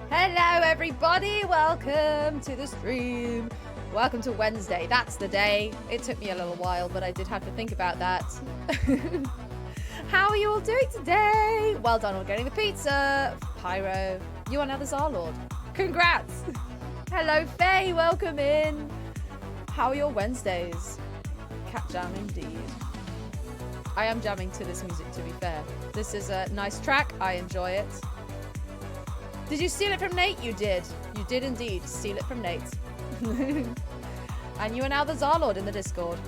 Hello everybody, welcome to the stream. Welcome to Wednesday, that's the day. It took me a little while, but I did have to think about that. How are you all doing today? Well done on getting the pizza. Pyro, you are now the Czarlord. Congrats. Hello Faye, welcome in. How are your Wednesdays? Cat jam indeed. I am jamming to this music, to be fair. This is a nice track, I enjoy it. Did you steal it from Nate? You did. You did indeed steal it from Nate. And you are now the Czarlord in the Discord.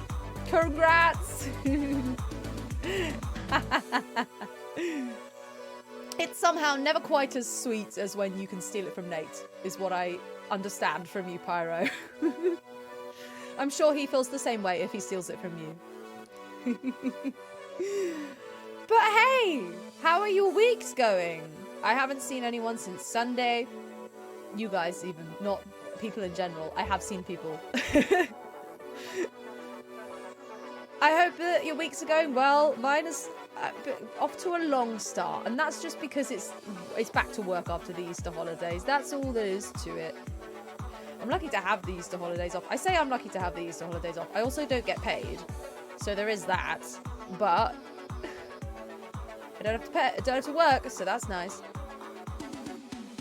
Congrats! It's somehow never quite as sweet as when you can steal it from Nate, is what I understand from you, Pyro. I'm sure he feels the same way if he steals it from you. But hey, how are your weeks going? I haven't seen anyone since Sunday. You guys even, not people in general. I have seen people. I hope that your weeks are going well. Mine is off to a long start, and that's just because it's back to work after the Easter holidays. That's all there is to it. I'm lucky to have the Easter holidays off. I say I'm lucky to have the Easter holidays off. I also don't get paid, so there is that. But I don't have to work, so that's nice.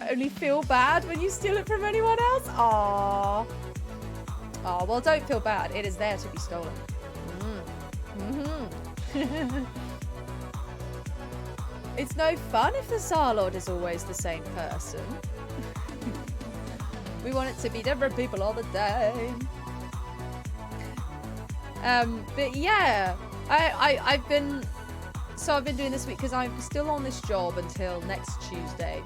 I only feel bad when you steal it from anyone else. Aww. Oh, well, don't feel bad. It is there to be stolen. It's no fun if the Czarlord is always the same person. We want it to be different people all the time. But yeah, I've been doing this week because I'm still on this job until next Tuesday.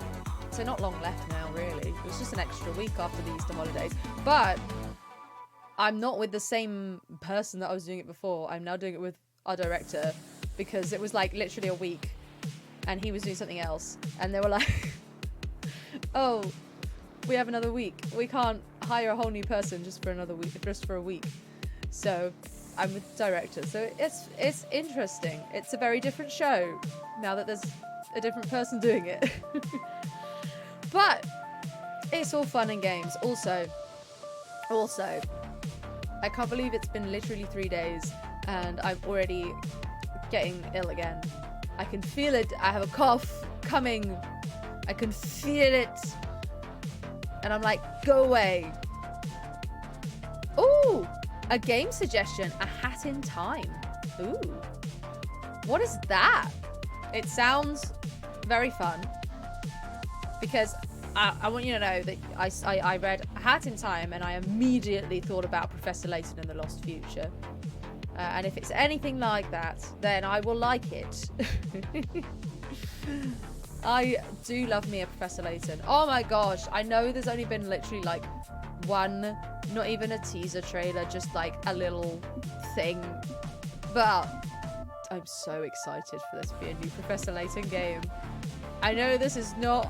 So not long left now, really. It was just an extra week after the Easter holidays. But I'm not with the same person that I was doing it before. I'm now doing it with our director because it was like literally a week and he was doing something else. And they were like, oh, we have another week. We can't hire a whole new person just for another week, just for a week. So I'm with the director. So it's interesting. It's a very different show now that there's a different person doing it. But it's all fun and games. Also, I can't believe it's been literally 3 days and I'm already getting ill again. I can feel it. I have a cough coming. I can feel it. And I'm like, go away. Ooh, a game suggestion. A Hat in Time. Ooh. What is that? It sounds very fun. Because I want you to know that I read A Hat in Time and I immediately thought about Professor Layton in the Lost Future. And if it's anything like that, then I will like it. I do love me a Professor Layton. Oh my gosh, I know there's only been literally like one, not even a teaser trailer, just like a little thing. But I'm so excited for there to be a new Professor Layton game. I know this is not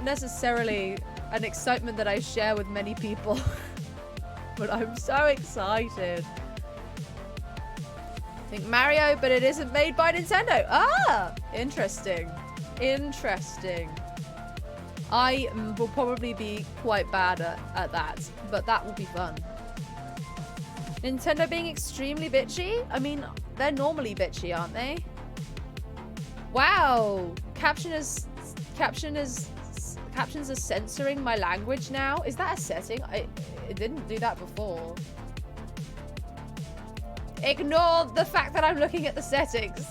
necessarily an excitement that I share with many people, but I'm so excited. I think Mario, but it isn't made by Nintendo. Ah, interesting. Interesting. I will probably be quite bad at that, but that will be fun. Nintendo being extremely bitchy? I mean, they're normally bitchy, aren't they? Wow. Captions are censoring my language now. Is that a setting? It didn't do that before. Ignore the fact that I'm looking at the settings.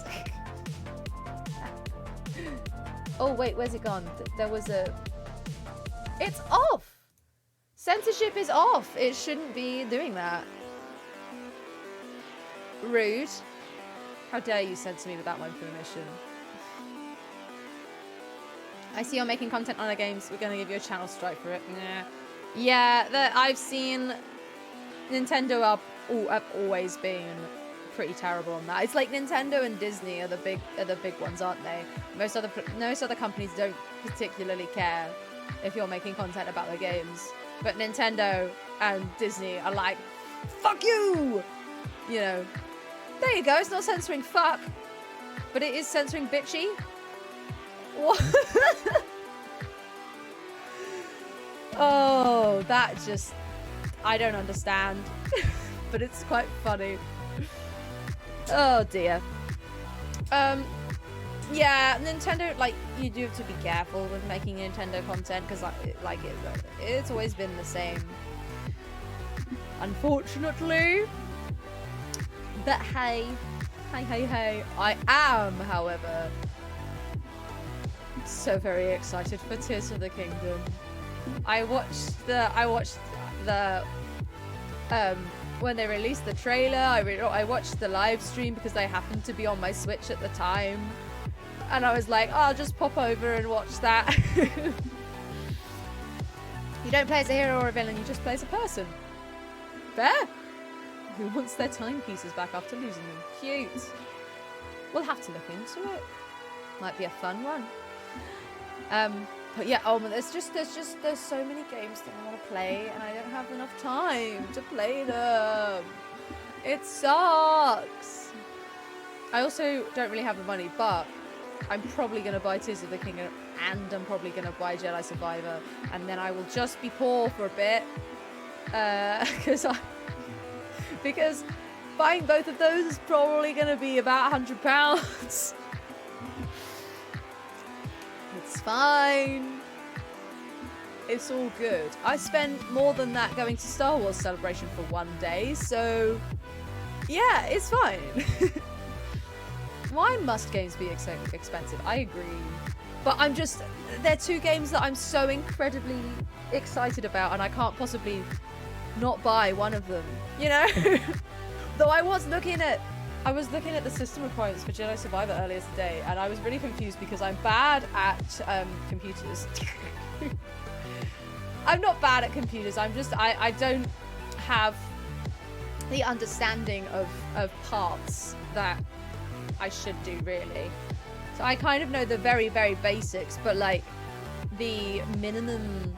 Oh, wait, where's it gone? There was a... It's off! Censorship is off. It shouldn't be doing that. Rude. How dare you censor me without my permission? I see you're making content on our games. We're going to give you a channel strike for it. Nah. Yeah, I've seen Nintendo have always been pretty terrible on that. It's like Nintendo and Disney are the big ones, aren't they? Most other companies don't particularly care if you're making content about their games. But Nintendo and Disney are like, fuck you! You know. There you go, it's not censoring fuck. But it is censoring bitchy. What? that just, I don't understand. But it's quite funny. Oh dear. Yeah, Nintendo, like, you do have to be careful with making Nintendo content, because like it's always been the same, unfortunately. But hey, I am, however, so very excited for Tears of the Kingdom. I watched the when they released the trailer. I watched the live stream because they happened to be on my Switch at the time, and I was like, oh, I'll just pop over and watch that. You don't play as a hero or a villain, you just play as a person. Fair. Who wants their timepieces back after losing them? Cute. We'll have to look into it. Might be a fun one. But yeah, oh, there's so many games that I want to play, and I don't have enough time to play them. It sucks. I also don't really have the money, but I'm probably going to buy Tears of the Kingdom, and I'm probably going to buy Jedi Survivor, and then I will just be poor for a bit, because buying both of those is probably going to be about £100. It's fine. It's all good. I spent more than that going to Star Wars Celebration for one day, so yeah, it's fine. Why must games be expensive? I agree. But they're two games that I'm so incredibly excited about, and I can't possibly not buy one of them, you know? Though I was looking at the system requirements for Jedi Survivor earlier today, and I was really confused because I'm bad at computers. I'm not bad at computers. I don't have the understanding of parts that I should do, really. So I kind of know the very, very basics, but like the minimum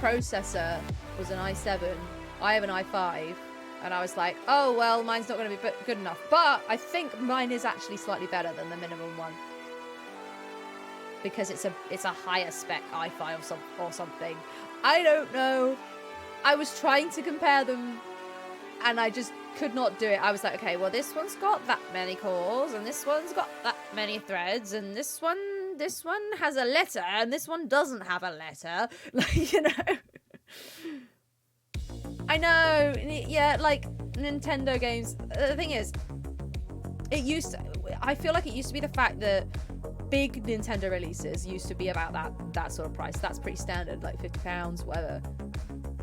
processor was an i7. I have an i5. And I was like, oh, well, mine's not going to be good enough. But I think mine is actually slightly better than the minimum one. Because it's a higher spec i5 or something. I don't know. I was trying to compare them, and I just could not do it. I was like, okay, well, this one's got that many cores, and this one's got that many threads, and this one has a letter, and this one doesn't have a letter. Like, you know... I know, yeah, like, Nintendo games, the thing is, I feel like it used to be the fact that big Nintendo releases used to be about that sort of price. That's pretty standard, like £50, whatever.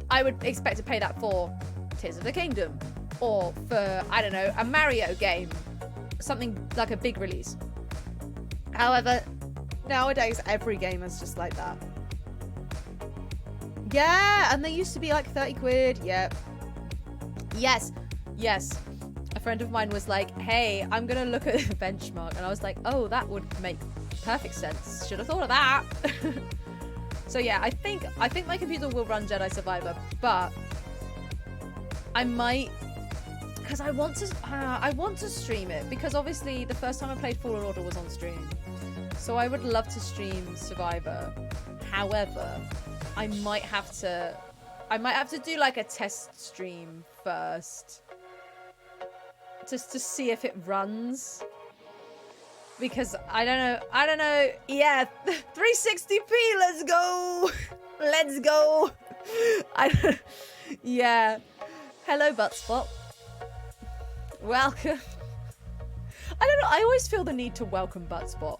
I would expect to pay that for Tears of the Kingdom, or for, I don't know, a Mario game, something like a big release. However, nowadays, every game is just like that. Yeah, and they used to be like 30 quid. Yep. Yes. A friend of mine was like, hey, I'm going to look at the benchmark. And I was like, oh, that would make perfect sense. Should have thought of that. So yeah, I think my computer will run Jedi Survivor, but I might, because I want to stream it, because obviously the first time I played Fallen Order was on stream. So I would love to stream Survivor. However, I might have to do like a test stream first, just to see if it runs, because I don't know. Yeah, 360p. Let's go. Yeah. Hello, Buttspot. Welcome. I don't know. I always feel the need to welcome Buttspot.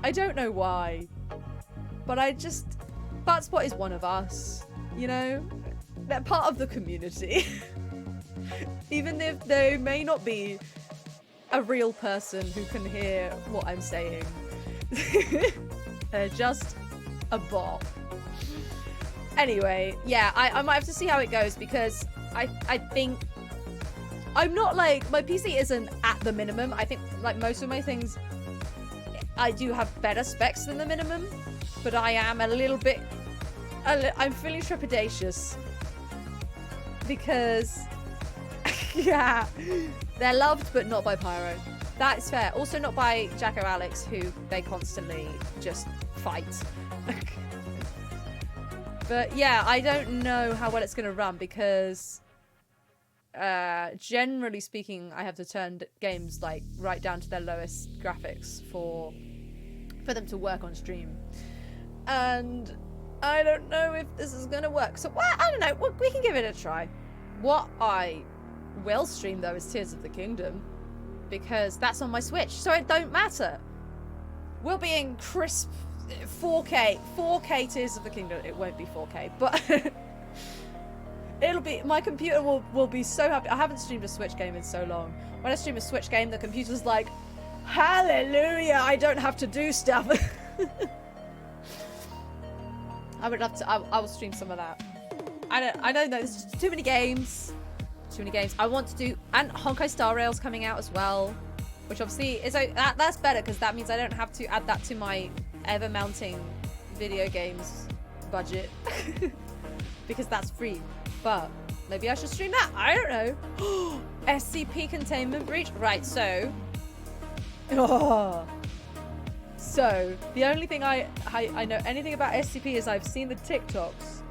I don't know why, but Buttspot is one of us, you know? They're part of the community. Even if they may not be a real person who can hear what I'm saying. They're just a bot. Anyway, yeah, I might have to see how it goes, because I think... I'm not like... My PC isn't at the minimum. I think like most of my things, I do have better specs than the minimum. But I am a little bit... I'm feeling trepidatious. Because... yeah. They're loved, but not by Pyro. That's fair. Also not by Jacko Alex, who they constantly just fight. But yeah, I don't know how well it's going to run because generally speaking, I have to turn games like right down to their lowest graphics for them to work on stream. And I don't know if this is going to work. So, well, I don't know. We can give it a try. What I will stream, though, is Tears of the Kingdom. Because that's on my Switch. So it don't matter. We'll be in crisp 4K Tears of the Kingdom. It won't be 4K. But it'll be... My computer will be so happy. I haven't streamed a Switch game in so long. When I stream a Switch game, the computer's like, hallelujah, I don't have to do stuff. I would love to. I will stream some of that. I don't know. There's just too many games. Too many games. I want to do, and Honkai Star Rail's coming out as well, which obviously is that's better because that means I don't have to add that to my ever mounting video games budget because that's free. But maybe I should stream that. I don't know. SCP containment breach. Right. So. Oh. So, the only thing I know anything about SCP is I've seen the TikToks.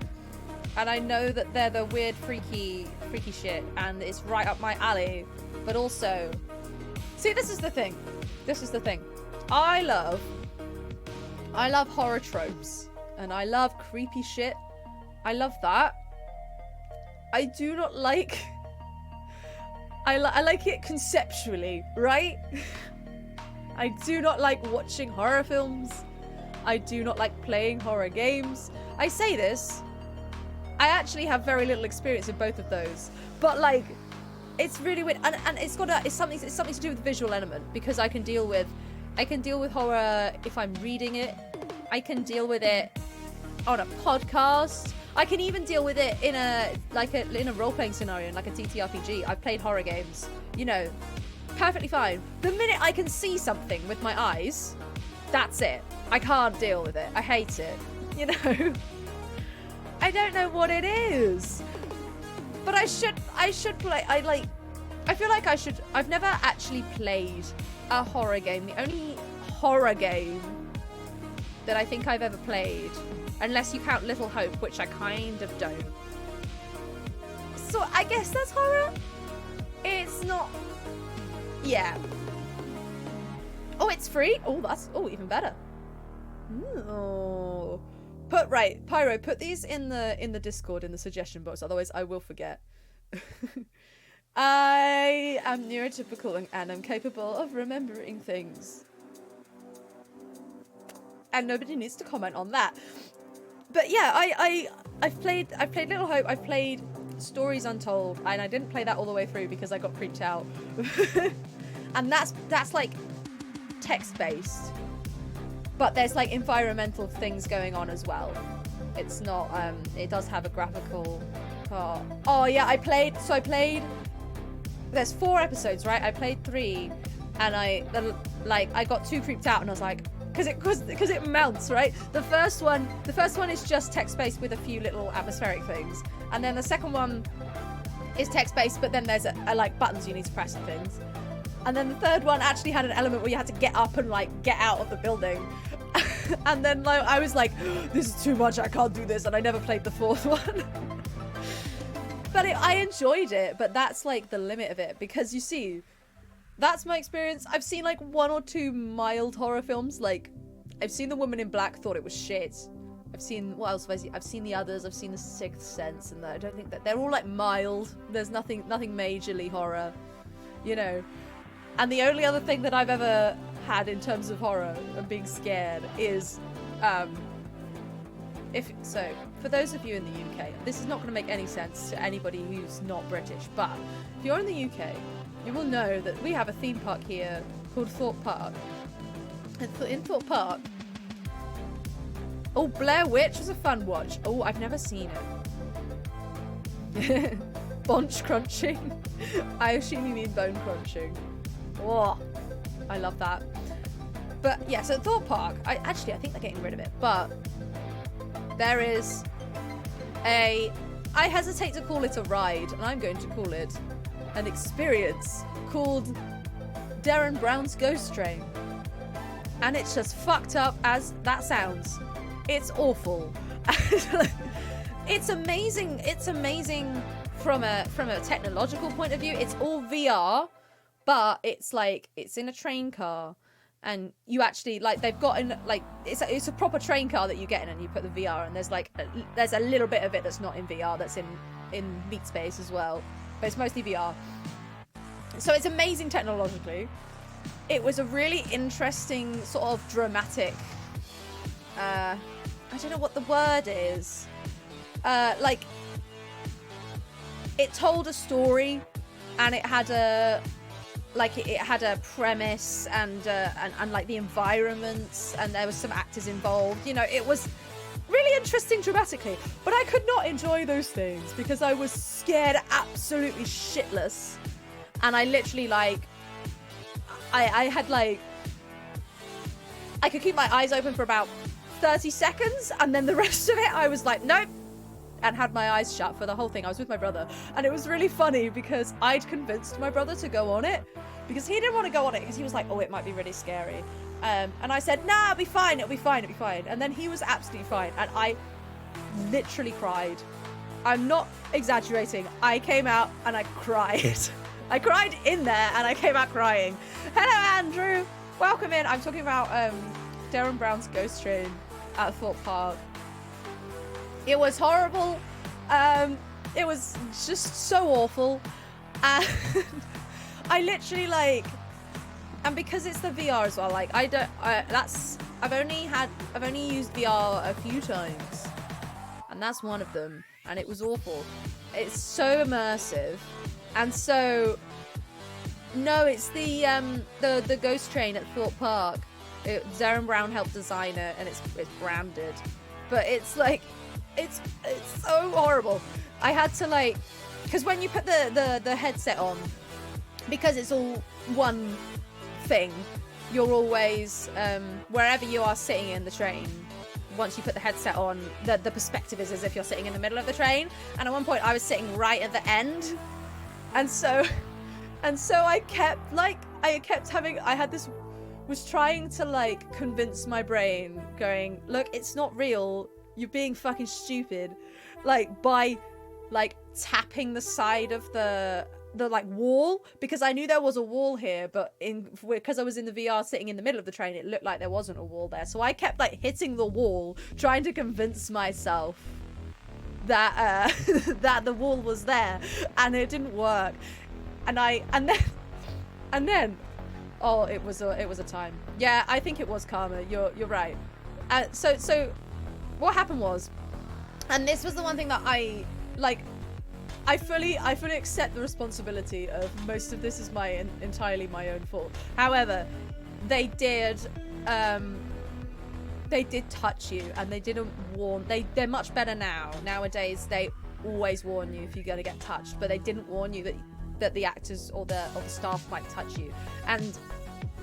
And I know that they're the weird, freaky shit. And it's right up my alley. But also... See, this is the thing. I love horror tropes. And I love creepy shit. I love that. I do not like... I like it conceptually, right? I do not like watching horror films. I do not like playing horror games. I say this, I actually have very little experience in both of those. But like, it's really weird, and it's something to do with the visual element because I can deal with horror if I'm reading it. I can deal with it on a podcast. I can even deal with it in a role-playing scenario, in like a TTRPG. I've played horror games, you know. Perfectly fine. The minute I can see something with my eyes, that's it. I can't deal with it. I hate it. You know? I don't know what it is. But I should play. I feel like I should. I've never actually played a horror game. The only horror game that I think I've ever played, unless you count Little Hope, which I kind of don't. So I guess that's horror. It's not. Yeah. Oh, it's free? Oh, that's even better. Oh. Pyro, put these in the Discord in the suggestion box, otherwise I will forget. I am neurotypical and I'm capable of remembering things. And nobody needs to comment on that. But yeah, I've played Little Hope, I've played Stories Untold, and I didn't play that all the way through because I got creeped out. And that's like text-based, but there's like environmental things going on as well. It's not it does have a graphical part. Oh yeah, I played there's 4 episodes, right? I played 3 and I got too creeped out and I was like, because it mounts, right? The first one is just text-based with a few little atmospheric things, and then the second one is text-based, but then there's a like buttons you need to press and things. And then the third one actually had an element where you had to get up and like get out of the building. And then like, I was like, this is too much, I can't do this, and I never played the 4th one. But I enjoyed it, but that's like the limit of it, because you see, that's my experience. I've seen like 1 or 2 mild horror films. Like, I've seen The Woman in Black, thought it was shit. I've seen, what else have I seen? I've seen the others. I've seen The Sixth Sense, and I don't think that they're all like mild. There's nothing majorly horror, you know. And the only other thing that I've ever had in terms of horror and being scared is, for those of you in the UK, this is not going to make any sense to anybody who's not British, but if you're in the UK, you will know that we have a theme park here called Thorpe Park. And in Thorpe Park, oh, Blair Witch was a fun watch. Oh, I've never seen it. Bonch crunching. I assume you mean bone crunching. Oh, I love that. But yeah, so Thorpe Park, I think they're getting rid of it, but there is I hesitate to call it a ride, and I'm going to call it an experience called Darren Brown's Ghost Train. And it's just fucked up as that sounds. It's awful. It's amazing. It's amazing from a technological point of view. It's all VR, but it's like it's in a train car, and you actually like they've gotten like it's a proper train car that you get in, and you put the VR, and there's a little bit of it that's not in VR, that's in Meat Space as well, but it's mostly VR. So it's amazing technologically. It was a really interesting sort of dramatic. I don't know what the word is. Like it told a story, and it had a premise and like the environments, and there was some actors involved. You know, it was really interesting dramatically, but I could not enjoy those things because I was scared absolutely shitless, and I literally like I had like I could keep my eyes open for about 30 seconds, and then the rest of it I was like nope, and had my eyes shut for the whole thing. I was with my brother, and it was really funny because I'd convinced my brother to go on it because he didn't want to go on it because he was like, oh, it might be really scary. And I said, nah, it'll be fine, it'll be fine, it'll be fine. And then he was absolutely fine, and I literally cried. I'm not exaggerating. I came out and I cried. I cried in there, and I came out crying. Hello, Andrew. Welcome in. I'm talking about Darren Brown's Ghost Train at Thorpe Park. It was horrible. It was just so awful, and I literally like, and because it's the VR as well, like I've only used VR a few times, and that's one of them, and it was awful. It's so immersive, and so no, it's the Ghost Train at Thorpe Park. Darren Brown helped design it, and it's branded, but it's like. It's so horrible. I had to like, because when you put the headset on, because it's all one thing, you're always wherever you are sitting in the train. Once you put the headset on, the perspective is as if you're sitting in the middle of the train. And at one point, I was sitting right at the end, and so I was trying to like convince my brain, going, look, it's not real. You're being fucking stupid, like by like tapping the side of the like wall, because I knew there was a wall here, but because I was in the VR sitting in the middle of the train, it looked like there wasn't a wall there. So I kept like hitting the wall, trying to convince myself that that the wall was there, and it didn't work. And then oh, it was a time. Yeah, I think it was karma. You're right. So. What happened was, and this was the one thing that I fully accept the responsibility of most of this is entirely my own fault. However, they did touch you, and they didn't warn. They're much better now. Nowadays, they always warn you if you're gonna get touched, but they didn't warn you that the actors or the staff might touch you. And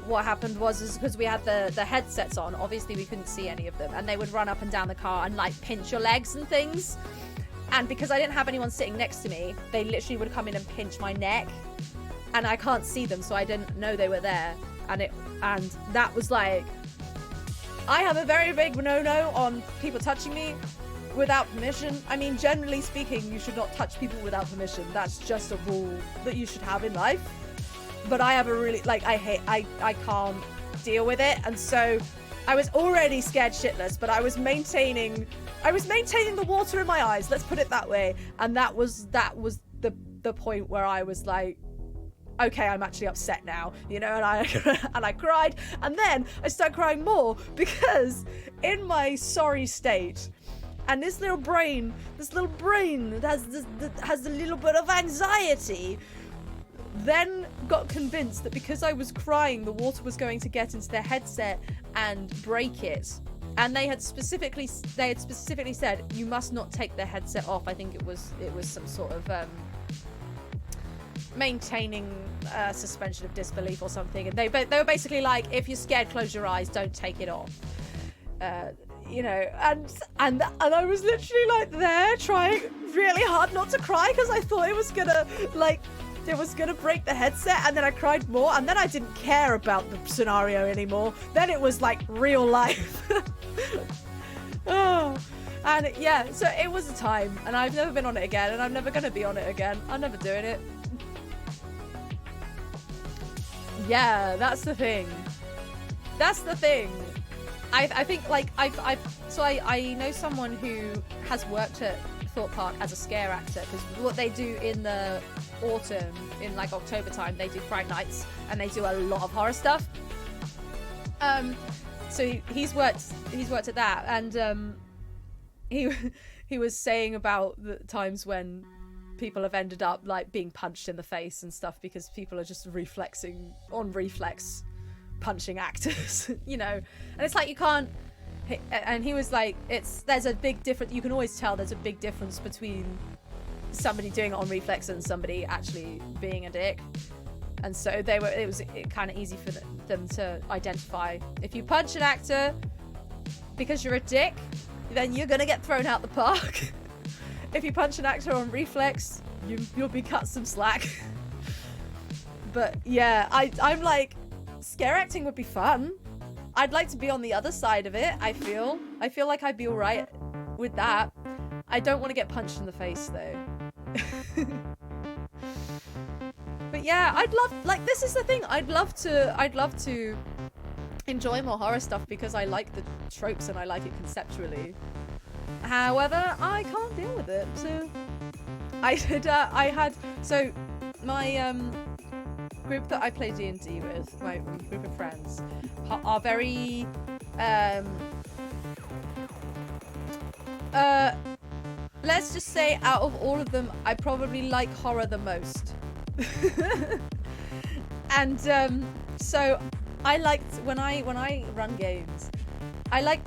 what happened was because we had the headsets on, obviously we couldn't see any of them, and they would run up and down the car and like pinch your legs and things. And because I didn't have anyone sitting next to me, they literally would come in and pinch my neck, and I can't see them, so I didn't know they were there. And that was like, I have a very big no-no on people touching me without permission. I mean, generally speaking, you should not touch people without permission. That's just a rule that you should have in life. But I have a really, like, I can't deal with it. And so I was already scared shitless, but I was maintaining the water in my eyes, let's put it that way. And that was the point where I was like, okay, I'm actually upset now, you know, and I cried, and then I started crying more because in my sorry state, and this little brain that has a little bit of anxiety, then got convinced that because I was crying, the water was going to get into their headset and break it. And they had specifically said you must not take the headset off. I think it was some sort of maintaining suspension of disbelief or something. And they were basically like, if you're scared, close your eyes, don't take it off. You know, and I was literally like there trying really hard not to cry because I thought it was gonna break the headset, and then I cried more, and then I didn't care about the scenario anymore. Then it was like real life. And yeah, so it was a time, and I've never been on it again, and I'm never gonna be on it again. I'm never doing it. Yeah, that's the thing. That's the thing. I think like I know someone who has worked at Thorpe Park as a scare actor, because what they do in the autumn, in like October time, they do Fright Nights and they do a lot of horror stuff. So he's worked at that, and he was saying about the times when people have ended up like being punched in the face and stuff because people are just reflexing on reflex punching actors, you know. And it's like you can't. And he was like, there's a big difference. You can always tell there's a big difference between somebody doing it on reflex and somebody actually being a dick. And so it was kind of easy for them to identify. If you punch an actor because you're a dick, then you're gonna get thrown out the park. If you punch an actor on reflex, you'll be cut some slack. But yeah, I'm like, scare acting would be fun. I'd like to be on the other side of it. I feel like I'd be all right with that. I don't want to get punched in the face though. But yeah, I'd love, like, this is the thing. I'd love to enjoy more horror stuff because I like the tropes and I like it conceptually. However, I can't deal with it. So my group that I play D&D with, my group of friends, are very let's just say out of all of them, I probably like horror the most. And so I liked when I run games, I like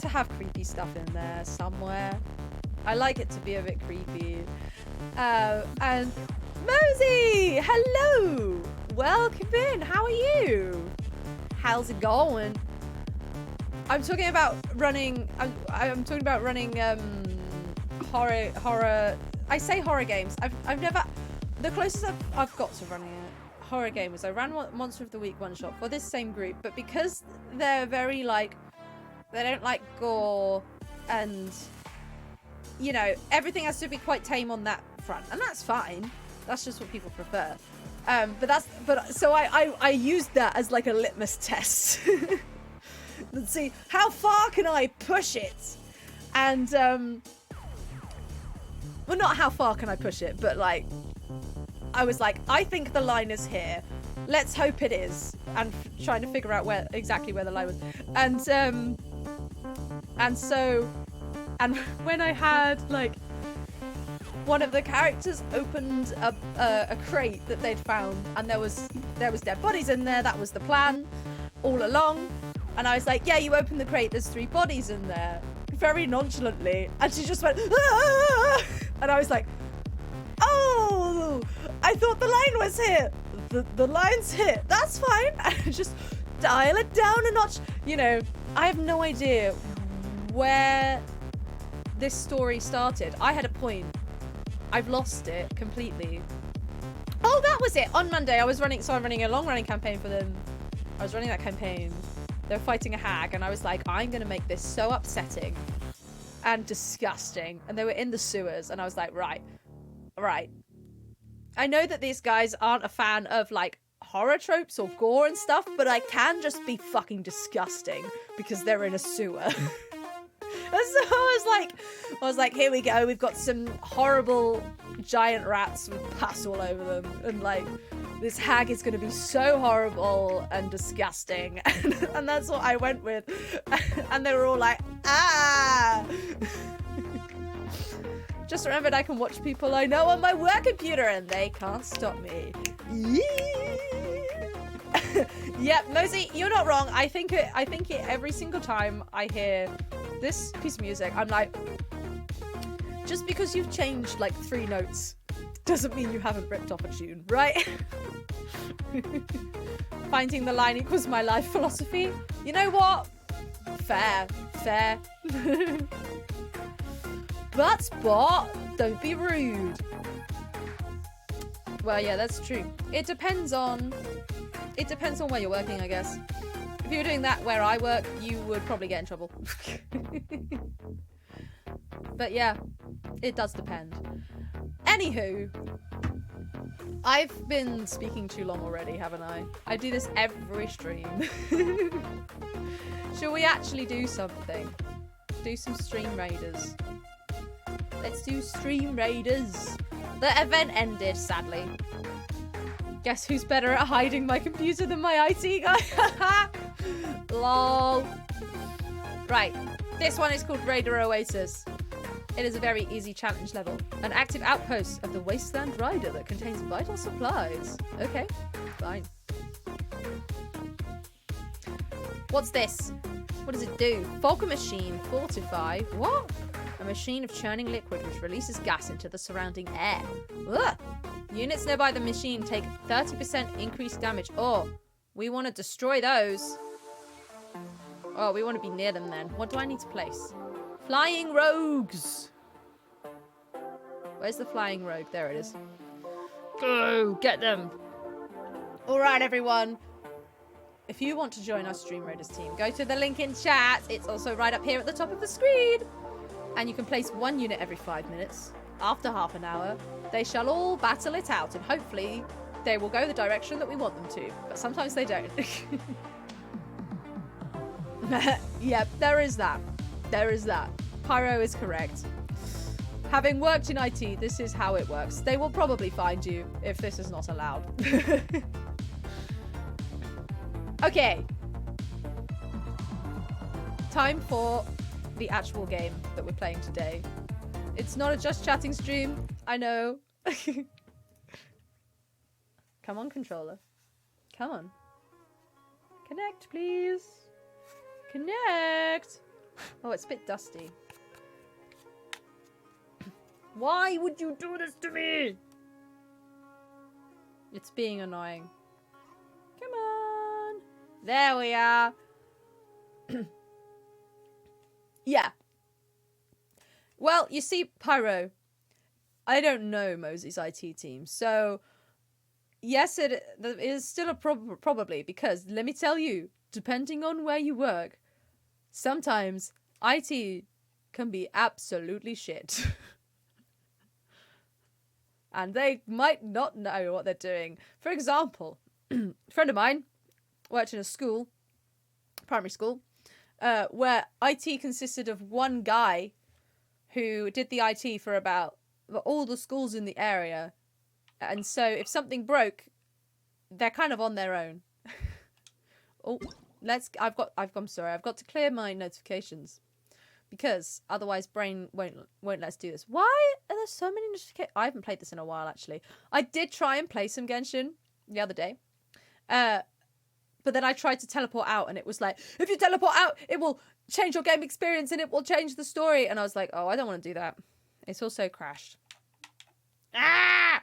to have creepy stuff in there somewhere. I like it to be a bit creepy. And Mosey, hello, welcome in. How are you? How's it going? I'm talking about running. I'm talking about running horror. I say horror games. I've never. The closest I've got to running a horror game was I ran Monster of the Week one shot for this same group, but because they're very like, they don't like gore, and you know, everything has to be quite tame on that front, and that's fine. That's just what people prefer. So I used that as like a litmus test. Let's see, how far can I push it? And well, not how far can I push it, but like, I was like, I think the line is here. Let's hope it is. And trying to figure out exactly where the line was. And when I had like, one of the characters opened a crate that they'd found, and there was dead bodies in there. That was the plan all along. And I was like, yeah, you open the crate, there's 3 bodies in there. Very nonchalantly. And she just went, ah! And I was like, oh, I thought the line was here. The line's here. That's fine. And just dial it down a notch. You know, I have no idea where this story started. I had a point. I've lost it completely. Oh, that was it. On Monday, I'm running a long-running campaign for them. I was running that campaign. They were fighting a hag, and I was like, I'm going to make this so upsetting and disgusting. And they were in the sewers, and I was like, right. I know that these guys aren't a fan of, like, horror tropes or gore and stuff, but I can just be fucking disgusting because they're in a sewer. And so I was like, here we go. We've got some horrible giant rats with pus all over them, and like, this hag is going to be so horrible and disgusting. And that's what I went with. And they were all like, ah. Just remembered I can watch people I know on my work computer and they can't stop me. Yep, Mosey, you're not wrong. I think it every single time I hear this piece of music, I'm like, just because you've changed like 3 notes doesn't mean you haven't ripped off a tune, right? Finding the line equals my life philosophy. You know what? Fair. But Spot, don't be rude. Well, yeah, that's true. It depends on where you're working, I guess. If you were doing that where I work, you would probably get in trouble. But yeah, it does depend. Anywho, I've been speaking too long already, haven't I? I do this every stream. Shall we actually do something? Do some stream raiders. Let's do stream raiders. The event ended, sadly. Guess who's better at hiding my computer than my IT guy? Lol. Right, this one is called Raider Oasis. It is a very easy challenge level. An active outpost of the Wasteland Rider that contains vital supplies. Okay, fine. What's this? What does it do? Fog machine, fortify. What? A machine of churning liquid which releases gas into the surrounding air. Ugh. Units nearby the machine take 30% increased damage. Oh, we want to destroy those. Oh, we want to be near them then. What do I need to place? Flying rogues. Where's the flying rogue? There it is. Go, get them. All right, everyone. If you want to join our Stream Raiders team, go to the link in chat. It's also right up here at the top of the screen. And you can place one unit every 5 minutes. After half an hour, they shall all battle it out, and hopefully they will go the direction that we want them to. But sometimes they don't. Yep, there is that. There is that. Pyro is correct. Having worked in IT, this is how it works. They will probably find you if this is not allowed. Okay. Time for the actual game that we're playing today. It's not a just chatting stream. I know. Come on, controller. Come on. Connect, please. Connect. Oh, it's a bit dusty. Why would you do this to me? It's being annoying. Come on. There we are. Yeah. Well, you see, Pyro, I don't know Mosey's IT team, so yes, it is still a probably, because let me tell you, depending on where you work, sometimes IT can be absolutely shit. And they might not know what they're doing. For example, a friend of mine worked in a school, primary school, where IT consisted of one guy who did the IT for about all the schools in the area. And so if something broke, they're kind of on their own. Oh, I'm sorry, I've got to clear my notifications. Because otherwise brain won't let us do this. Why are there so many notifications? I haven't played this in a while, actually. I did try and play some Genshin the other day. But then I tried to teleport out and it was like, if you teleport out, it will change your game experience and it will change the story. And I was like, oh, I don't want to do that. It's also crashed. Ah!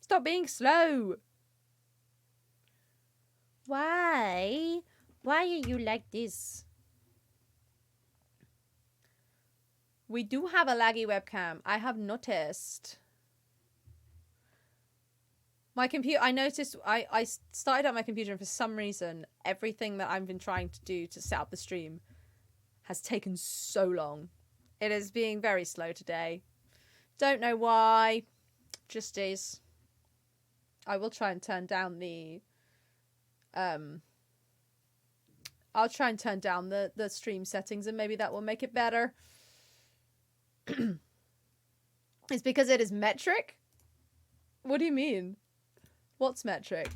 Stop being slow. Why? Why are you like this? We do have a laggy webcam. I have noticed. My computer, I noticed, I started up my computer and for some reason, everything that I've been trying to do to set up the stream has taken so long. It is being very slow today. Don't know why. Just is. I will try and turn down the, I'll try and turn down the stream settings and maybe that will make it better. It's because it is metric? What do you mean? What's metric?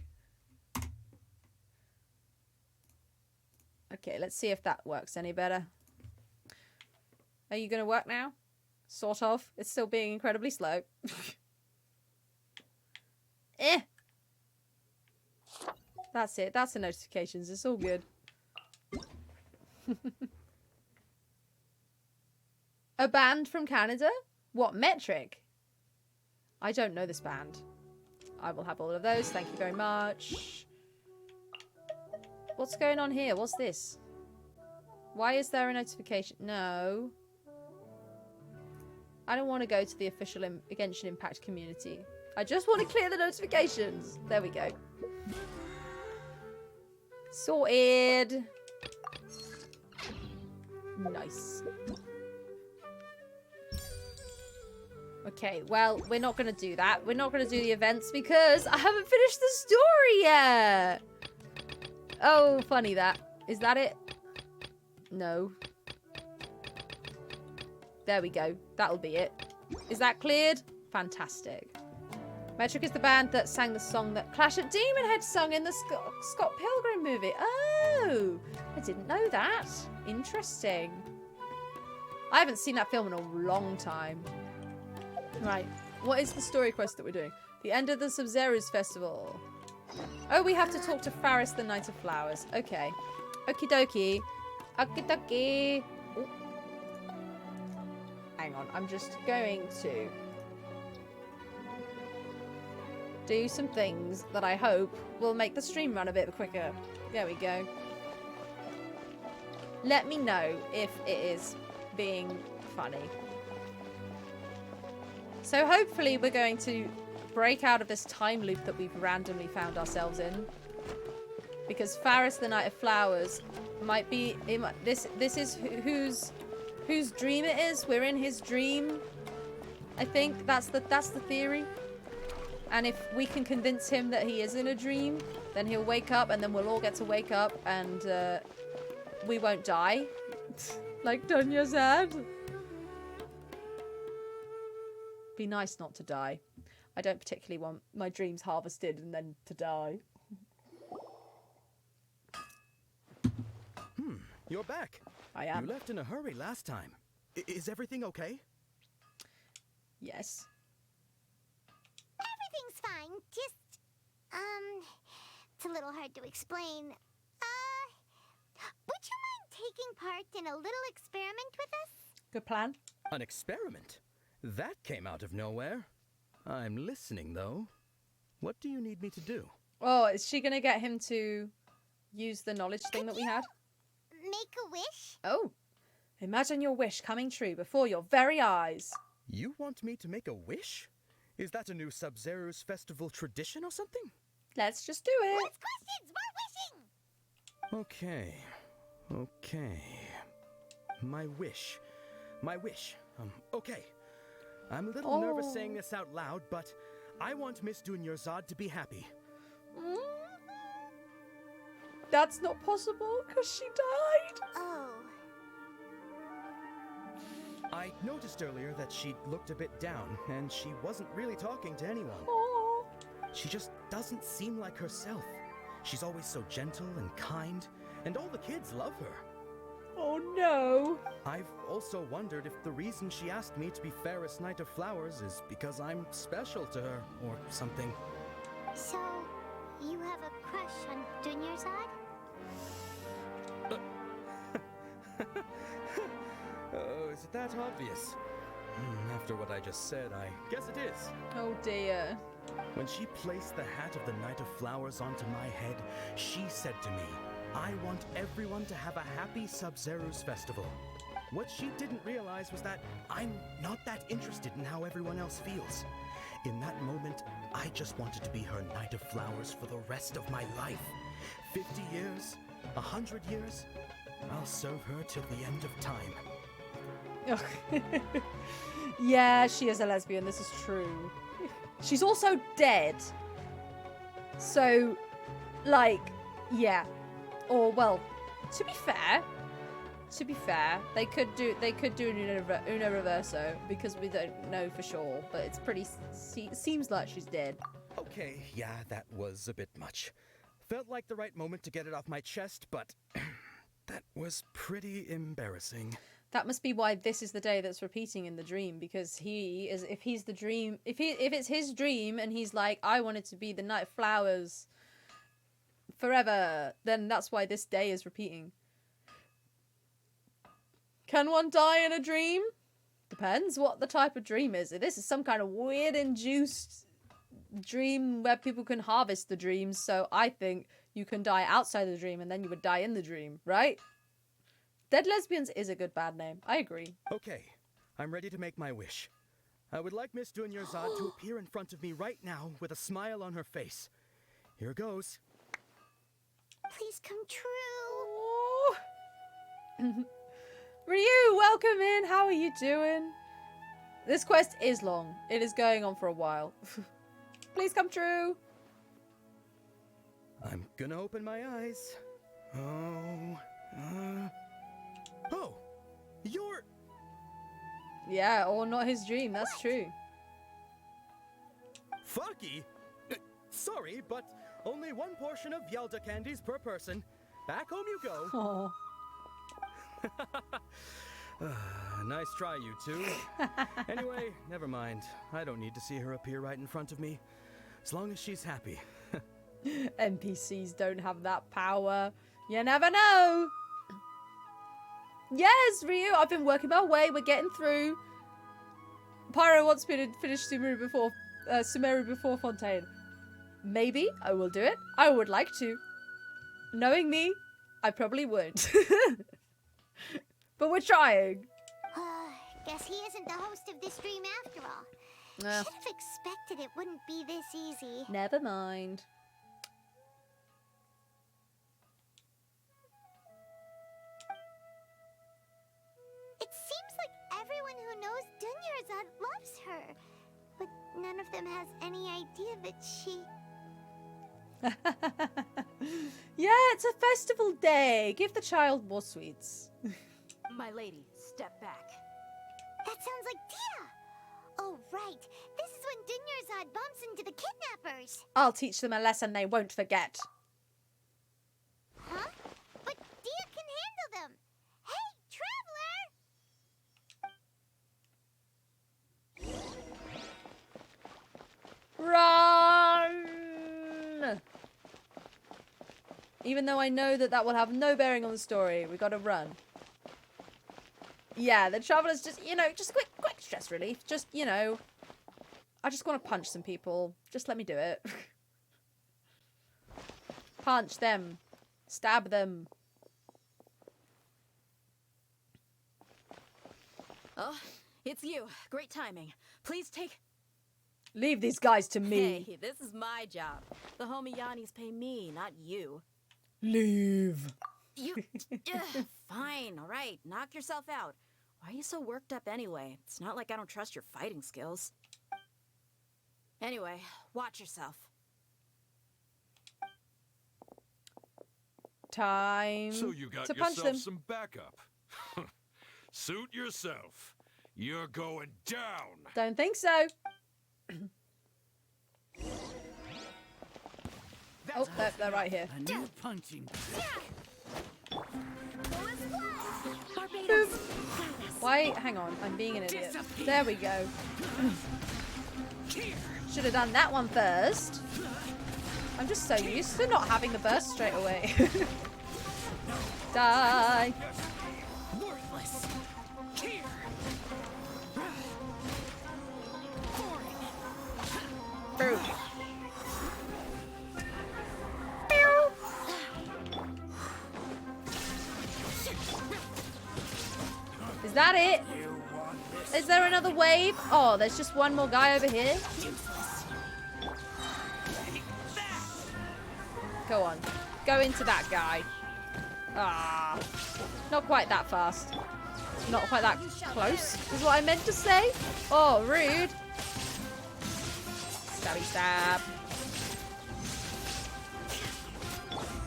Okay, let's see if that works any better. Are you going to work now? Sort of. It's still being incredibly slow. Eh. That's it. That's the notifications. It's all good. A band from Canada? What, metric? I don't know this band. I will have all of those. Thank you very much. What's going on here? What's this? Why is there a notification? No. I don't want to go to the official Genshin Impact community. I just want to clear the notifications. There we go. Sorted. Nice. Okay, well, we're not going to do that. We're not going to do the events because I haven't finished the story yet. Oh, funny that. Is that it? No. There we go. That'll be it. Is that cleared? Fantastic. Metric is the band that sang the song that Clash at Demon Head sung in the Scott Pilgrim movie. Oh, I didn't know that. Interesting. I haven't seen that film in a long time. Right. What is the story quest that we're doing? The end of the Sub-Zero's festival. Oh, we have to talk to Faris, the Knight of Flowers. Okay. Okie dokie. Okie dokie. Oh. Hang on. I'm just going to do some things that I hope will make the stream run a bit quicker. There we go. Let me know if it is being funny. So hopefully we're going to break out of this time loop that we've randomly found ourselves in. Because Faris, the Knight of Flowers, might be... This is whose dream it is. We're in his dream. I think that's the theory. And if we can convince him that he is in a dream, then he'll wake up and then we'll all get to wake up and we won't die. Like Dunya said. Be nice not to die. I don't particularly want my dreams harvested and then to die. You're back. I am. You left in a hurry last time. Is everything okay? Yes. Everything's fine. Just, it's a little hard to explain. Would you mind taking part in a little experiment with us? Good plan. An experiment? That came out of nowhere. I'm listening, though. What do you need me to do? Oh, is she going to get him to use the knowledge thing that we had? Make a wish? Oh. Imagine your wish coming true before your very eyes. You want me to make a wish? Is that a new Sub-Zero's festival tradition or something? Let's just do it. Less questions! More wishing! Okay. My wish. Okay. I'm a little nervous saying this out loud, but I want Miss Dunyarzad to be happy. That's not possible, because she died. Oh. I noticed earlier that she looked a bit down, and she wasn't really talking to anyone. Oh. She just doesn't seem like herself. She's always so gentle and kind, and all the kids love her. Oh no. I've also wondered if the reason she asked me to be Faris Knight of Flowers is because I'm special to her, or something. So, you have a crush on Dunyarzad? Oh, is it that obvious? After what I just said, I guess it is. Oh dear. When she placed the hat of the Knight of Flowers onto my head, she said to me, I want everyone to have a happy Sub-Zero's festival. What she didn't realize was that I'm not that interested in how everyone else feels. In that moment, I just wanted to be her Knight of Flowers for the rest of my life. 50 years, 100 years, I'll serve her till the end of time. Yeah, she is a lesbian. This is true. She's also dead. So, like, yeah. Or, well, to be fair, they could do an Uno Reverso because we don't know for sure, but it's pretty. Seems like she's dead. Okay, yeah, that was a bit much. Felt like the right moment to get it off my chest, but that was pretty embarrassing. That must be why this is the day that's repeating in the dream, because he is, if he's the dream, if it's his dream and he's like, I wanted to be the Knight of Flowers forever, then that's why this day is repeating. Can one die in a dream? Depends what the type of dream is. If this is some kind of weird induced dream where people can harvest the dreams, so I think you can die outside the dream and then you would die in the dream, right? Dead Lesbians is a good bad name. I agree. Okay, I'm ready to make my wish. I would like Miss Dunyarzad to appear in front of me right now with a smile on her face. Here goes. Please come true. Ryu, welcome in. How are you doing? This quest is long. It is going on for a while. Please come true. I'm gonna open my eyes. Oh, oh, you're... Yeah, or not his dream. That's true. Fucky? Sorry, but only one portion of Yelda candies per person. Back home you go. Oh. Nice try, you two. Anyway, never mind. I don't need to see her appear right in front of me. As long as she's happy. NPCs don't have that power. You never know. Yes, Ryu, I've been working my way. We're getting through. Pyro wants me to finish Sumeru before Fontaine. Maybe I will do it. I would like to. Knowing me, I probably won't. But we're trying. Guess he isn't the host of this dream after all. Should have expected it wouldn't be this easy. Never mind. It seems like everyone who knows Dunyarzad loves her. But none of them has any idea that she... Yeah, it's a festival day. Give the child more sweets. My lady, step back. That sounds like Dia! Oh, right. This is when Dunyarzad bumps into the kidnappers. I'll teach them a lesson they won't forget. Huh? But Dia can handle them. Hey, Traveler! Run! Even though I know that will have no bearing on the story, we gotta run. Yeah, the Traveler's just, just quick stress relief. Just, I just want to punch some people. Just let me do it. Punch them. Stab them. Oh, it's you. Great timing. Please take... Leave these guys to me. Hey, this is my job. The homie Yannis pay me, not you. Leave. You... Ugh, fine, all right. Knock yourself out. Why are you so worked up anyway? It's not like I don't trust your fighting skills. Anyway, watch yourself. Time So you got to punch yourself them. some backup. Suit yourself. You're going down. Don't think so. Oh, they're right here. A new punching. Boop. Why? Hang on. I'm being an idiot. There we go. Should have done that one first. I'm just so used to not having the burst straight away. Die. Worthless. Boom. Is that it? Is there another wave? Oh, there's just one more guy over here. Go on. Go into that guy. Ah. Not quite that fast. Not quite that close, is what I meant to say. Oh, rude. Stabby stab.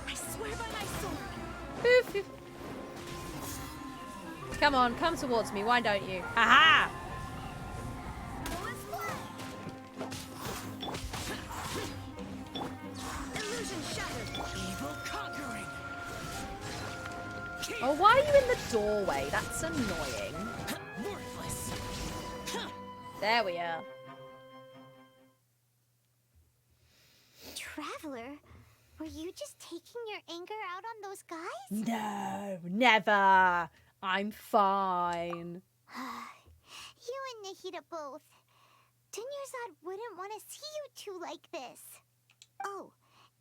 I swear by my sword. Poof, poof. Come on, come towards me. Why don't you? Ha ha! Illusion shattered. Evil conquering. Oh, why are you in the doorway? That's annoying. Worthless. There we are. Traveler, were you just taking your anger out on those guys? No, never. I'm fine. You and Nahida both. Dunyarzad wouldn't want to see you two like this. Oh,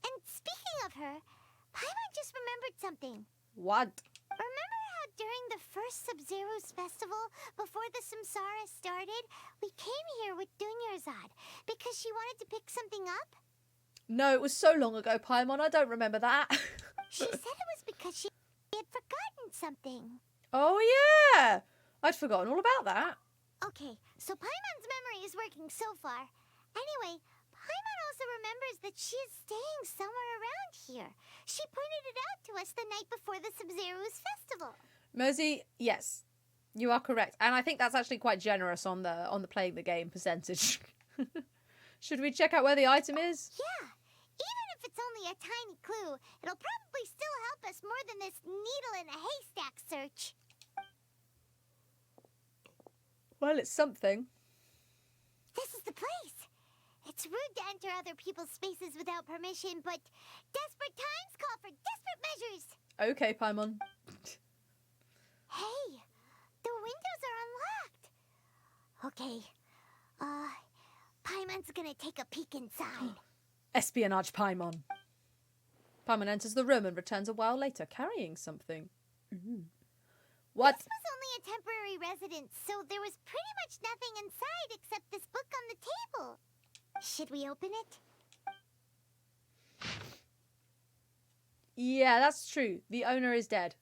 and speaking of her, Paimon just remembered something. What? Remember how during the first Sub-Zero's festival, before the Samsara started, we came here with Dunyarzad because she wanted to pick something up? No, it was so long ago, Paimon. I don't remember that. She said it was because she had forgotten something. Oh, yeah. I'd forgotten all about that. Okay, so Paimon's memory is working so far. Anyway, Paimon also remembers that she is staying somewhere around here. She pointed it out to us the night before the Sub-Zero's festival. Mosey, yes, you are correct, and I think that's actually quite generous on the playing the game percentage. Should we check out where the item is? Yeah, even if it's only a tiny clue, it'll probably still help us more than this needle in a haystack search. Well, it's something. This is the place. It's rude to enter other people's spaces without permission, but desperate times call for desperate measures. Okay, Paimon. Hey, the windows are unlocked. Okay, Paimon's gonna take a peek inside. Espionage Paimon. Paimon enters the room and returns a while later, carrying something. Ooh. What? This was only a temporary residence, so there was pretty much nothing inside except this book on the table. Should we open it? Yeah, that's true. The owner is dead.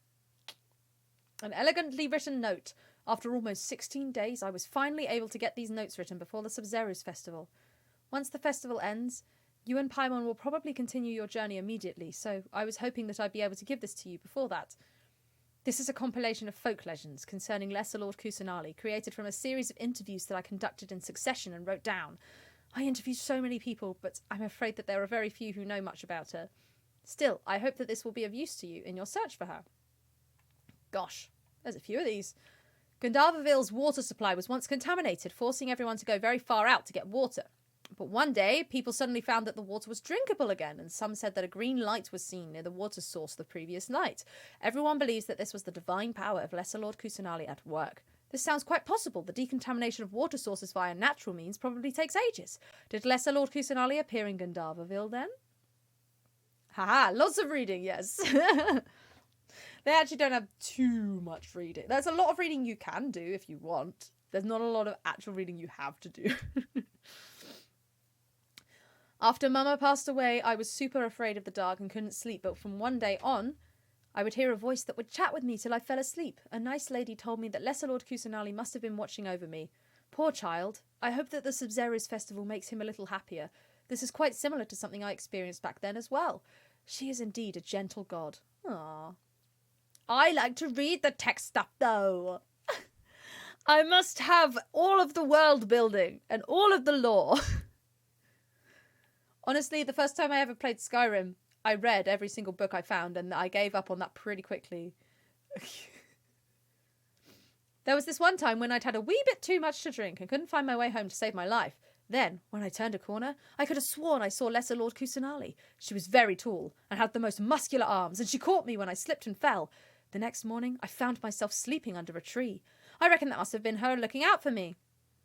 An elegantly written note. After almost 16 days, I was finally able to get these notes written before the Sub-Zero's festival. Once the festival ends, you and Paimon will probably continue your journey immediately, so I was hoping that I'd be able to give this to you before that. This is a compilation of folk legends concerning Lesser Lord Kusanali, created from a series of interviews that I conducted in succession and wrote down. I interviewed so many people, but I'm afraid that there are very few who know much about her. Still, I hope that this will be of use to you in your search for her. Gosh, there's a few of these. Gandharvaville's water supply was once contaminated, forcing everyone to go very far out to get water. But one day, people suddenly found that the water was drinkable again, and some said that a green light was seen near the water source the previous night. Everyone believes that this was the divine power of Lesser Lord Kusanali at work. This sounds quite possible. The decontamination of water sources via natural means probably takes ages. Did Lesser Lord Kusanali appear in Gandharvaville then? Haha, lots of reading, yes. They actually don't have too much reading. There's a lot of reading you can do if you want. There's not a lot of actual reading you have to do. After Mama passed away, I was super afraid of the dark and couldn't sleep, but from one day on, I would hear a voice that would chat with me till I fell asleep. A nice lady told me that Lesser Lord Kusanali must have been watching over me. Poor child. I hope that the Sub-Zero's festival makes him a little happier. This is quite similar to something I experienced back then as well. She is indeed a gentle god. Aww. I like to read the text stuff, though. I must have all of the world building and all of the lore. Honestly, the first time I ever played Skyrim, I read every single book I found, and I gave up on that pretty quickly. There was this one time when I'd had a wee bit too much to drink and couldn't find my way home to save my life. Then, when I turned a corner, I could have sworn I saw Lesser Lord Kusanali. She was very tall and had the most muscular arms, and she caught me when I slipped and fell. The next morning, I found myself sleeping under a tree. I reckon that must have been her looking out for me.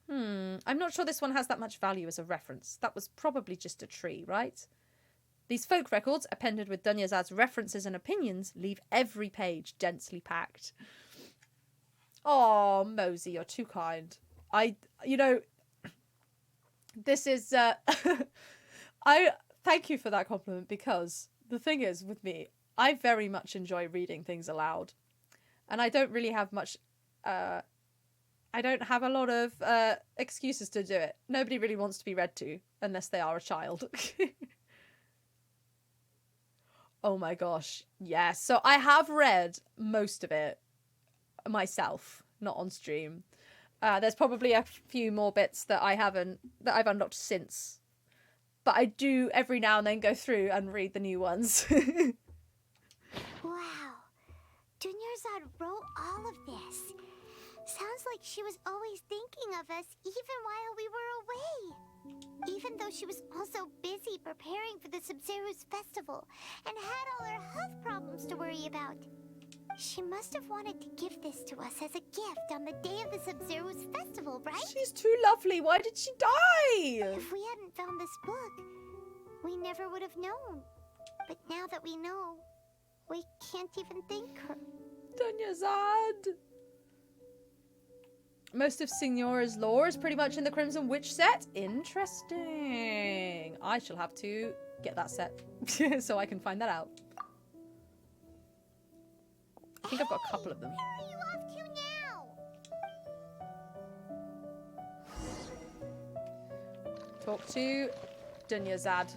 I'm not sure this one has that much value as a reference. That was probably just a tree, right? These folk records, appended with Dunyazad's references and opinions, leave every page densely packed. Oh, Mosey, you're too kind. This is, I thank you for that compliment, because the thing is with me, I very much enjoy reading things aloud, and I don't really have much, I don't have a lot of excuses to do it. Nobody really wants to be read to, unless they are a child. Oh my gosh, yes. So I have read most of it myself, not on stream. There's probably a few more bits that I've unlocked since. But I do every now and then go through and read the new ones. Wow. Dunyarzad wrote all of this. Sounds like she was always thinking of us even while we were away. Even though she was also busy preparing for the Sub-Zero's festival and had all her health problems to worry about. She must have wanted to give this to us as a gift on the day of the Sub-Zero's festival, right? She's too lovely. Why did she die? If we hadn't found this book, we never would have known. But now that we know, we can't even thank her. Dunyazad. Most of Signora's lore is pretty much in the Crimson Witch set. Interesting. I shall have to get that set so I can find that out. I think I've got a couple of them. Where are you off to Talk to Dunyazad.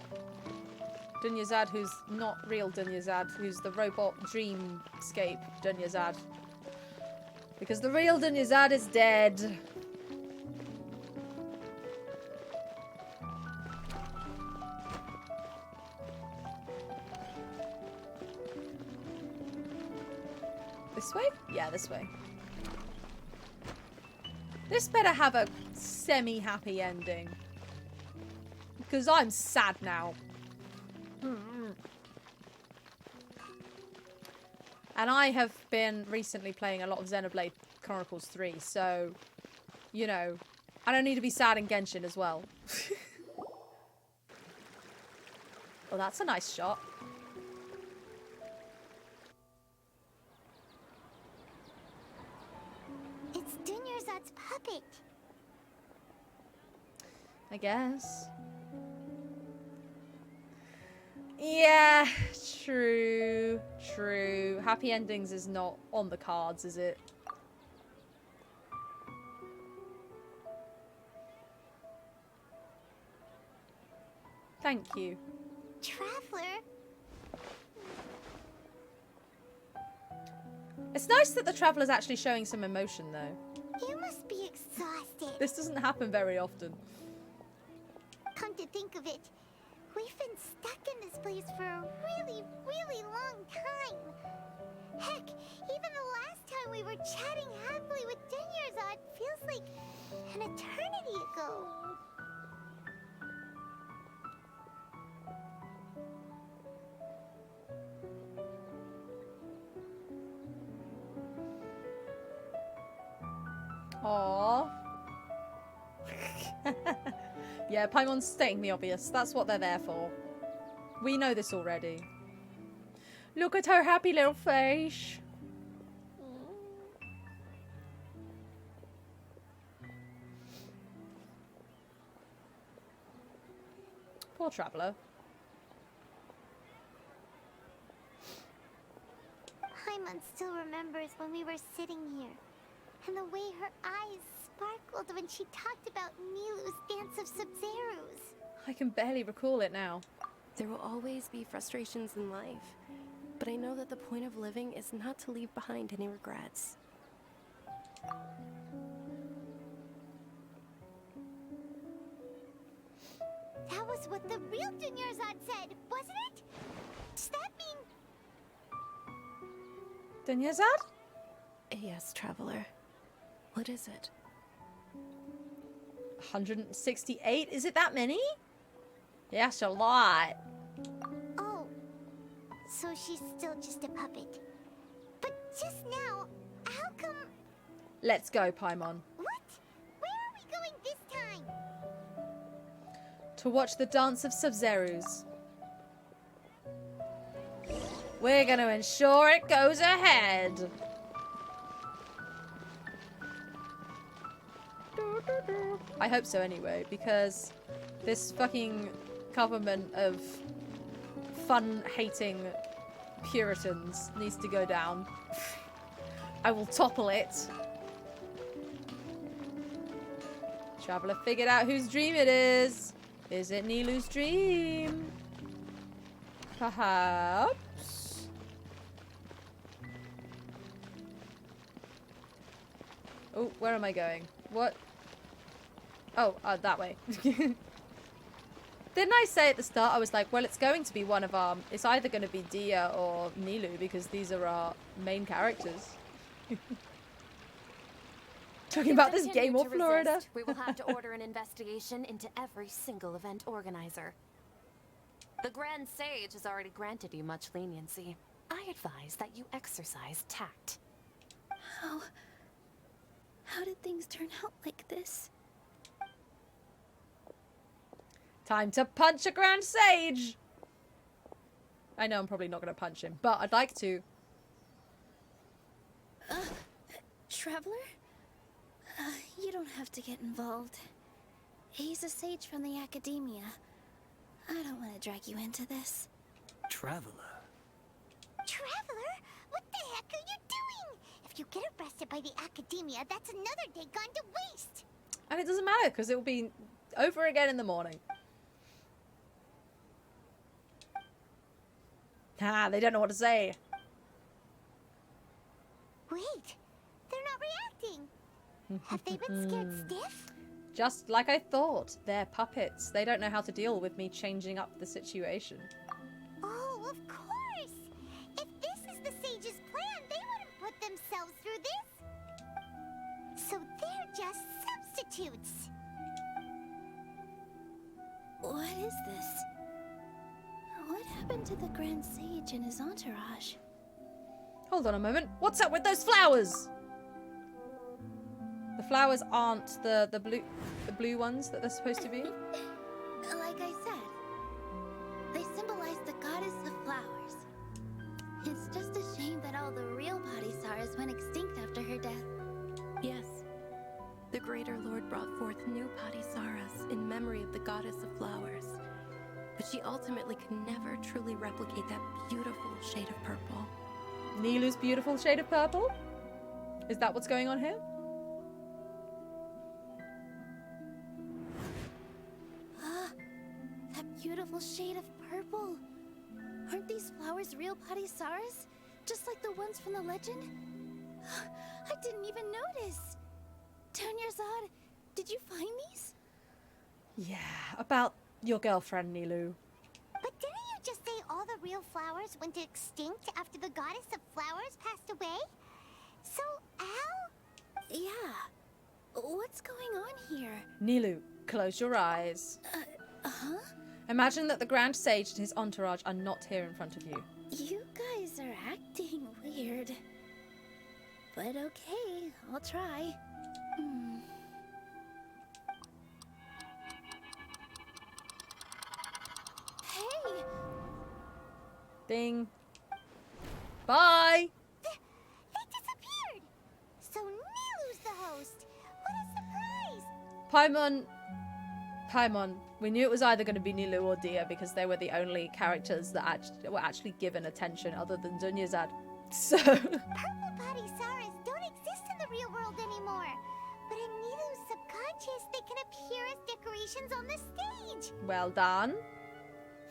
Dunyazad, who's not real Dunyazad, who's the robot dreamscape Dunyazad. Because the real Dunyazad is dead. This way? Yeah, this way. This better have a semi-happy ending. Because I'm sad now. And I have been recently playing a lot of Xenoblade Chronicles 3, so, you know, I don't need to be sad in Genshin as well. Oh, that's a nice shot. It's Dunyarzad's puppet. I guess. Yeah, true. True. Happy endings is not on the cards, is it? Thank you. Traveler? It's nice that the Traveler's actually showing some emotion, though. You must be exhausted. This doesn't happen very often. Come to think of it, we've been stuck in this place for a really, really long time. Heck, even the last time we were chatting happily with Dunyarzad feels like an eternity ago. Aww. Yeah, Paimon's stating the obvious. That's what they're there for. We know this already. Look at her happy little face. Poor Traveler. Paimon still remembers when we were sitting here, and the way her eyes sparkled when she talked about Nilu's Dance of Sub-Zerus. I can barely recall it now. There will always be frustrations in life, but I know that the point of living is not to leave behind any regrets. That was what the real Dunyarzad said, wasn't it? Does that mean... Dunyazad? Yes, Traveler. What is it? 168? Is it that many? Yes, a lot. Oh, so she's still just a puppet. But just now, how come... Let's go, Paimon. What? Where are we going this time? To watch the Dance of Sub-Zerus. We're going to ensure it goes ahead. I hope so anyway, because this fucking government of fun-hating Puritans needs to go down. I will topple it. Traveler figured out whose dream it is. Is it Nilu's dream? Perhaps. Oh, where am I going? What? Oh, that way. Didn't I say at the start, I was like, well, it's going to be one of our... It's either going to be Dia or Nilu, because these are our main characters. Talking about this game or Florida. We will have to order an investigation into every single event organizer. The Grand Sage has already granted you much leniency. I advise that you exercise tact. How did things turn out like this? Time to punch a Grand Sage! I know I'm probably not going to punch him, but I'd like to. Traveler? You don't have to get involved. He's a sage from the academia. I don't want to drag you into this. Traveler. Traveler? What the heck are you doing? If you get arrested by the academia, that's another day gone to waste. And it doesn't matter, because it will be over again in the morning. Ah, they don't know what to say. Wait, they're not reacting. Have they been scared stiff? Just like I thought. They're puppets. They don't know how to deal with me changing up the situation. Oh, of course. If this is the sage's plan, they wouldn't put themselves through this. So they're just substitutes. What is this? What happened to the Grand Sage and his entourage? Hold on a moment. What's up with those flowers? The flowers aren't the blue ones that they're supposed to be? Like I said, they symbolize the goddess of flowers. It's just a shame that all the real Padisaras went extinct after her death. Yes. The Greater Lord brought forth new Padisaras in memory of the goddess of flowers. But she ultimately could never truly replicate that beautiful shade of purple. Nilu's beautiful shade of purple? Is that what's going on here? That beautiful shade of purple. Aren't these flowers real Padisaras? Just like the ones from the legend? I didn't even notice. Tanyarzad, did you find these? Yeah, about your girlfriend, Nilu. But didn't you just say all the real flowers went extinct after the goddess of flowers passed away? So, Al? Yeah. What's going on here? Nilu, close your eyes. Huh? Imagine that the Grand Sage and his entourage are not here in front of you. You guys are acting weird. But okay, I'll try. Hey! Ding. Bye! They disappeared! So Nilu's the host! What a surprise! Paimon, we knew it was either going to be Nilu or Dia because they were the only characters that were actually given attention other than Dunyarzad. So... Purple Padisaras don't exist in the real world anymore. But in Nilu's subconscious, they can appear as decorations on the stage. well done.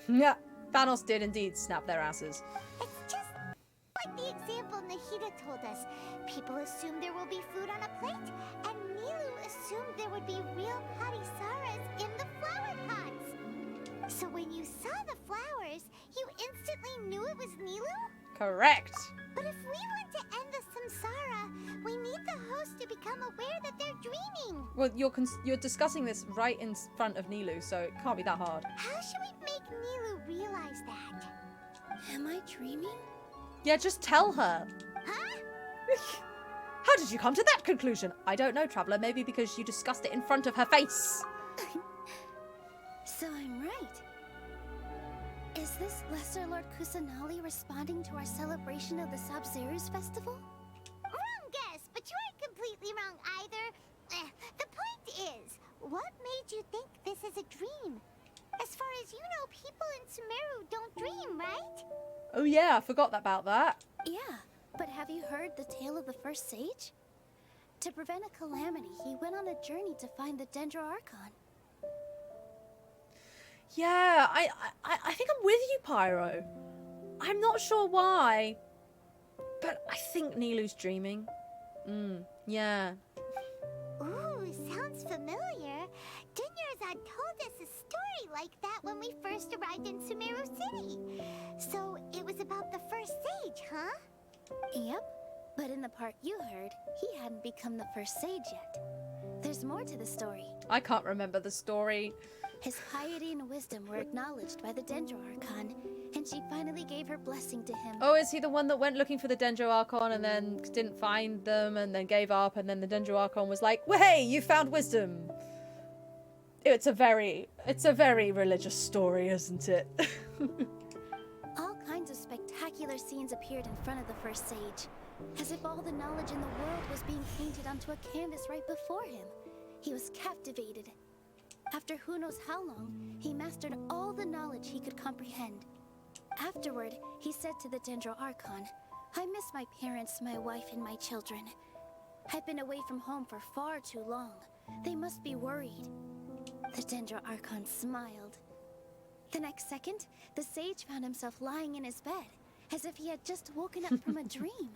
Yeah, Thanos did indeed snap their asses. It's just like the example Nahida told us. People assumed there will be food on a plate, and Nilu assumed there would be real Padisaras in the flower pots. So when you saw the flowers, you instantly knew it was Nilu? Correct. But if we want to end the samsara, we need the host to become aware that they're dreaming. Well, you're discussing this right in front of Nilu, so it can't be that hard. How should we make Nilu realize that? Am I dreaming? Yeah, just tell her. Huh? How did you come to that conclusion? I don't know, Traveler. Maybe because you discussed it in front of her face. So I'm right. Is this Lesser Lord Kusanali responding to our celebration of the Sabzeruz festival? Wrong guess, but you aren't completely wrong either. The point is, what made you think this is a dream? As far as you know, people in Sumeru don't dream, right? Oh yeah, I forgot about that. Yeah, but have you heard the tale of the first sage? To prevent a calamity, he went on a journey to find the Dendro Archon. Yeah, I think I'm with you, Pyro. I'm not sure why, but I think Nilu's dreaming. Yeah. Ooh, sounds familiar. Dunyarzad told us a story like that when we first arrived in Sumeru City. So it was about the first sage, huh? Yep, but in the part you heard, he hadn't become the first sage yet. There's more to the story. I can't remember the story. His piety and wisdom were acknowledged by the Dendro Archon, and she finally gave her blessing to him. Oh, is he the one that went looking for the Dendro Archon and then didn't find them and then gave up and then the Dendro Archon was like, well, hey, you found wisdom. It's a very religious story, isn't it? All kinds of spectacular scenes appeared in front of the first sage, as if all the knowledge in the world was being painted onto a canvas right before him. He was captivated. After who knows how long, he mastered all the knowledge he could comprehend. Afterward, he said to the Dendro Archon, I miss my parents, my wife, and my children. I've been away from home for far too long. They must be worried. The Dendro Archon smiled. The next second, the sage found himself lying in his bed, as if he had just woken up from a dream.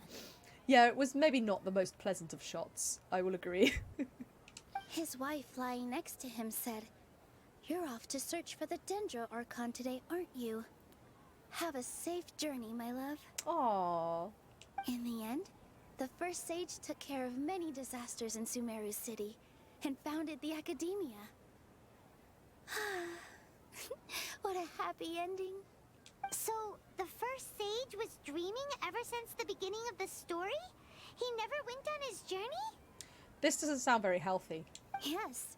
Yeah, it was maybe not the most pleasant of shots, I will agree. His wife lying next to him said, "You're off to search for the Dendro Archon today, aren't you? Have a safe journey, my love." Aww. In the end, the first sage took care of many disasters in Sumeru City and founded the Academia. What a happy ending. So, the first sage was dreaming ever since the beginning of the story? He never went on his journey? This doesn't sound very healthy. Yes.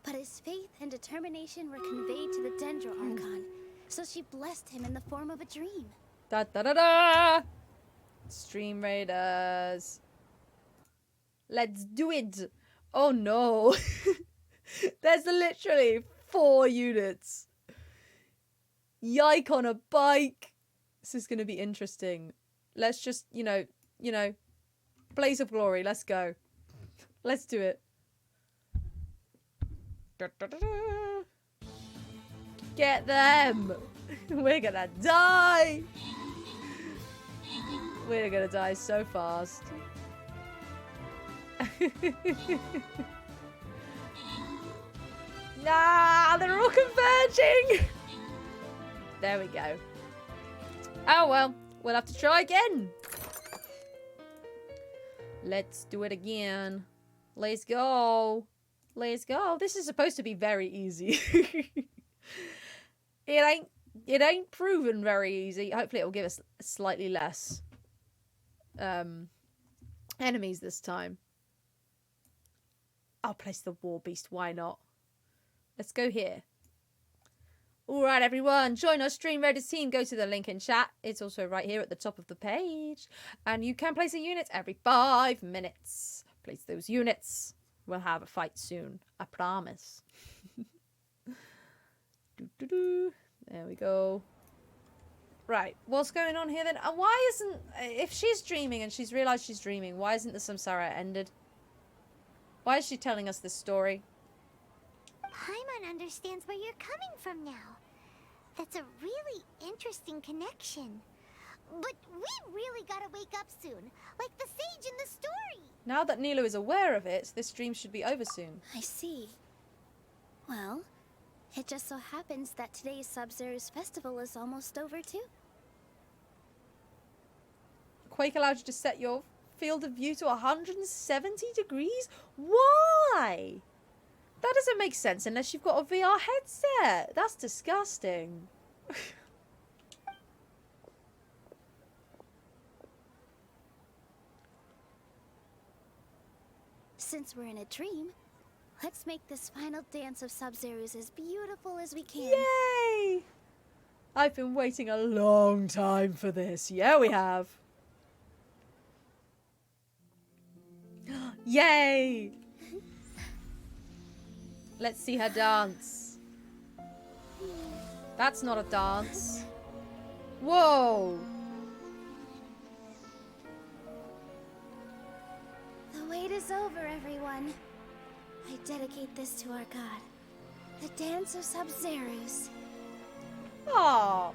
But his faith and determination were conveyed to the Dendro Archon, so she blessed him in the form of a dream. Da da da da! Stream Raiders. Let's do it! Oh no! There's literally 4 units. Yike on a bike! This is gonna be interesting. Let's just, you know, Blaze of Glory, let's go. Let's do it. Da, da, da, da. Get them! We're gonna die! We're gonna die so fast. Nah, they're all converging! There we go. Oh well, we'll have to try again. Let's do it again. Let's go. Let's go. This is supposed to be very easy. It ain't proven very easy. Hopefully it'll give us slightly less enemies this time. I'll place the War Beast, why not? Let's go here. Alright everyone, join our Stream Raiders team. Go to the link in chat. It's also right here at the top of the page. And you can place a unit every 5 minutes. Place those units. We'll have a fight soon. I promise. There we go. Right, what's going on here then? And why isn't... If she's dreaming and she's realised she's dreaming, why isn't the samsara ended? Why is she telling us this story? Paimon understands where you're coming from now. That's a really interesting connection. But we really gotta wake up soon, like the sage in the story. Now that Nilo is aware of it, this dream should be over soon. I see. Well, it just so happens that today's Sub-Zero's festival is almost over too. Quake allowed you to set your field of view to 170 degrees? Why? That doesn't make sense unless you've got a VR headset. That's disgusting. Since we're in a dream, let's make this final dance of Sub-Zeros as beautiful as we can. Yay! I've been waiting a long time for this. Yeah, we have. Yay! Let's see her dance. That's not a dance. Whoa! The wait is over, everyone. I dedicate this to our god, the dance of Sub-Zeros. Aww.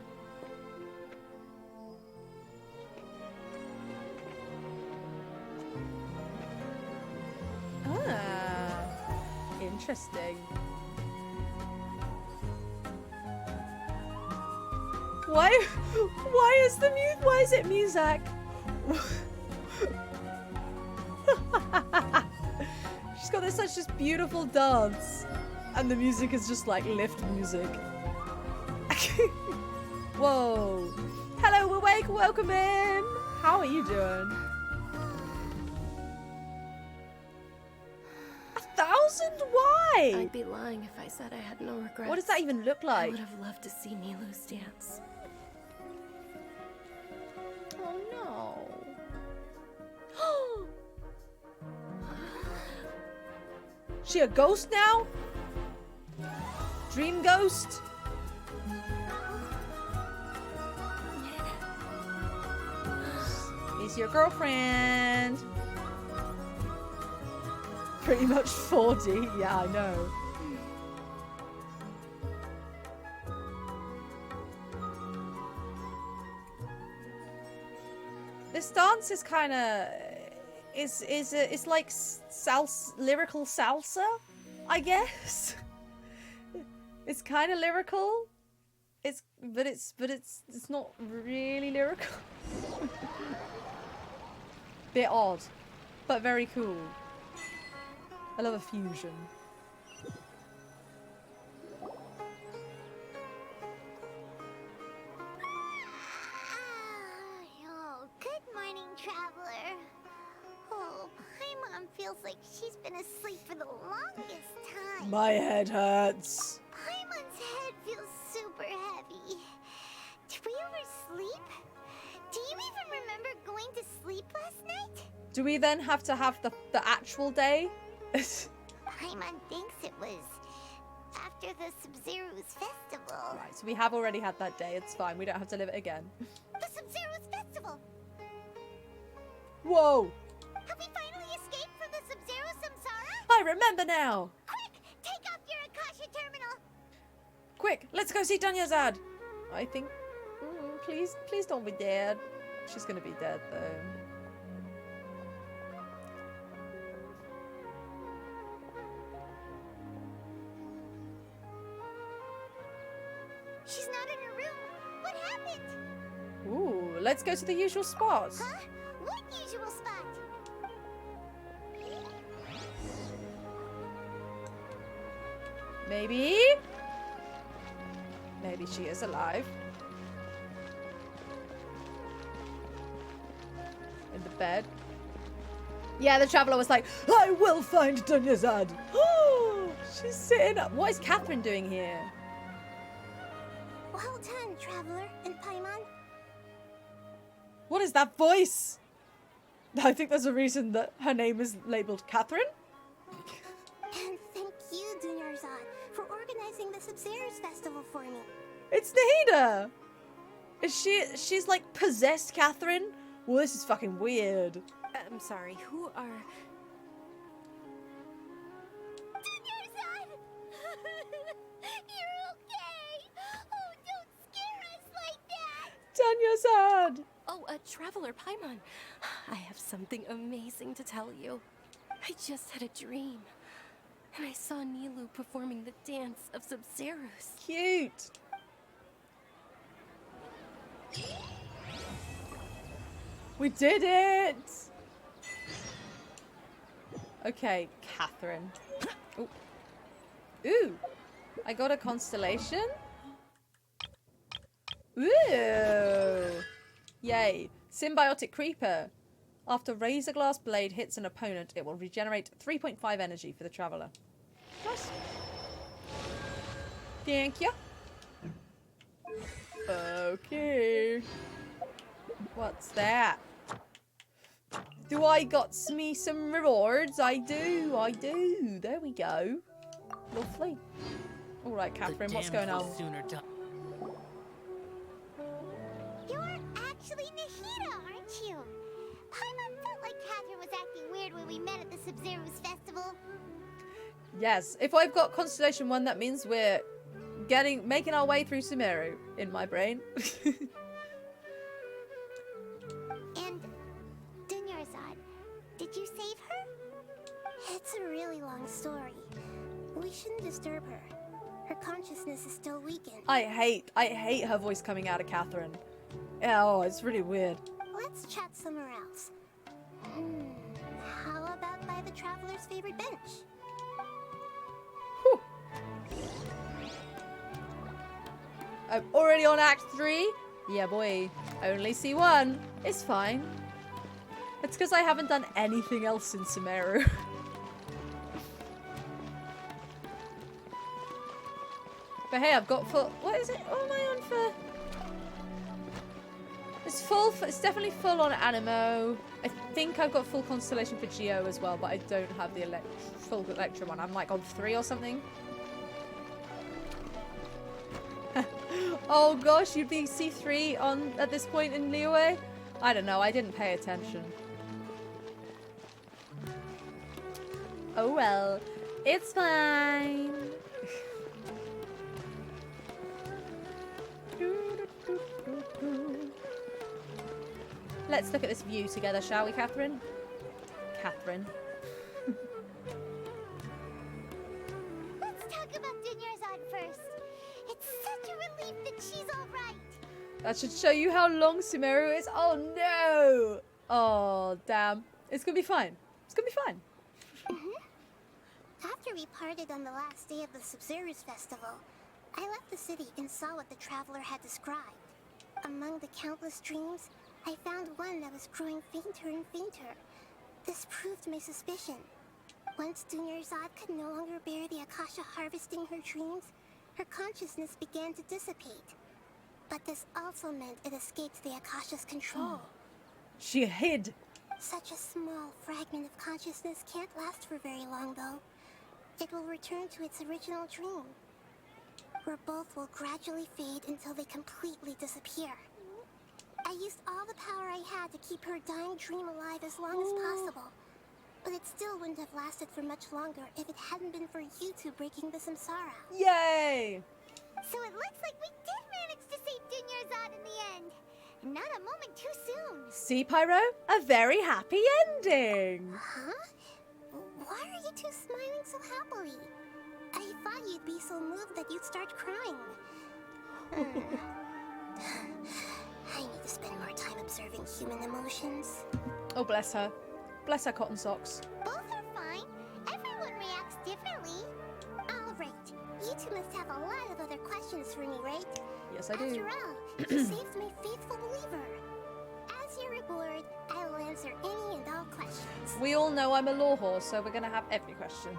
Ah, interesting. Why is it music? She's got this such just beautiful dance, and the music is just like lift music. Whoa! Hello, Awake. Welcome in. How are you doing? 1,000? Why? I'd be lying if I said I had no regrets. What does that even look I like? would have loved to see Nilou's dance. Oh no. She a ghost now? Dream ghost? Is your girlfriend? Pretty much 40. Yeah, I know. This dance is kind of it's like lyrical salsa, I guess. It's kind of lyrical. It's not really lyrical. Bit odd, but very cool. I love a fusion. Oh, good morning, traveler. Oh, Paimon feels like she's been asleep for the longest time. My head hurts. Paimon's head feels super heavy. Did we oversleep? Do you even remember going to sleep last night? Do we then have to have the actual day? Paimon thinks it was after the Sub-Zero's festival. Right, so we have already had that day. It's fine. We don't have to live it again. The Sub-Zero's festival! Whoa! Have we finally escaped from the Sub-Zero Samsara? I remember now! Quick! Take off your Akasha terminal! Quick, let's go see Dunyazad! I think... please don't be dead. She's gonna be dead, though. She's not in her room. What happened? Ooh, let's go to the usual spots. Huh? What usual spot? Maybe? Maybe she is alive. In the bed. Yeah, the traveler was like, I will find Dunyazad. Oh, she's sitting up. What is Catherine doing here? Well done, traveler and Paimon. What is that voice? I think there's a reason that her name is labeled Catherine. And thank you, Dunyazad, for organizing the Sub-Zero's festival for me. It's Nahida. She's like possessed Catherine? Well, this is fucking weird. I'm sorry, who are... Dunyazad! You're okay! Oh, don't scare us like that! Dunyazad! Oh, Traveler Paimon. I have something amazing to tell you. I just had a dream. And I saw Nilou performing the dance of Sub-Zeros. Cute. We did it! Okay, Catherine. Ooh. Ooh! I got a constellation? Ooh! Yay. Symbiotic Creeper. After Razor Glass Blade hits an opponent, it will regenerate 3.5 energy for the Traveler. Nice. Thank you. Okay. What's that? Do I got me some rewards? I do. There we go. Lovely. Alright, Catherine, what's going on? You're actually Nahida, aren't you? Paimon felt like Catherine was acting weird when we met at the Sub-Zero's festival. Yes, if I've got Constellation 1, that means we're making our way through Sumeru in my brain. And Dunyazad, did you save her? It's a really long story. We shouldn't disturb her. Her consciousness is still weakened. I hate her voice coming out of Catherine. Oh, it's really weird. Let's chat somewhere else. How about by the Traveler's favorite bench? Whew. I'm already on Act 3? Yeah, boy. I only see one. It's fine. It's because I haven't done anything else in Sumeru. But hey, I've got full... What is it? What am I on for? It's full... It's definitely full on Animo. I think I've got full Constellation for Geo as well, but I don't have the full Electra one. I'm like on 3 or something. Oh gosh, you'd be C3 on at this point in Liyue? I don't know, I didn't pay attention. Oh well, it's fine. Let's look at this view together, shall we, Catherine? Catherine. Let's talk about Dunyarzad first. It's such a relief that she's all right. That should show you how long Sumeru is. Oh no! Oh damn! It's gonna be fine. It's gonna be fine. After we parted on the last day of the Sub-Zero's festival, I left the city and saw what the traveler had described. Among the countless dreams, I found one that was growing fainter and fainter. This proved my suspicion. Once Dunyarzad could no longer bear the Akasha harvesting her dreams, her consciousness began to dissipate. But this also meant it escaped the Akasha's control. She hid. Such a small fragment of consciousness can't last for very long, though. It will return to its original dream, where both will gradually fade until they completely disappear. I used all the power I had to keep her dying dream alive as long as possible, but it still wouldn't have lasted for much longer if it hadn't been for you two breaking the samsara. Yay! So it looks like we did manage to save Dunyarzad in the end. And not a moment too soon. See, Pyro? A very happy ending. Huh? Why are you two smiling so happily? I thought you'd be so moved that you'd start crying. I need to spend more time observing human emotions. Oh, bless her. Bless her cotton socks. Both are fine. Everyone reacts differently. All right. You two must have a lot of other questions for me, right? Yes, I do. After all, you saved my faithful believer. As your reward, I will answer any and all questions. We all know I'm a law horse, so we're gonna have every question.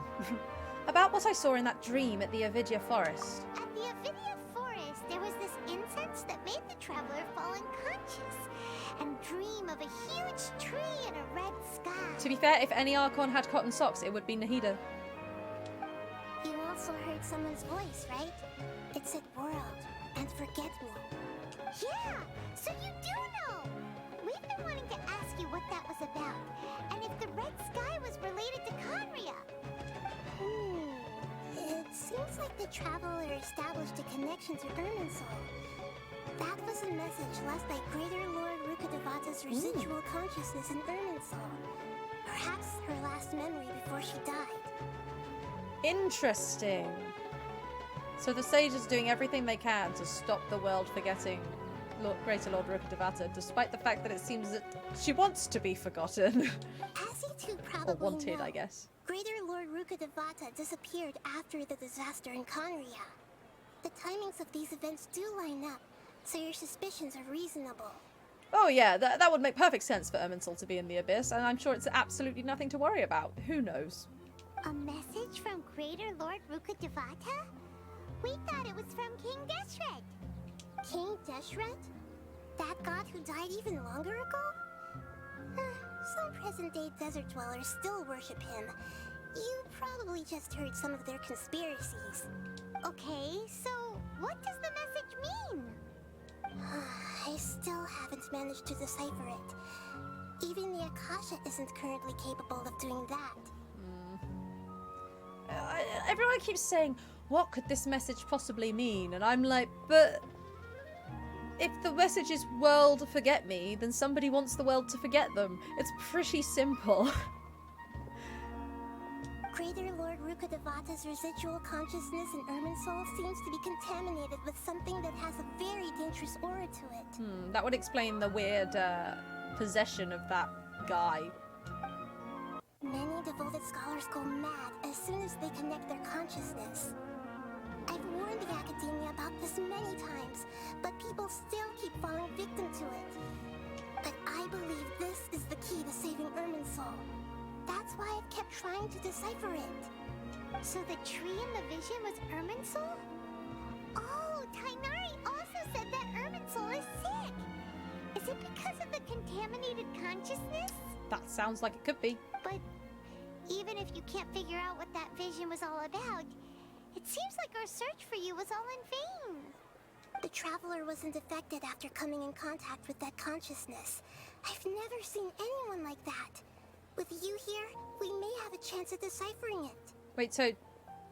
About what I saw in that dream at the Avidya forest. At the Avidya forest, there was this incense that made the traveler fall unconscious and dream of a huge tree and a red sky. To be fair, if any Archon had cotton socks, it would be Nahida. You also heard someone's voice, right? It said world and forget me. Yeah, so you do know! We've been wanting to ask you what that was about, and if the red sky was related to Conria. It seems like the traveler established a connection to Irminsul. That was a message left by Greater Lord Rukkhadevata's residual consciousness in Irminsul. Perhaps her last memory before she died. Interesting. So the sage is doing everything they can to stop the world forgetting Greater Lord Rukkhadevata, despite the fact that it seems that she wants to be forgotten. As you two probably Or wanted, know, I guess. Greater Lord Rukkhadevata disappeared after the disaster in Conria. The timings of these events do line up, so your suspicions are reasonable. Oh yeah, that would make perfect sense for Irminsul to be in the Abyss, and I'm sure it's absolutely nothing to worry about. Who knows? A message from Greater Lord Rukkhadevata? We thought it was from King Deshret. King Deshret? That god who died even longer ago? Some present-day desert dwellers still worship him. You probably just heard some of their conspiracies. Okay, so what does the message mean? I still haven't managed to decipher it. Even the Akasha isn't currently capable of doing that. Everyone keeps saying, what could this message possibly mean? And I'm like, but if the message is world forget me, then somebody wants the world to forget them. It's pretty simple. Greater Lord Rukkhadevata's residual consciousness in Irminsul seems to be contaminated with something that has a very dangerous aura to it. That would explain the weird possession of that guy. Many devoted scholars go mad as soon as they connect their consciousness. I've warned the academia about this many times, but people still keep falling victim to it. But I believe this is the key to saving Irminsul. That's why I've kept trying to decipher it. So the tree in the vision was Irminsul? Oh, Tainari also said that Irminsul is sick. Is it because of the contaminated consciousness? That sounds like it could be. But even if you can't figure out what that vision was all about, it seems like our search for you was all in vain. The traveler wasn't affected after coming in contact with that consciousness. I've never seen anyone like that. With you here, we may have a chance at deciphering it. Wait, so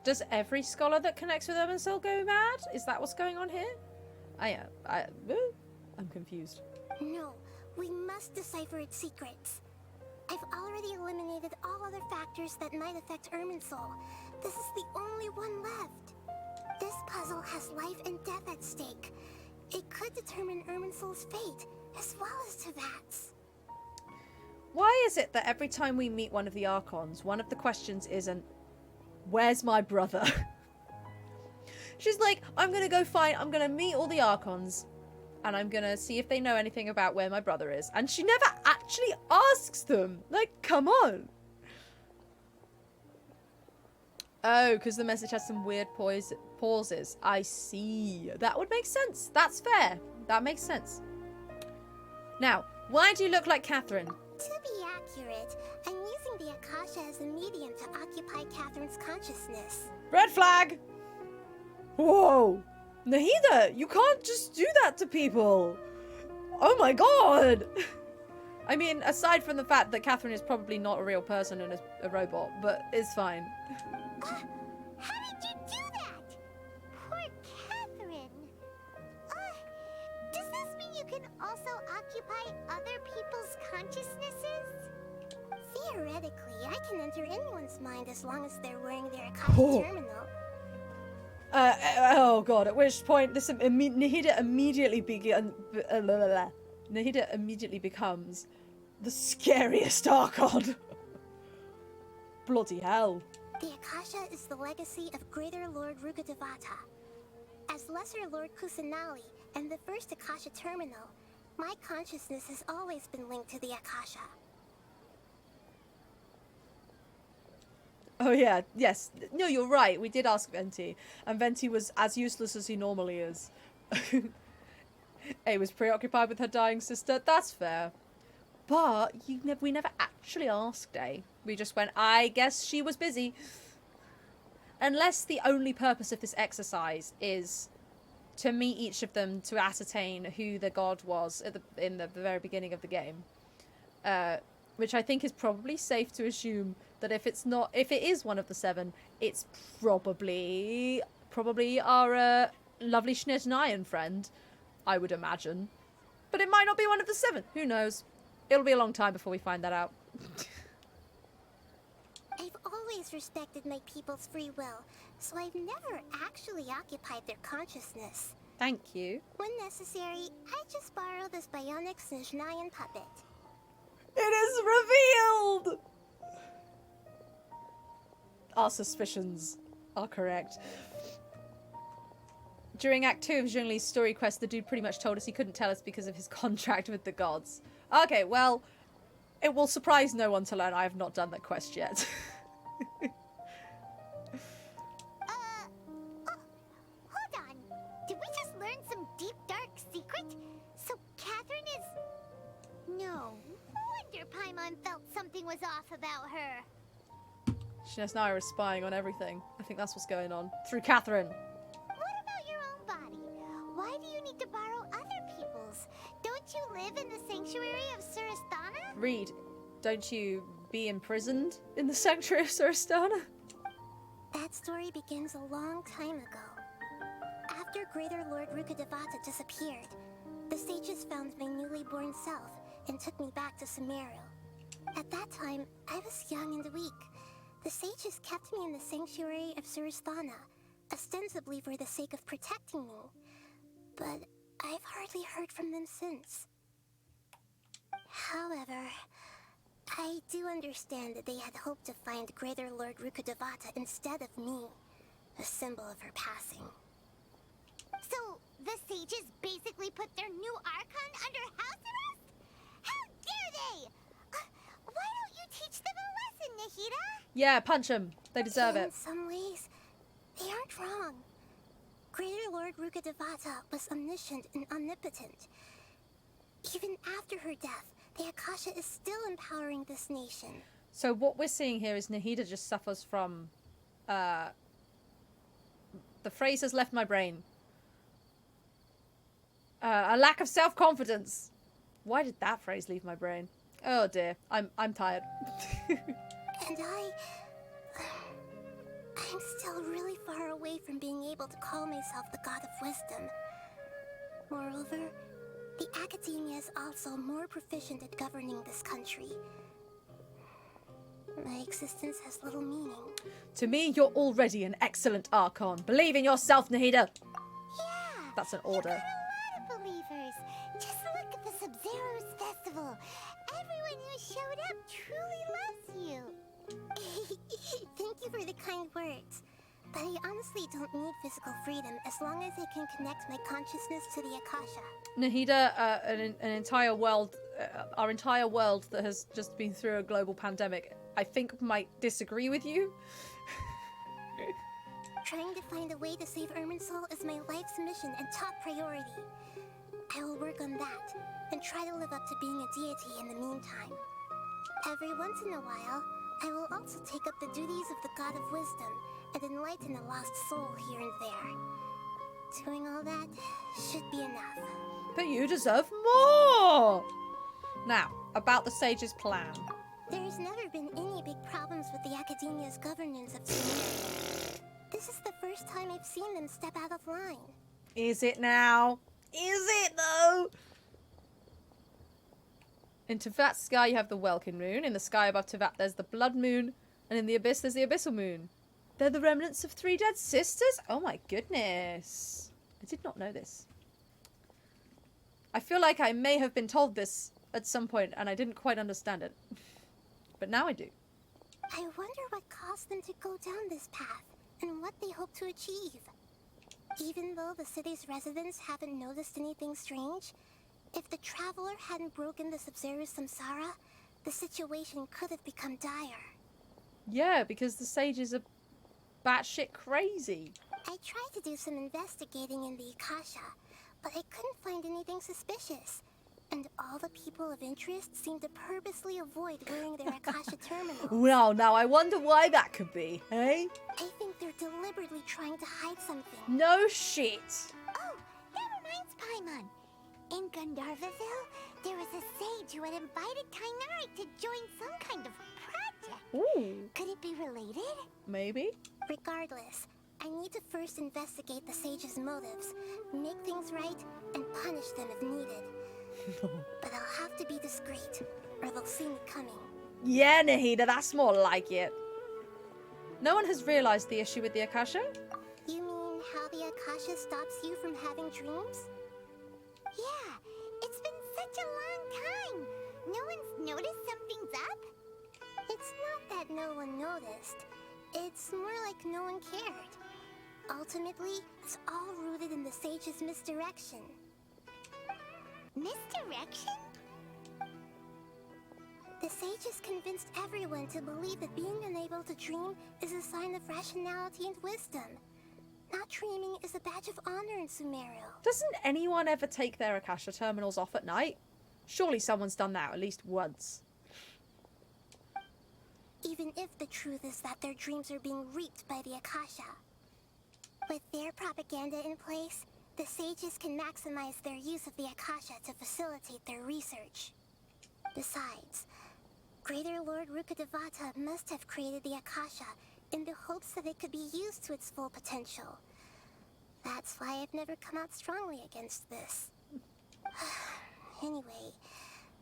does every scholar that connects with Irminsul go mad? Is that what's going on here? I'm confused. No, We must decipher its secrets. I've already eliminated all other factors that might affect Irminsul. This is the only one left. This puzzle has life and death at stake. It could determine Irminsul's fate, as well as Tevat's. Why is it that every time we meet one of the Archons, one of the questions isn't, where's my brother? She's like, I'm gonna meet all the Archons, and I'm gonna see if they know anything about where my brother is. And she never actually asks them. Like, come on. Oh, because the message has some weird pauses. I see. That would make sense. That's fair. That makes sense. Now, why do you look like Catherine? To be accurate, I'm using the Akasha as a medium to occupy Catherine's consciousness. Red flag! Whoa! Nahida, you can't just do that to people! Oh my god! I mean, aside from the fact that Catherine is probably not a real person and is a robot, but it's fine. How did you do that? Poor Catherine. Does this mean you can also occupy other people's consciousnesses? Theoretically, I can enter anyone's mind as long as they're wearing their Akasha terminal. Oh god, at which point this Nahida immediately becomes the scariest Archon. Bloody hell. The Akasha is the legacy of Greater Lord Rukkhadevata. As Lesser Lord Kusanali and the first Akasha terminal, my consciousness has always been linked to the Akasha. Oh yeah, yes. No, you're right. We did ask Venti, and Venti was as useless as he normally is. He was preoccupied with her dying sister. That's fair. But we never actually asked, eh? We just went, I guess she was busy. Unless the only purpose of this exercise is to meet each of them to ascertain who the god was in the very beginning of the game. Which I think is probably safe to assume that if it is one of the seven, it's probably our lovely Snezhnayan friend, I would imagine. But it might not be one of the seven. Who knows? It'll be a long time before we find that out. I've always respected my people's free will, so I've never actually occupied their consciousness. Thank you. When necessary, I just borrow this bionic Snezhnayan puppet. It is revealed! Our suspicions are correct. During Act 2 of Zhongli's story quest, the dude pretty much told us he couldn't tell us because of his contract with the gods. Okay, well, it will surprise no one to learn I have not done that quest yet. Hold on. Did we just learn some deep, dark secret? So Catherine is... No. Wonder Paimon felt something was off about her. Snezhnaya is spying on everything. I think that's what's going on. Through Catherine. What about your own body? Why do you need to borrow other people's? Don't you live in the sanctuary of Suristana? Reed, don't you be imprisoned in the sanctuary of Suristana? That story begins a long time ago. After Greater Lord Rukkhadevata disappeared, the sages found my newly born self and took me back to Sumeru. At that time, I was young and weak. The sages kept me in the sanctuary of Suristana, ostensibly for the sake of protecting me. But I've hardly heard from them since. However, I do understand that they had hoped to find Greater Lord Rukkhadevata instead of me, a symbol of her passing. So, the sages basically put their new Archon under house arrest? How dare they! Why don't you teach them a lesson, Nahida? Yeah, punch them. They deserve In it. some ways, they aren't wrong. Greater Lord Rukkhadevata was omniscient and omnipotent. Even after her death, the Akasha is still empowering this nation. So what we're seeing here is Nahida just suffers from... the phrase has left my brain. A lack of self-confidence. Why did that phrase leave my brain? Oh dear, I'm tired. And I'm still really far away from being able to call myself the God of Wisdom. Moreover, The Academia is also more proficient at governing this country. My existence has little meaning. To me, you're already an excellent Archon. Believe in yourself, Nahida. Yeah! That's an order. You got a lot of believers. Just look at the Sub-Zero's festival. Everyone who showed up truly loves you. Thank you for the kind words. But I honestly don't need physical freedom as long as I can connect my consciousness to the Akasha. Nahida, an entire world, our entire world that has just been through a global pandemic, I think might disagree with you. Trying to find a way to save Irminsul is my life's mission and top priority. I will work on that, and try to live up to being a deity in the meantime. Every once in a while, I will also take up the duties of the God of Wisdom and enlighten a lost soul here and there. Doing all that should be enough. But you deserve more! Now, about the Sage's plan. There's never been any big problems with the Academia's governance of Sumeria. This is the first time I've seen them step out of line. Is it now? Is it, though? In Tevat's sky, you have the Welkin moon. In the sky above Tevat, there's the Blood moon. And in the abyss, there's the Abyssal moon. They're the remnants of 3 dead sisters? Oh my goodness. I did not know this. I feel like I may have been told this at some point, and I didn't quite understand it. But now I do. I wonder what caused them to go down this path, and what they hope to achieve. Even though the city's residents haven't noticed anything strange, if the Traveler hadn't broken the Sub-Zero's samsara, the situation could have become dire. Yeah, because the sages are batshit crazy. I tried to do some investigating in the Akasha, but I couldn't find anything suspicious. And all the people of interest seem to purposely avoid wearing their Akasha terminals. Well, now I wonder why that could be, eh? I think they're deliberately trying to hide something. No shit. Oh, that reminds Paimon. In Gandharvaville, there was a sage who had invited Kainari to join some kind of project. Ooh. Could it be related? Maybe. Regardless, I need to first investigate the sage's motives, make things right, and punish them if needed. But I'll have to be discreet, or they'll see me coming. Yeah, Nahida, that's more like it. No one has realized the issue with the Akasha? You mean how the Akasha stops you from having dreams? Yeah, it's been such a long time. No one's noticed something's up? It's not that no one noticed. It's more like no one cared. Ultimately, it's all rooted in the sage's misdirection. Misdirection? The sages convinced everyone to believe that being unable to dream is a sign of rationality and wisdom. Not dreaming is a badge of honor in Sumeru. Doesn't anyone ever take their Akasha terminals off at night? Surely someone's done that at least once. Even if the truth is that their dreams are being reaped by the Akasha. With their propaganda in place, the sages can maximize their use of the Akasha to facilitate their research. Besides, Greater Lord Rukkhadevata must have created the Akasha in the hopes that it could be used to its full potential. That's why I've never come out strongly against this. Anyway,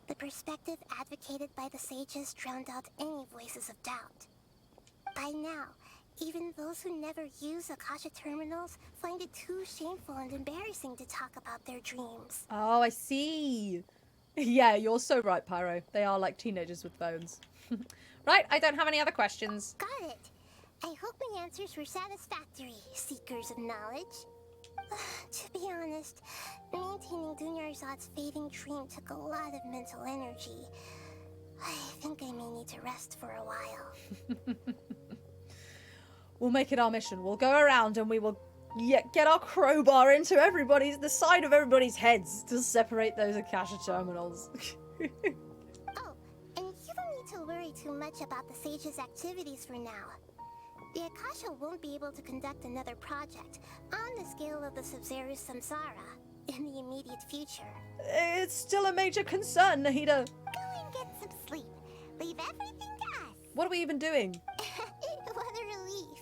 the perspective advocated by the sages drowned out any voices of doubt. By now, even those who never use Akasha terminals find it too shameful and embarrassing to talk about their dreams. Oh, I see. Yeah, you're so right, Pyro. They are like teenagers with phones. Right, I don't have any other questions. Got it. I hope my answers were satisfactory, seekers of knowledge. To be honest, maintaining Dunyarzad's fading dream took a lot of mental energy. I think I may need to rest for a while. We'll make it our mission. We'll go around and we will get our crowbar into the side of everybody's heads to separate those Akasha terminals. Oh, and you don't need to worry too much about the sage's activities for now. The Akasha won't be able to conduct another project on the scale of the Sub-Zero's samsara in the immediate future. It's still a major concern, Nahida. Go and get some sleep. Leave everything to us. What are we even doing? What a relief.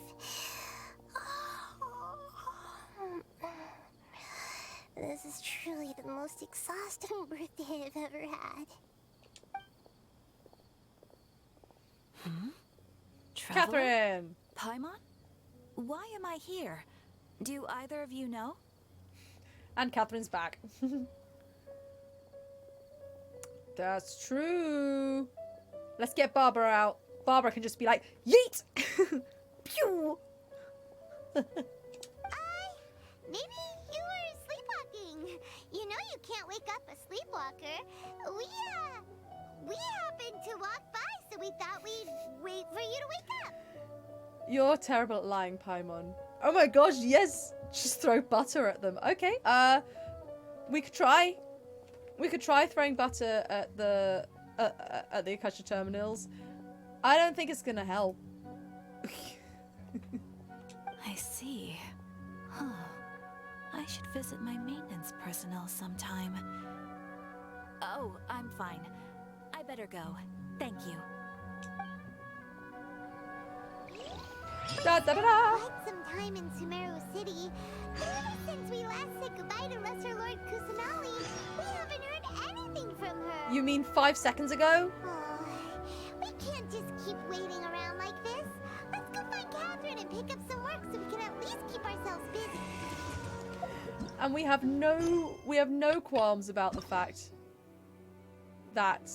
This is truly the most exhausting birthday I've ever had. Traveler? Catherine! Paimon? Why am I here? Do either of you know? And Catherine's back. That's true. Let's get Barbara out. Barbara can just be like, yeet! Pew! Maybe you were sleepwalking. You know you can't wake up a sleepwalker. We happened to walk by, so we thought we'd wait for you to wake up. You're terrible at lying, Paimon. Oh my gosh, yes! Just throw butter at them. Okay, we could try. We could try throwing butter at the Akasha terminals. I don't think it's gonna help. I see. Huh. I should visit my maintenance personnel sometime. Oh, I'm fine. I better go. Thank you. Da da da da! Quite some time in Sumeru City. But ever since we last said goodbye to Lesser Lord Kusanali, we haven't heard anything from her. You mean 5 seconds ago? Oh, we can't just keep waiting around like this. Let's go find Catherine and pick up some work so we can at least keep ourselves busy. And we have no qualms about the fact that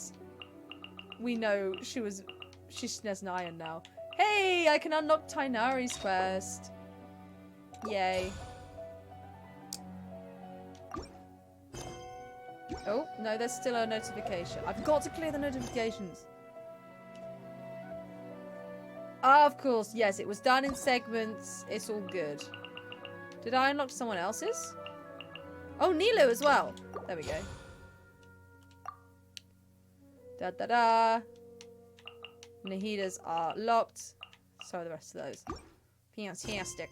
we know she's Nesnayan now. Hey, I can unlock Tainari's quest. Yay. Oh, no, there's still a notification. I've got to clear the notifications. Of course, yes, it was done in segments. It's all good. Did I unlock someone else's? Oh, Nilu as well. There we go. Da da da. Nahidas are locked. So are the rest of those. Fantastic.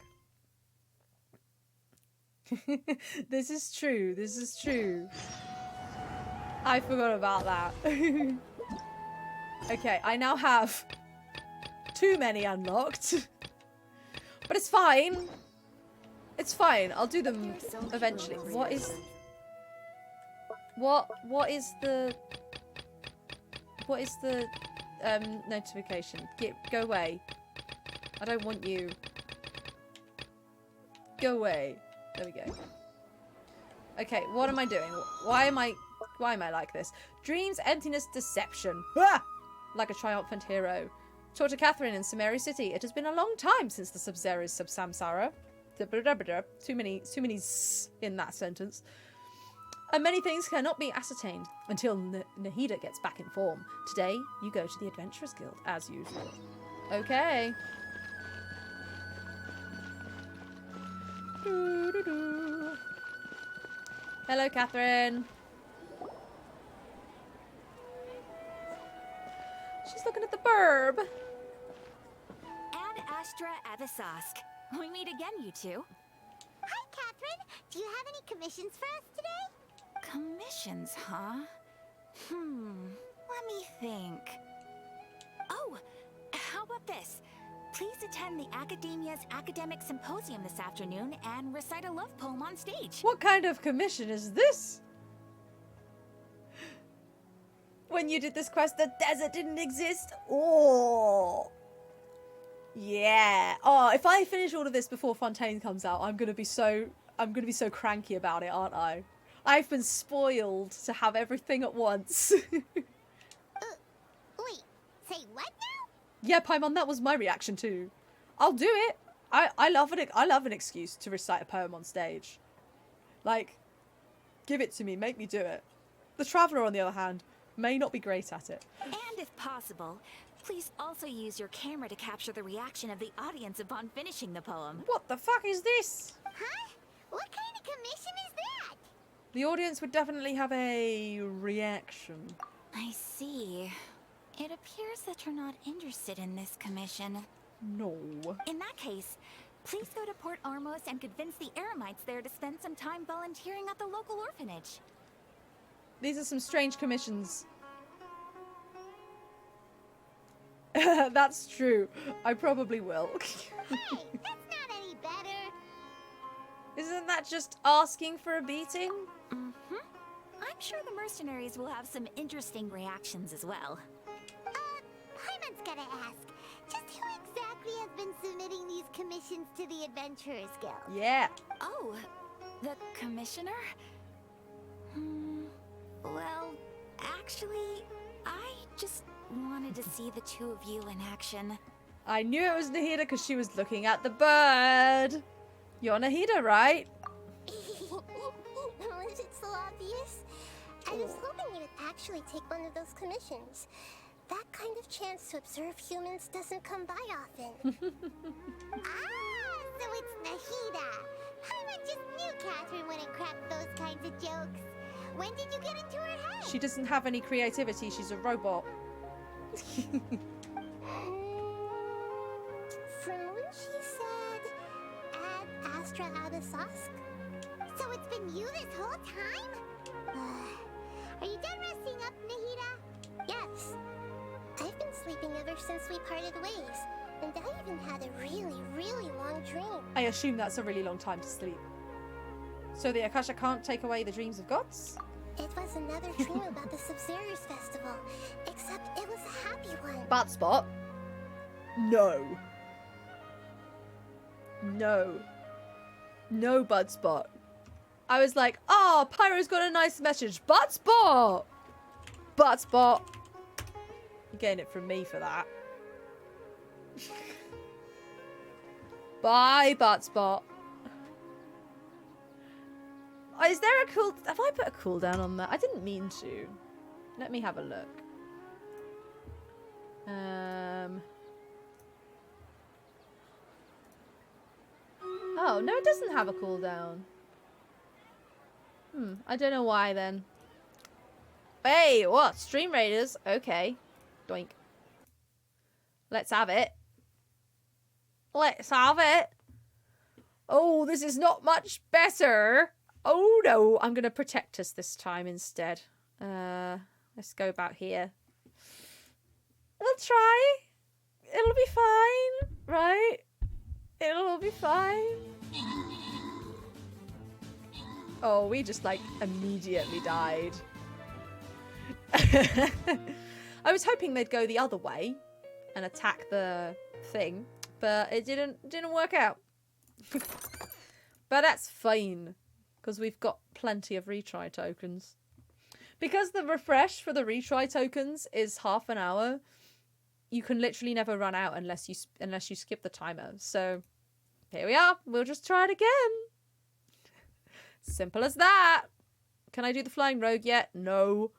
This is true. This is true. I forgot about that. Okay, I now have too many unlocked. But it's fine. It's fine. I'll do them eventually. What is the notification? Go away. I don't want you. Go away. There we go. Okay, what am I doing? Why am I like this? Dreams, emptiness, deception. Ah! Like a triumphant hero. Talk to Catherine in Sumeru City. It has been a long time since the Sub-Zero's Sub-Samsara. Too many s in that sentence. And many things cannot be ascertained until Nahida gets back in form. Today, you go to the Adventurers Guild, as usual. Okay. Hello, Catherine. She's looking at the burb. Ad Astra Avisask. We meet again, you two. Hi, Catherine. Do you have any commissions for us today? Commissions, huh? Let me think. Oh, how about this? Please attend the Academia's Academic Symposium this afternoon and recite a love poem on stage. What kind of commission is this? When you did this quest, the desert didn't exist? Oh. Yeah. Oh, if I finish all of this before Fontaine comes out, I'm gonna be so cranky about it, aren't I? I've been spoiled to have everything at once. Wait, say what now? Yeah, Paimon, that was my reaction too. I'll do it. I love an excuse to recite a poem on stage. Like, give it to me, make me do it. The Traveler, on the other hand, may not be great at it. And if possible, please also use your camera to capture the reaction of the audience upon finishing the poem. What the fuck is this? Huh? What kind of commission is that? The audience would definitely have a reaction. I see. It appears that you're not interested in this commission. No. In that case, please go to Port Armos and convince the Eremites there to spend some time volunteering at the local orphanage. These are some strange commissions. That's true. I probably will. Hey, that's not any better. Isn't that just asking for a beating? Mm-hmm. I'm sure the mercenaries will have some interesting reactions as well. Paimon's gotta ask. Just who exactly has been submitting these commissions to the Adventurers Guild? Yeah. Oh, the commissioner? Well, actually, I just wanted to see the two of you in action. I knew it was Nahida because she was looking at the bird. You're Nahida, right? Was it so obvious? I was hoping you would actually take one of those commissions. That kind of chance to observe humans doesn't come by often. So it's Nahida. Paimon just knew Catherine wouldn't crack those kinds of jokes. When did you get into her head? She doesn't have any creativity. She's a robot. From when she said, add Astra Abyssosque? So it's been you this whole time? Are you done resting up, Nahida? Yes. I've been sleeping ever since we parted ways. And I even had a really, really long dream. I assume that's a really long time to sleep. So the Akasha can't take away the dreams of gods? It was another dream about the Sub-Zero's festival, except it was a happy one. Bad spot. No. No. No, Bud Spot. I was like, oh, Pyro's got a nice message. Bud Spot! Bud Spot. You're getting it from me for that. Bye, Bud Spot. Is there a cool... Have I put a cooldown on that? I didn't mean to. Let me have a look. Oh, no, it doesn't have a cooldown. I don't know why then. Hey, what? Stream Raiders? Okay. Doink. Let's have it. Let's have it. Oh, this is not much better. Oh no, I'm going to protect us this time instead. Let's go about here. We'll try. It'll be fine, right? It'll be fine. Oh, we just like immediately died. I was hoping they'd go the other way and attack the thing, but it didn't work out. But that's fine, because we've got plenty of retry tokens. Because the refresh for the retry tokens is half an hour, you can literally never run out unless you skip the timer. So here we are. We'll just try it again. Simple as that. Can I do the flying rogue yet? No.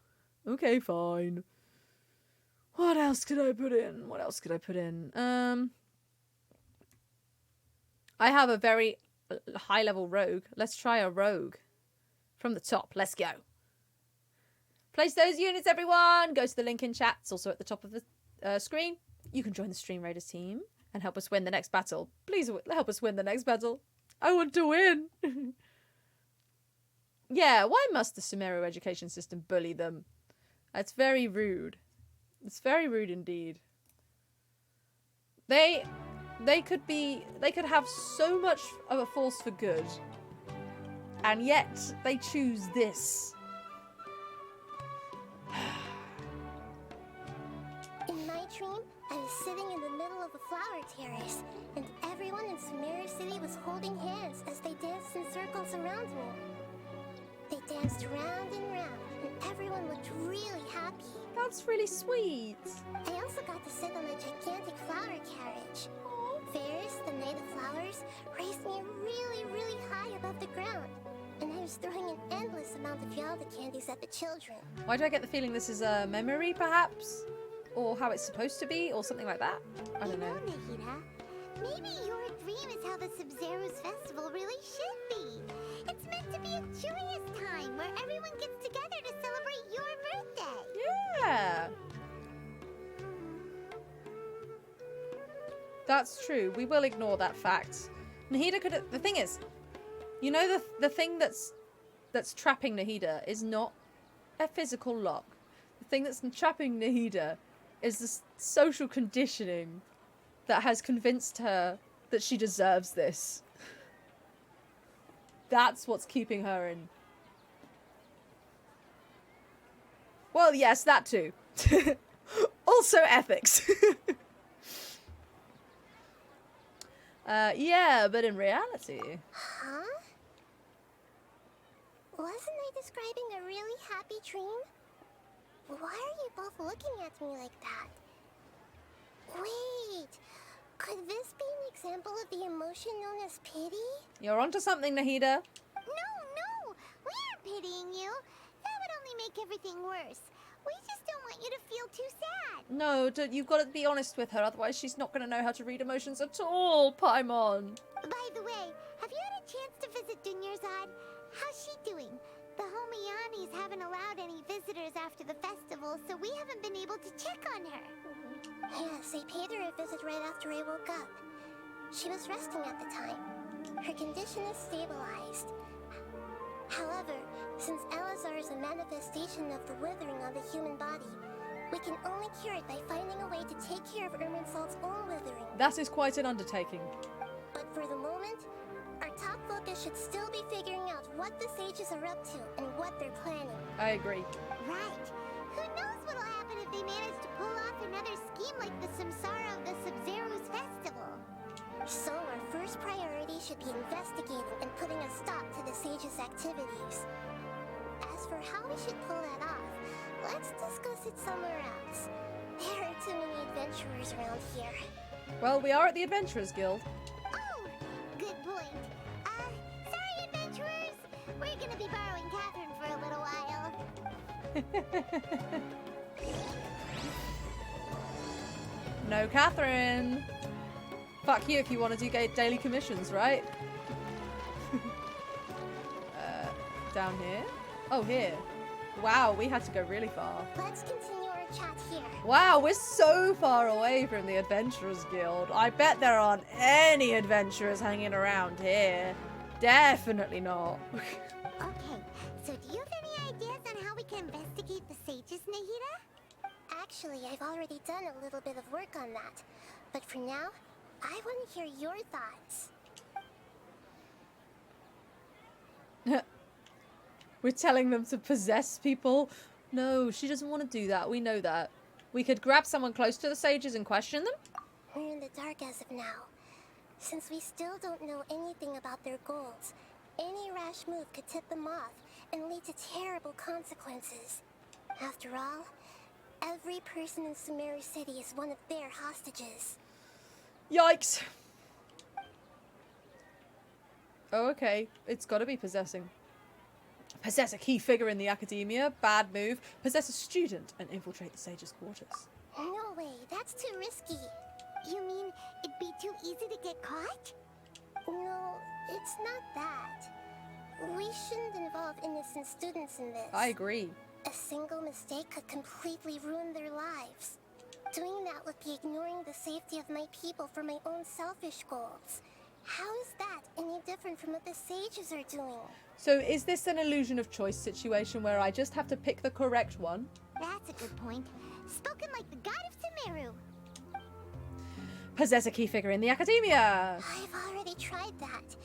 Okay, fine. What else could I put in? What else could I put in? I have a very high level rogue. Let's try a rogue. From the top. Let's go. Place those units, everyone. Go to the link in chat. It's also at the top of the screen. You can join the Stream Raiders team and help us win the next battle. Please help us win the next battle. I want to win. Yeah, why must the Sumeru education system bully them? That's very rude. It's very rude indeed. They could have so much of a force for good, and yet they choose this. In my dream, I was sitting in the middle of a flower terrace, and everyone in Sumeru City was holding hands as they danced in circles around me. They danced round and round, and everyone looked really happy. That's really sweet. I also got to sit on a gigantic flower carriage. Ferris, the Knight of Flowers, raised me really, really high above the ground, and I was throwing an endless amount of Yalda candies at the children. Why do I get the feeling this is a memory, perhaps? Or how it's supposed to be, or something like that? I don't know. Nahida, maybe your dream is how the Sub-Zero's festival really should be. It's meant to be a joyous time where everyone gets together to celebrate your birthday. Yeah. That's true. We will ignore that fact. Nahida could... The thing is, you know, the thing that's trapping Nahida is not a physical lock. The thing that's trapping Nahida is the social conditioning that has convinced her that she deserves this. That's what's keeping her in. Well, yes, that too. Also ethics. Yeah, but in reality... Huh? Wasn't I describing a really happy dream? Why are you both looking at me like that? Wait, could this be an example of the emotion known as pity? You're onto something, Nahida. No, we aren't pitying you. That would only make everything worse. We just don't want you to feel too sad. No, you've got to be honest with her, otherwise she's not going to know how to read emotions at all, Paimon. By the way, have you had a chance to visit Dunyarzad? How's she doing? The Homianis haven't allowed any visitors after the festival, so we haven't been able to check on her. Yes, I paid her a visit right after I woke up. She was resting at the time. Her condition is stabilized. However, since Elazar is a manifestation of the withering on the human body, we can only cure it by finding a way to take care of Irminsul's own withering. That is quite an undertaking. But for the moment, our top focus should still be figuring out what the sages are up to and what they're planning. I agree. Right. Who knows what'll happen if they manage to pull off another scheme like the Samsara of the Sub-Zero's festival. So our first priority should be investigating and putting a stop to the sages' activities. As for how we should pull that off, let's discuss it somewhere else. There are too many adventurers around here. Well, we are at the Adventurers Guild. Oh, good point. Sorry, adventurers. We're gonna be borrowing Catherine for a little while. No, Catherine. Fuck you if you want to do daily commissions, right? Down here? Oh, here. Wow, we had to go really far. Let's continue our chat here. Wow, we're so far away from the Adventurers Guild. I bet there aren't any adventurers hanging around here. Definitely not. Okay, so do you have any ideas on how we can investigate the sages, Nahida? Actually, I've already done a little bit of work on that. But for now, I want to hear your thoughts. We're telling them to possess people? No, she doesn't want to do that. We know that. We could grab someone close to the sages and question them? We're in the dark as of now. Since we still don't know anything about their goals, any rash move could tip them off and lead to terrible consequences. After all, every person in Sumeru City is one of their hostages. Yikes. Oh, okay. It's got to be possessing. Possess a key figure in the academia. Bad move. Possess a student and infiltrate the sage's quarters. No way, that's too risky. You mean it'd be too easy to get caught? No, it's not that. We shouldn't involve innocent students in this. I agree. A single mistake could completely ruin their lives. Doing that would be ignoring the safety of my people for my own selfish goals. How is that any different from what the sages are doing? So is this an illusion of choice situation where I just have to pick the correct one? That's a good point. Spoken like the god of Sumeru. Possess a key figure in the academia. I've already tried that.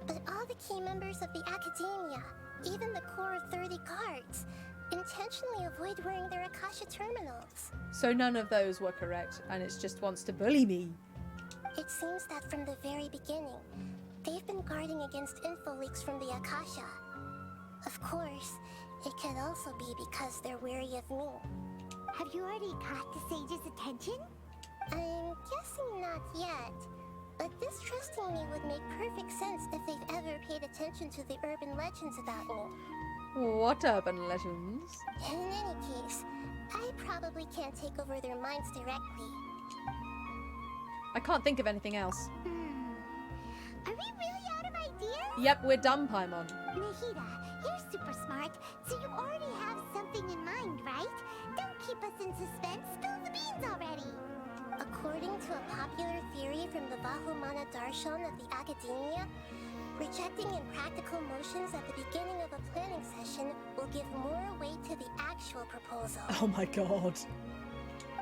But all the key members of the academia, even the core of 30 guards, intentionally avoid wearing their Akasha terminals. So none of those were correct, and it just wants to bully me. It seems that from the very beginning, they've been guarding against info leaks from the Akasha. Of course, it could also be because they're wary of me. Have you already caught the sage's attention? I'm guessing not yet. But distrusting me would make perfect sense if they've ever paid attention to the urban legends about me. What urban legends? In any case, I probably can't take over their minds directly. I can't think of anything else. Are we really out of ideas? Yep, we're done, Paimon. Nahida, you're super smart, so you already have something in mind, right? Don't keep us in suspense. Spill the beans already. According to a popular theory from the Bahumana Darshan of the Academia, rejecting impractical motions at the beginning of a planning session will give more weight to the actual proposal. Oh my god.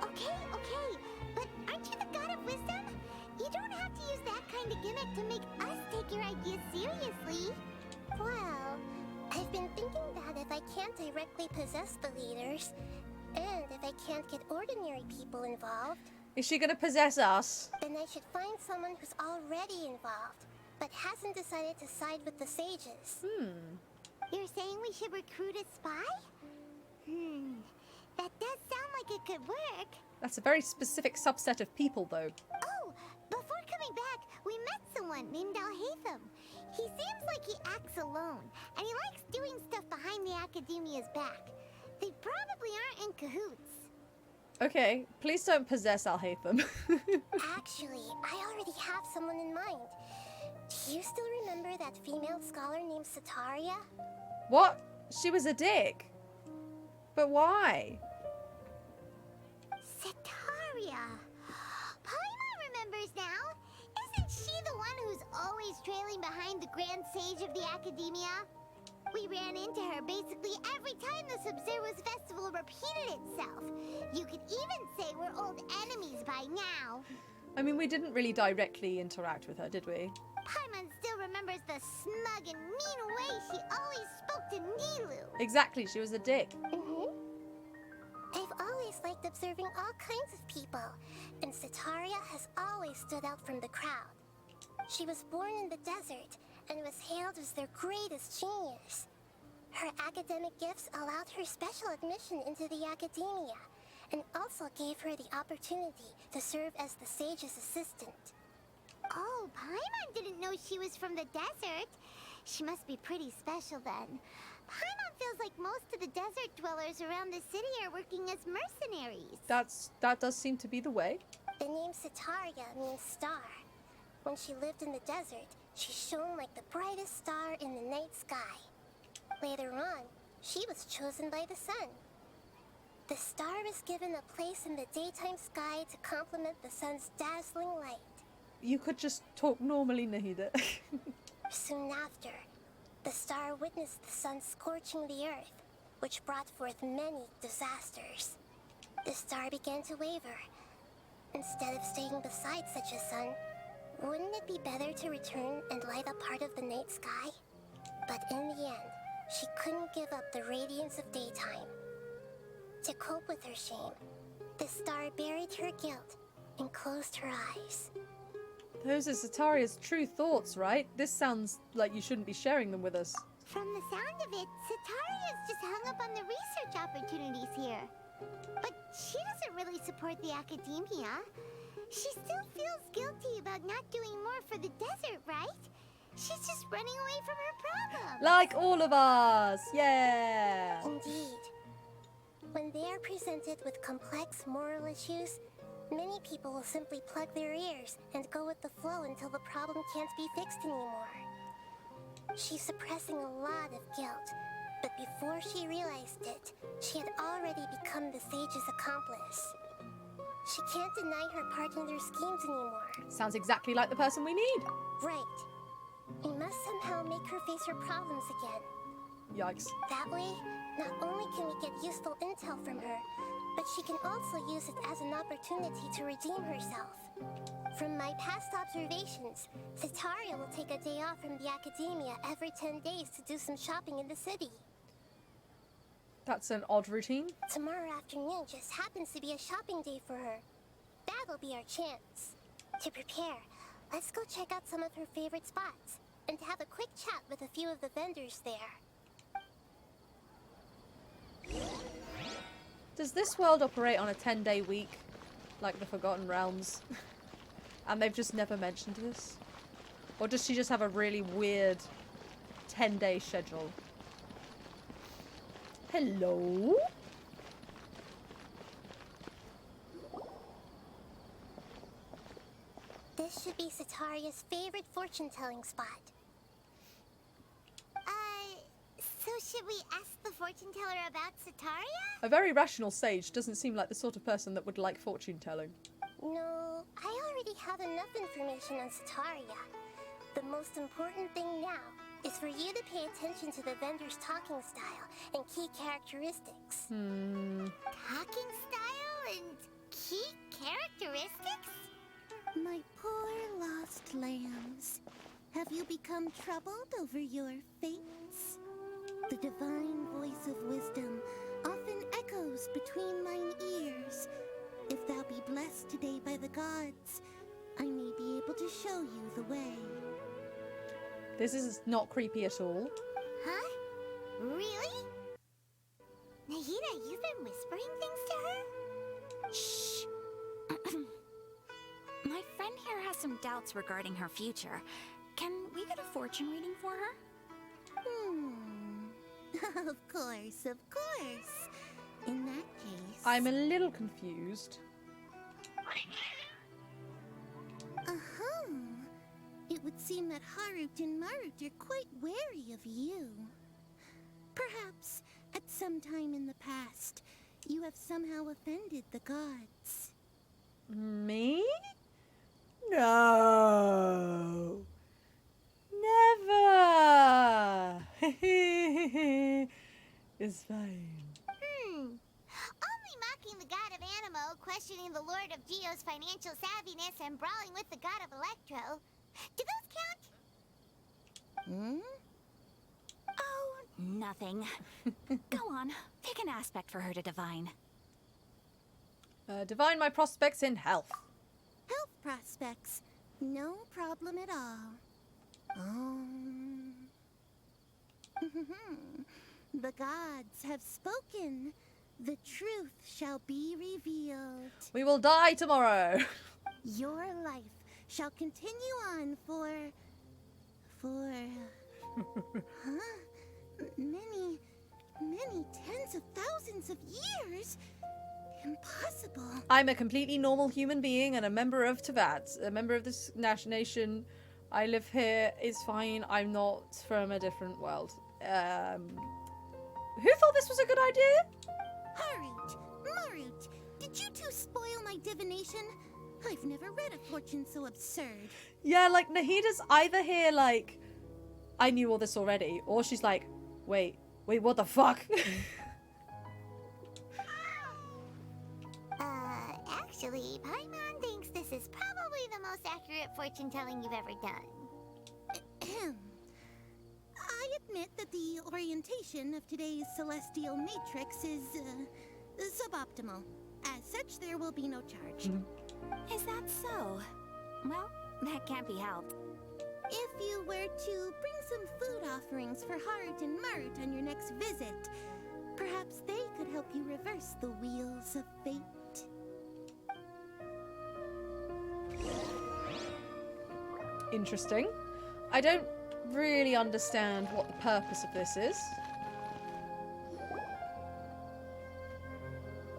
Okay, but aren't you the god of wisdom? You don't have to use that kind of gimmick to make us take your ideas seriously. I've been thinking that if I can't directly possess the leaders, and if I can't get ordinary people involved, Is she gonna possess us? then I should find someone who's already involved, but hasn't decided to side with the sages. You're saying we should recruit a spy? That does sound like it could work. That's a very specific subset of people, though. Oh, before coming back, we met someone named Alhaitham. He seems like he acts alone, and he likes doing stuff behind the Academia's back. They probably aren't in cahoots. Okay, please don't possess Alhaitham. Actually, I already have someone in mind. Do you still remember that female scholar named Sataria? What? She was a dick. But why? Sataria. Paimon remembers now. Isn't she the one who's always trailing behind the Grand Sage of the Academia? We ran into her basically every time the Sub-Zero's festival repeated itself. You could even say we're old enemies by now. I mean, we didn't really directly interact with her, did we? Paimon still remembers the smug and mean way she always spoke to Nilu. Exactly, she was a dick. I've always liked observing all kinds of people, and Sataria has always stood out from the crowd. She was born in the desert and was hailed as their greatest genius. Her academic gifts allowed her special admission into the Academia, and also gave her the opportunity to serve as the sage's assistant. Oh, Paimon didn't know she was from the desert. She must be pretty special then. Paimon feels like most of the desert dwellers around the city are working as mercenaries. That does seem to be the way. The name Sataria means star. When she lived in the desert, she shone like the brightest star in the night sky. Later on, she was chosen by the sun. The star was given a place in the daytime sky to complement the sun's dazzling light. You could just talk normally, Nahida. Soon after, the star witnessed the sun scorching the earth, which brought forth many disasters. The star began to waver. Instead of staying beside such a sun, wouldn't it be better to return and light up part of the night sky? But in the end, she couldn't give up the radiance of daytime. To cope with her shame, the star buried her guilt and closed her eyes. Those are Sataria's true thoughts, right? This sounds like you shouldn't be sharing them with us. From the sound of it, Sataria's just hung up on the research opportunities here. But she doesn't really support the Academia. She still feels guilty about not doing more for the desert, right? She's just running away from her problems. Like all of us! Yeah! Indeed. When they are presented with complex moral issues, many people will simply plug their ears and go with the flow until the problem can't be fixed anymore. She's suppressing a lot of guilt, but before she realized it, she had already become the sage's accomplice. She can't deny her part in their schemes anymore. Sounds exactly like the person we need. Right. We must somehow make her face her problems again. Yikes. That way, not only can we get useful intel from her, but she can also use it as an opportunity to redeem herself. From my past observations, Sataria will take a day off from the Academia every 10 days to do some shopping in the city. That's an odd routine. Tomorrow afternoon just happens to be a shopping day for her. That'll be our chance. To prepare, let's go check out some of her favorite spots, and have a quick chat with a few of the vendors there. Does this world operate on a 10-day week? Like the Forgotten Realms? And they've just never mentioned this? Or does she just have a really weird 10-day schedule? Hello? This should be Sataria's favorite fortune-telling spot. So should we ask the fortune teller about Sataria? A very rational sage doesn't seem like the sort of person that would like fortune telling. No, I already have enough information on Sataria. The most important thing now is for you to pay attention to the vendor's talking style and key characteristics. Talking style and key characteristics? My poor lost lambs. Have you become troubled over your fates? The divine voice of wisdom often echoes between mine ears. If thou be blessed today by the gods, I may be able to show you the way. This is not creepy at all. Huh? Really? Nahida, you've been whispering things to her? Shh. My friend here has some doubts regarding her future. Can we get a fortune reading for her? Of course, of course. In that case... I'm a little confused. It would seem that Harut and Marut are quite wary of you. Perhaps, at some time in the past, you have somehow offended the gods. Me? No. Never. It's fine. Only mocking the god of Animo, questioning the lord of Geo's financial savviness, and brawling with the god of Electro. Do those count? Oh, nothing. Go on, pick an aspect for her to divine. Divine my prospects in health. Health prospects. No problem at all. The gods have spoken. The truth shall be revealed. We will die tomorrow. Your life shall continue on for many tens of thousands of years. Impossible. I'm a completely normal human being and a member of Tavad, a member of this nation. I live here. It's fine. I'm not from a different world. Who thought this was a good idea? Harut, Marut, did you two spoil my divination? I've never read a fortune so absurd. Yeah, like Nahida's either here like, I knew all this already, or she's like, wait, what the fuck? Actually, Paimon thinks this is probably the most accurate fortune telling you've ever done. I admit that the orientation of today's celestial matrix is suboptimal. As such, there will be no charge. Is that so? Well, that can't be helped. If you were to bring some food offerings for Harut and Marut on your next visit, perhaps they could help you reverse the wheels of fate. Interesting. I don't really understand what the purpose of this is.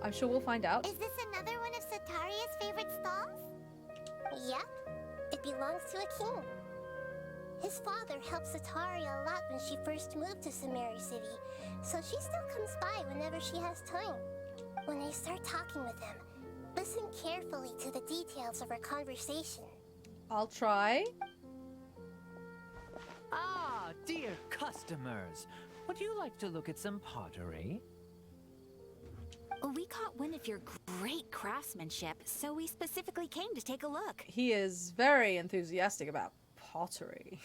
I'm sure we'll find out. Is this another one of Sataria's favorite stalls? Yep. It belongs to a king. His father helped Sataria a lot when she first moved to Samari City, so she still comes by whenever she has time. When I start talking with him, listen carefully to the details of our conversation. I'll try. Ah, dear customers. Would you like to look at some pottery? We caught wind of your great craftsmanship, so we specifically came to take a look. He is very enthusiastic about pottery.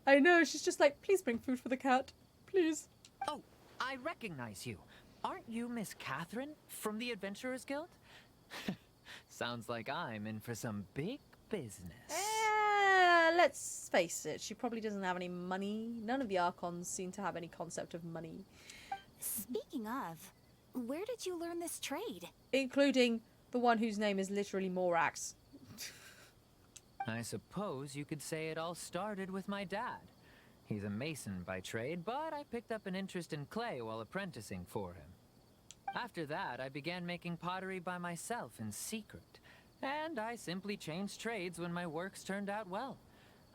I know, she's just like, please bring food for the cat. Please. Oh, I recognize you. Aren't you Miss Catherine from the Adventurers Guild? Sounds like I'm in for some big business. Let's face it, she probably doesn't have any money. None of the Archons seem to have any concept of money. Speaking of, where did you learn this trade? Including the one whose name is literally Morax. I suppose you could say it all started with my dad. He's a mason by trade, but I picked up an interest in clay while apprenticing for him. After that, I began making pottery by myself in secret, and I simply changed trades when my works turned out well.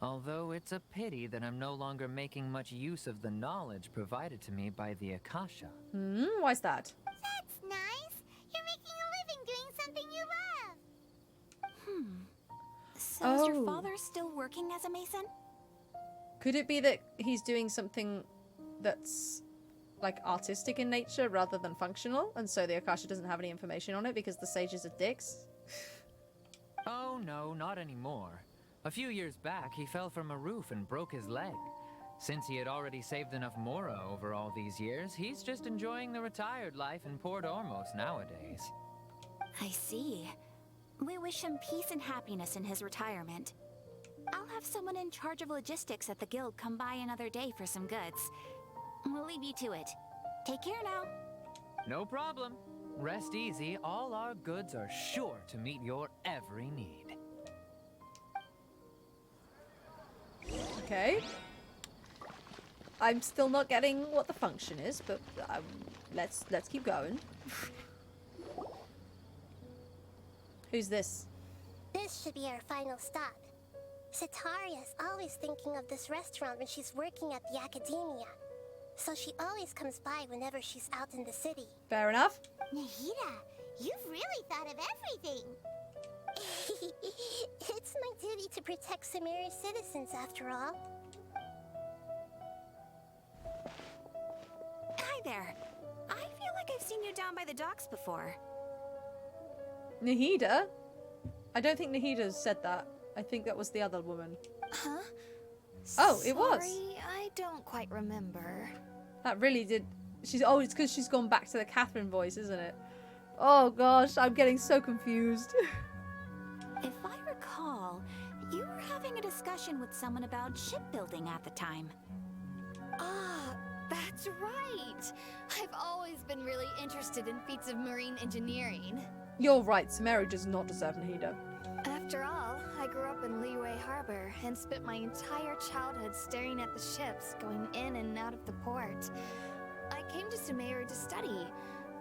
Although it's a pity that I'm no longer making much use of the knowledge provided to me by the Akasha. Why's that? That's nice. You're making a living doing something you love. So is your father still working as a mason? Could it be that he's doing something that's like artistic in nature rather than functional, and so the Akasha doesn't have any information on it because the sages are dicks? Oh no, not anymore. A few years back, he fell from a roof and broke his leg. Since he had already saved enough Mora over all these years, he's just enjoying the retired life in Port Ormos nowadays. I see. We wish him peace and happiness in his retirement. I'll have someone in charge of logistics at the guild come by another day for some goods. We'll leave you to it. Take care now. No problem. Rest easy, all our goods are sure to meet your every need. Okay. I'm still not getting what the function is, but let's keep going. Who's this? This should be our final stop. Sitaria's always thinking of this restaurant when she's working at the academia. So she always comes by whenever she's out in the city. Fair enough. Nahida, you've really thought of everything. It's my duty to protect Samaria's citizens, after all. Hi there. I feel like I've seen you down by the docks before. Nahida? I don't think Nahida said that. I think that was the other woman. Huh? Oh, it was. Sorry, I don't quite remember. That really did. Oh, it's because she's gone back to the Catherine voice, isn't it? Oh gosh, I'm getting so confused. If I recall, you were having a discussion with someone about shipbuilding at the time. Ah, that's right. I've always been really interested in feats of marine engineering. You're right, Samari does not deserve Nahida. After all, I grew up in Liyue Harbor and spent my entire childhood staring at the ships going in and out of the port. I came to Sumeru to study,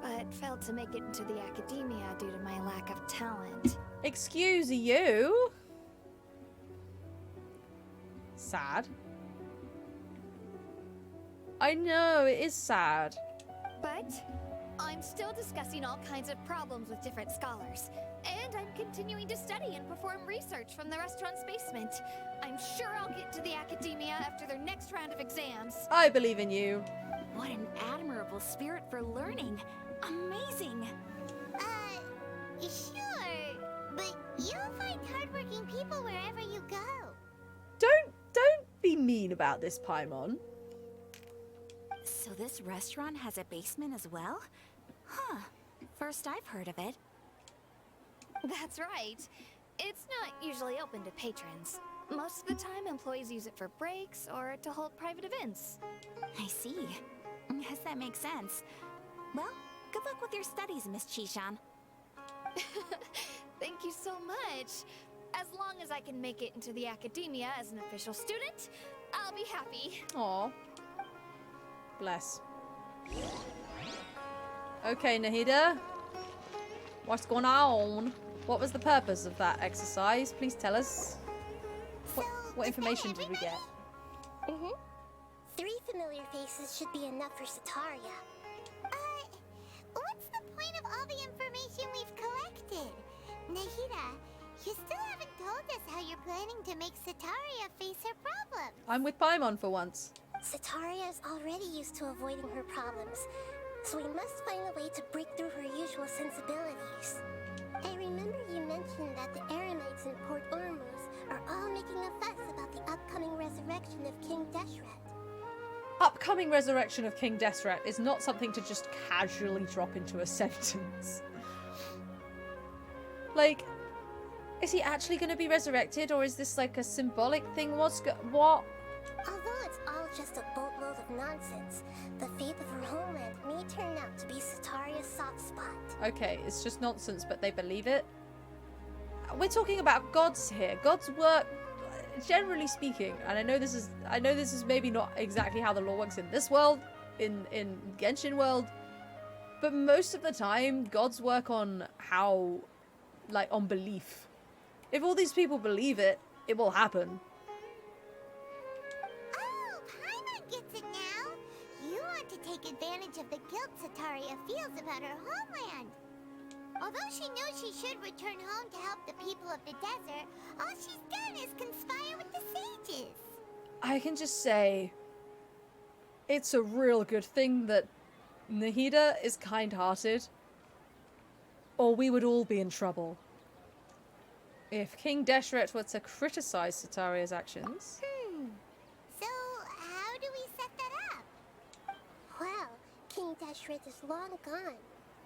but failed to make it into the academia due to my lack of talent. Excuse you? Sad. I know, it is sad. But I'm still discussing all kinds of problems with different scholars. And I'm continuing to study and perform research from the restaurant's basement. I'm sure I'll get to the academia after their next round of exams. I believe in you. What an admirable spirit for learning. Amazing. Sure. But you'll find hardworking people wherever you go. Don't be mean about this, Paimon. So this restaurant has a basement as well? Huh. First I've heard of it. That's right. It's not usually open to patrons. Most of the time, employees use it for breaks or to hold private events. I see. Guess that makes sense. Well, good luck with your studies, Miss Chishan. Thank you so much. As long as I can make it into the academia as an official student, I'll be happy. Aw. Bless. Okay, Nahida. What's going on? What was the purpose of that exercise? Please tell us. What information did we get? Mm-hmm. 3 familiar faces should be enough for Sitaria. What's the point of all the information we've collected? Nahida, you still haven't told us how you're planning to make Sitaria face her problems. I'm with Paimon for once. Sitaria is already used to avoiding her problems, so we must find a way to break through her usual sensibilities. I remember you mentioned that the Eremites in Port Ormuz are all making a fuss about the upcoming resurrection of King Deshret. Upcoming resurrection of King Desret is not something to just casually drop into a sentence. Like, is he actually going to be resurrected, or is this like a symbolic thing? What? Although it's all just a boatload of nonsense, the fate of her homeland may turn out to be Sitaria's soft spot. Okay, it's just nonsense, but they believe it. We're talking about gods here. Gods work, generally speaking, and I know this is maybe not exactly how the law works in this world, in Genshin world, but most of the time, gods work on how, like, on belief. If all these people believe it, it will happen. Oh, Paimon gets it now! You want to take advantage of the guilt Sitaria feels about her homeland. Although she knows she should return home to help the people of the desert, all she's done is conspire with the sages. I can just say, it's a real good thing that Nahida is kind-hearted, or we would all be in trouble. If King Deshret were to criticize Sitaria's actions... So, how Deshret is long gone,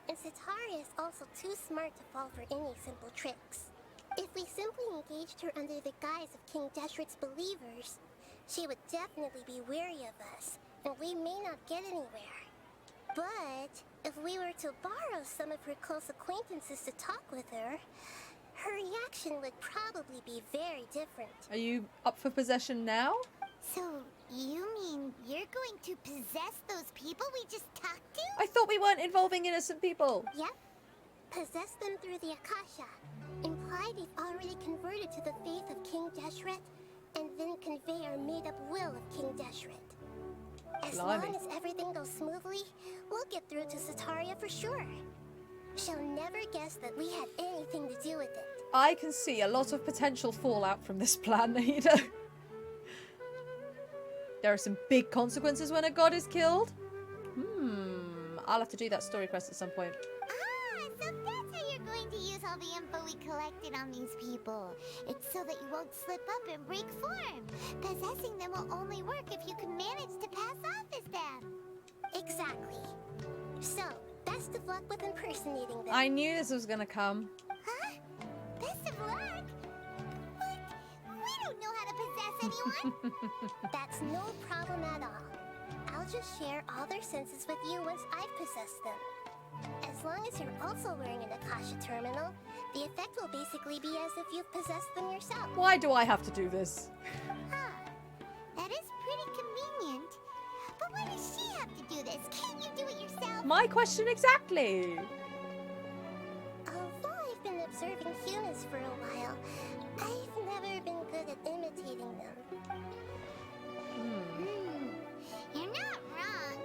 and Sitaria is also too smart to fall for any simple tricks. If we simply engaged her under the guise of King Deshret's believers, she would definitely be wary of us, and we may not get anywhere. But if we were to borrow some of her close acquaintances to talk with her, her reaction would probably be very different. Are you up for possession now? So, you mean you're going to possess those people we just talked to? I thought we weren't involving innocent people. Yep. Possess them through the Akasha. Imply they've already converted to the faith of King Deshret, and then convey our made-up will of King Deshret. As long as everything goes smoothly, we'll get through to Sitaria for sure. She'll never guess that we had anything to do with it. I can see a lot of potential fallout from this plan, Nahida. There are some big consequences when a god is killed. I'll have to do that story quest at some point. Ah, so that's how you're going to use all the info we collected on these people. It's so that you won't slip up and break form. Possessing them will only work if you can manage to pass off as them. Exactly. So, best of luck with impersonating them. I knew this was gonna come. Huh? Best of luck? What? We don't know how to possess anyone. That's no problem at all. I'll just share all their senses with you once I've possessed them. As long as you're also wearing an Akasha terminal, the effect will basically be as if you've possessed them yourself. Why do I have to do this? Huh. That is pretty convenient. But why does she have to do this? Can't you do it yourself? My question exactly. Although I've been observing humans for a while, I've never been good at imitating them. You're not wrong.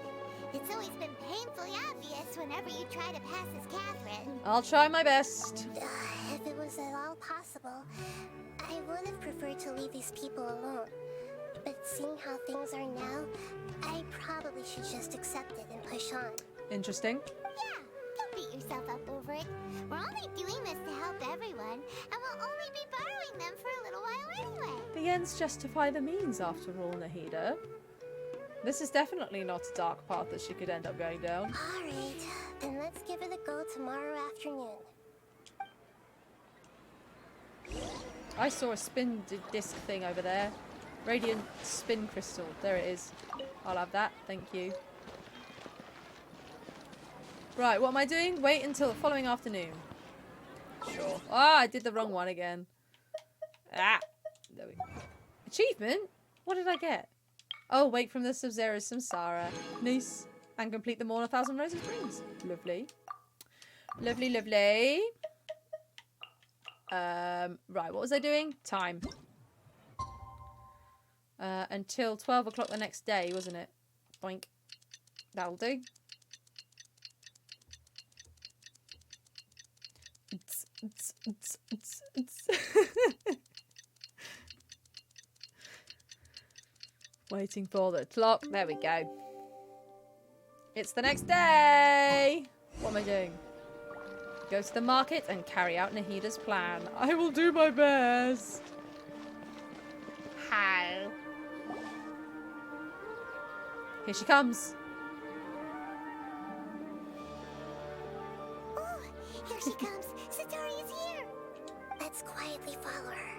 It's always been painfully obvious whenever you try to pass as Catherine. I'll try my best. If it was at all possible, I would have preferred to leave these people alone. But seeing how things are now, I probably should just accept it and push on. Interesting. Yeah, don't beat yourself up over it. We're only doing this to help everyone, and we'll only be borrowing them for a little while anyway. The ends justify the means, after all, Nahida. This is definitely not a dark path that she could end up going down. Alright, then let's give it a go tomorrow afternoon. I saw a spin disc thing over there. Radiant spin crystal. There it is. I'll have that. Thank you. Right, what am I doing? Wait until the following afternoon. Sure. Ah, I did the wrong one again. Ah. There we go. Achievement? What did I get? Oh, wake from the Sub-Zero Samsara. Nice. And complete the Mourn 1,000 Roses Rings. Lovely. Lovely, lovely. Right, what was I doing? Time. Until 12 o'clock the next day, wasn't it? Boink. That'll do. Waiting for the clock. There we go. It's the next day. What am I doing? Go to the market and carry out Nahida's plan. I will do my best. How? Here she comes. Oh, here she comes. Satori is here. Let's quietly follow her.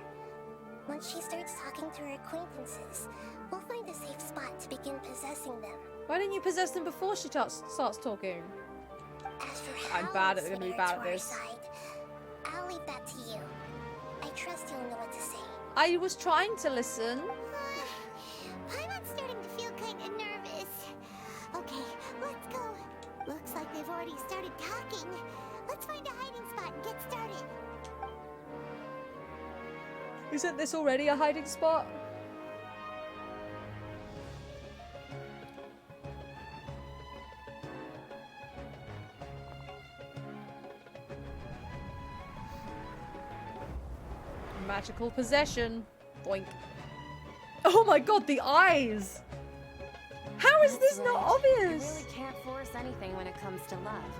Once she starts talking to her acquaintances, we'll find a safe spot to begin possessing them. Why didn't you possess them before she starts talking? As for how I'm bad at we'll gonna be snare bad to at our this. side, I'll leave that to you. I trust you'll know what to say. I was trying to listen. I'm starting to feel kind of nervous. Okay, let's go. Looks like they've already started talking. Let's find a hiding spot and get started. Isn't this already a hiding spot? Magical possession. Boink. Oh my god, the eyes! How is this not obvious? You really can't force anything when it comes to love.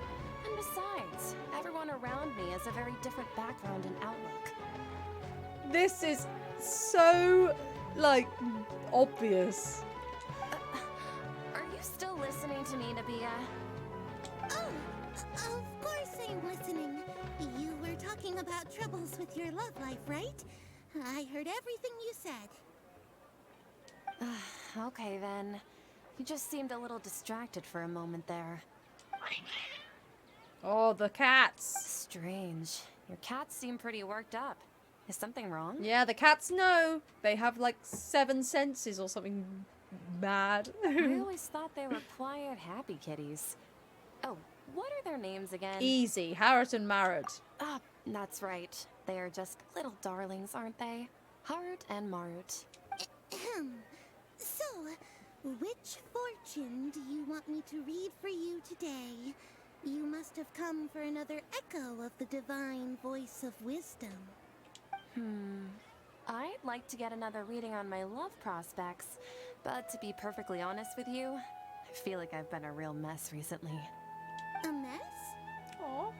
And besides, everyone around me has a very different background and outlook. This is so, like, obvious. Are you still listening to me, Nabia? Oh, of course I'm listening. You were talking about troubles with your love life, right? I heard everything you said. Okay then. You just seemed a little distracted for a moment there. Oh, the cats. Strange. Your cats seem pretty worked up. Is something wrong? Yeah, the cats know. They have like 7 senses or something mad. I always thought they were quiet, happy kitties. Oh, what are their names again? Easy. Harriet and Marriott. Ah, that's right. They are just little darlings, aren't they? Harut and Marut. So, which fortune do you want me to read for you today? You must have come for another echo of the divine voice of wisdom. I'd like to get another reading on my love prospects, but to be perfectly honest with you, I feel like I've been a real mess recently. A mess? Oh.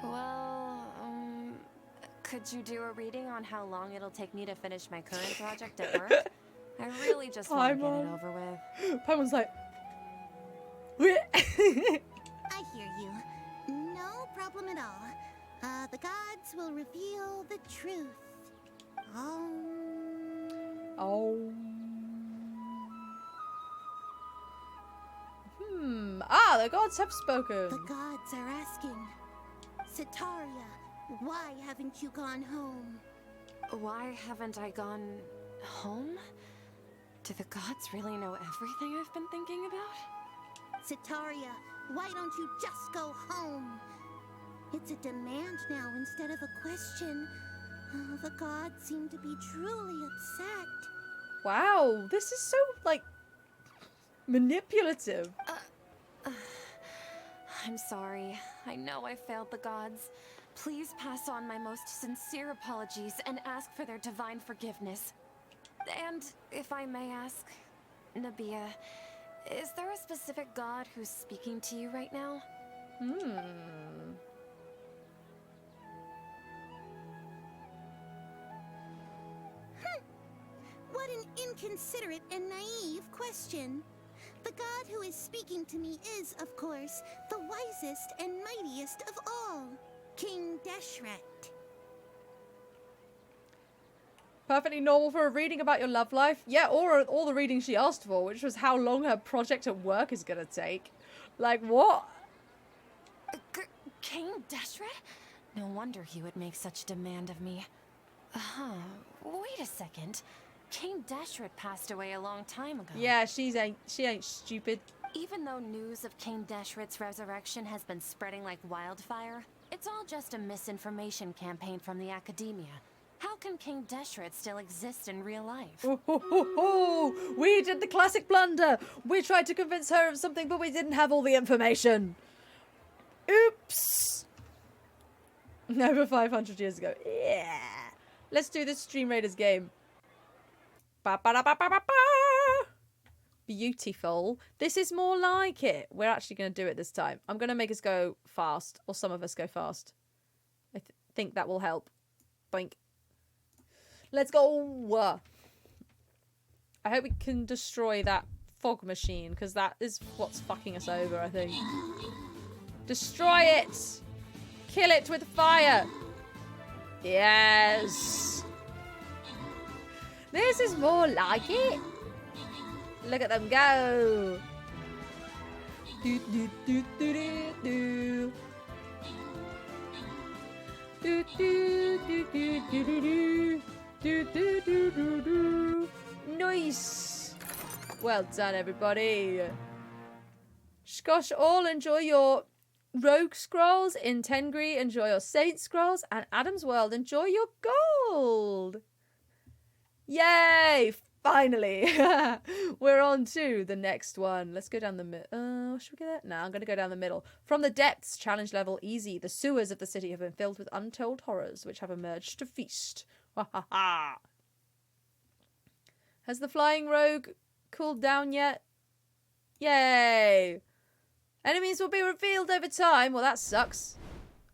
Well, could you do a reading on how long it'll take me to finish my current project at work? I really just want to get it over with. Paimon's like... I hear you. No problem at all. The gods will reveal the truth. Oh. Ah, the gods have spoken. The gods are asking, Sitaria, why haven't you gone home? Why haven't I gone home? Do the gods really know everything I've been thinking about? Sitaria, why don't you just go home? It's a demand now instead of a question. Oh, the gods seem to be truly upset. Wow, this is so, like, manipulative. I'm sorry. I know I failed the gods. Please pass on my most sincere apologies and ask for their divine forgiveness. And, if I may ask, Nabia, is there a specific god who's speaking to you right now? What an inconsiderate and naive question. The god who is speaking to me is, of course, the wisest and mightiest of all, King Deshret. Perfectly normal for a reading about your love life. Yeah, or all the reading she asked for, which was how long her project at work is gonna take. Like, what? King Deshret? No wonder he would make such demand of me. Wait a second. King Deshret passed away a long time ago. Yeah, she ain't stupid. Even though news of King Deshret's resurrection has been spreading like wildfire, it's all just a misinformation campaign from the academia. How can King Deshret still exist in real life? We did the classic blunder. We tried to convince her of something, but we didn't have all the information. Oops. Over 500 years ago. Yeah. Let's do this Stream Raiders game. Ba-ba-da-ba-ba-ba-ba. Beautiful. This is more like it. We're actually going to do it this time. I'm going to make us go fast, or some of us go fast. I think that will help. Boink. Let's go. I hope we can destroy that fog machine, because that is what's fucking us over, I think. Destroy it. Kill it with fire. Yes. This is more like it. Look at them go. Do do do do do do. Do do do do do do. Do do do do do. Nice. Well done, everybody. Skosh all enjoy your Rogue Scrolls. In Tengri, enjoy your Saint Scrolls. And Adam's World, enjoy your gold. Yay! Finally! We're on to the next one. Let's go down the middle. Should we get that? No, I'm going to go down the middle. From the depths, challenge level easy. The sewers of the city have been filled with untold horrors, which have emerged to feast. Ha ha ha! Has the flying rogue cooled down yet? Yay! Enemies will be revealed over time. Well, that sucks.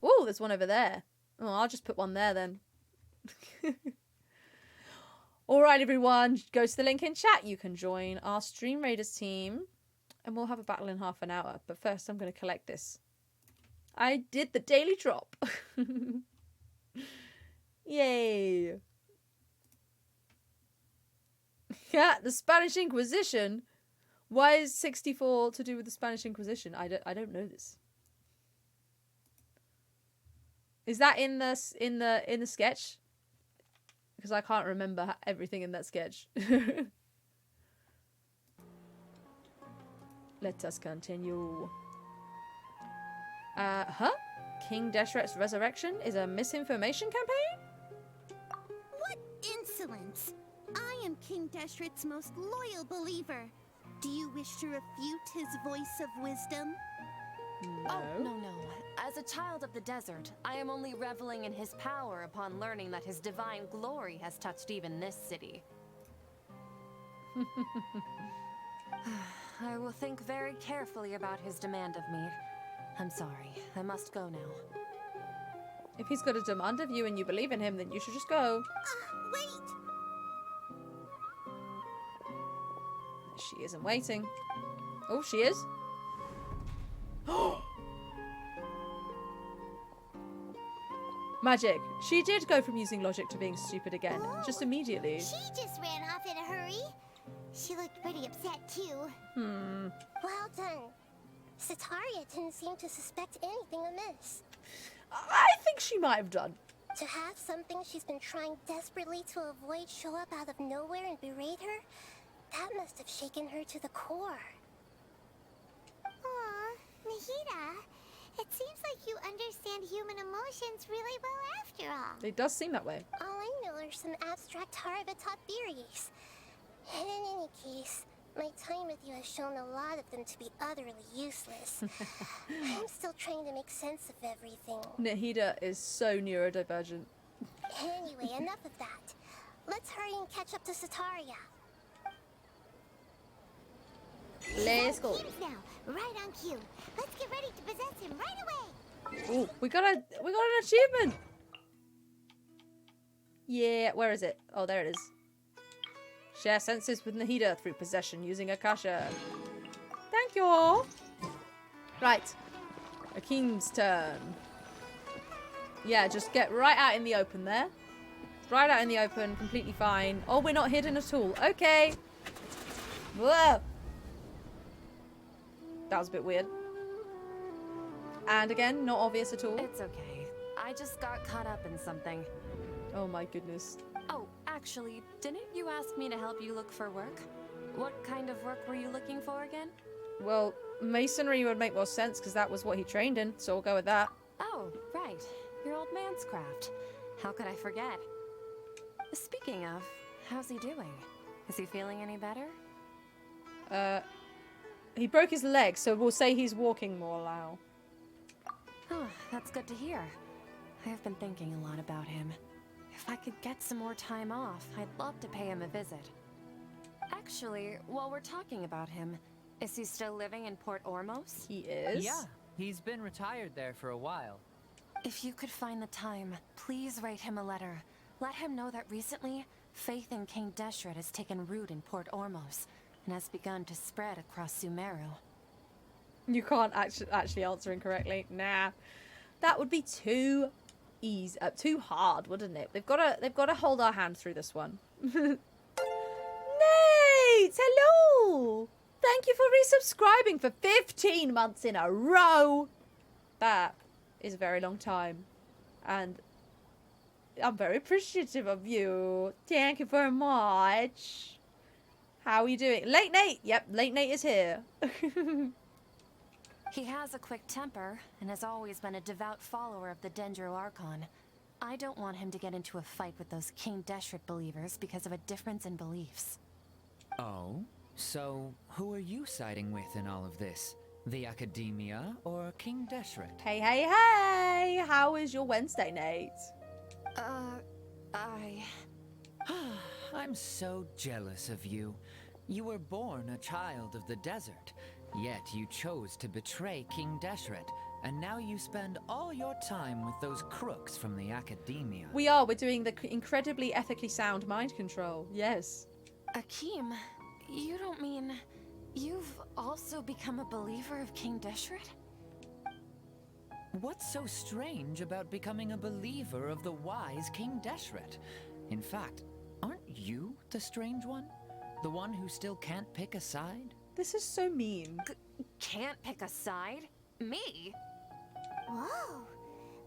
Oh, there's one over there. Oh, I'll just put one there then. Alright, everyone. Go to the link in chat. You can join our Stream Raiders team. And we'll have a battle in half an hour. But first, I'm going to collect this. I did the daily drop. Yay. Yeah, the Spanish Inquisition. Why is 64 to do with the Spanish Inquisition? I don't know this. Is that in the sketch? Because I can't remember everything in that sketch. Let us continue. King Deshret's resurrection is a misinformation campaign? What insolence! I am King Deshret's most loyal believer. Do you wish to refute his voice of wisdom? No. Oh, no. As a child of the desert, I am only reveling in his power upon learning that his divine glory has touched even this city. I will think very carefully about his demand of me. I'm sorry, I must go now. If he's got a demand of you and you believe in him, then you should just go. Wait! She isn't waiting. Oh, she is. Magic. She did go from using logic to being stupid again. Just immediately. She just ran off in a hurry. She looked pretty upset, too. Well done. Sataria didn't seem to suspect anything amiss. I think she might have done. To have something she's been trying desperately to avoid show up out of nowhere and berate her, that must have shaken her to the core. Aw, Nahida, it seems like you understand human emotions really well after all. It does seem that way. All I know are some abstract Harabatot theories. And in any case, my time with you has shown a lot of them to be utterly useless. I'm still trying to make sense of everything. Nahida is so neurodivergent. Anyway, enough of that. Let's hurry and catch up to Sataria. Let's go. Teams now, right on cue. Let's get ready to possess him right away. Oh, we got an achievement. Yeah, where is it? Oh, there it is. Share senses with Nahida through possession using Akasha. Thank you all. Right. Akeem's turn. Yeah, just get right out in the open there. Right out in the open, completely fine. Oh, we're not hidden at all. Okay. Whoa. That was a bit weird. And again, not obvious at all. It's okay. I just got caught up in something. Oh my goodness. Oh, actually, didn't you ask me to help you look for work? What kind of work were you looking for again? Well, masonry would make more sense because that was what he trained in, so we'll go with that. Oh, right. Your old man's craft. How could I forget? Speaking of, how's he doing? Is he feeling any better? He broke his leg, so we'll say he's walking more now. Oh, that's good to hear. I have been thinking a lot about him. If I could get some more time off, I'd love to pay him a visit. Actually, while we're talking about him, is he still living in Port Ormos? He is? Yeah, he's been retired there for a while. If you could find the time, please write him a letter. Let him know that recently, faith in King Deshret has taken root in Port Ormos and has begun to spread across Sumeru. You can't actually answer incorrectly. Nah. That would be too easy, too hard, wouldn't it? They've got to hold our hand through this one. Nate, hello. Thank you for resubscribing for 15 months in a row. That is a very long time, and I'm very appreciative of you. Thank you very much. How are you doing? Late Nate. Yep, Late Nate is here. He has a quick temper, and has always been a devout follower of the Dendro Archon. I don't want him to get into a fight with those King Deshret believers because of a difference in beliefs. Oh? So, who are you siding with in all of this? The Academia or King Deshret? Hey, hey, hey! How is your Wednesday, Nate? I'm so jealous of you. You were born a child of the desert, yet you chose to betray King Deshret, and now you spend all your time with those crooks from the Academia. We're doing the incredibly ethically sound mind control. Yes. Akeem, you don't mean you've also become a believer of King Deshret? What's so strange about becoming a believer of the wise King Deshret? In fact, aren't you the strange one? The one who still can't pick a side? This is so mean. Can't pick a side? Me? Whoa!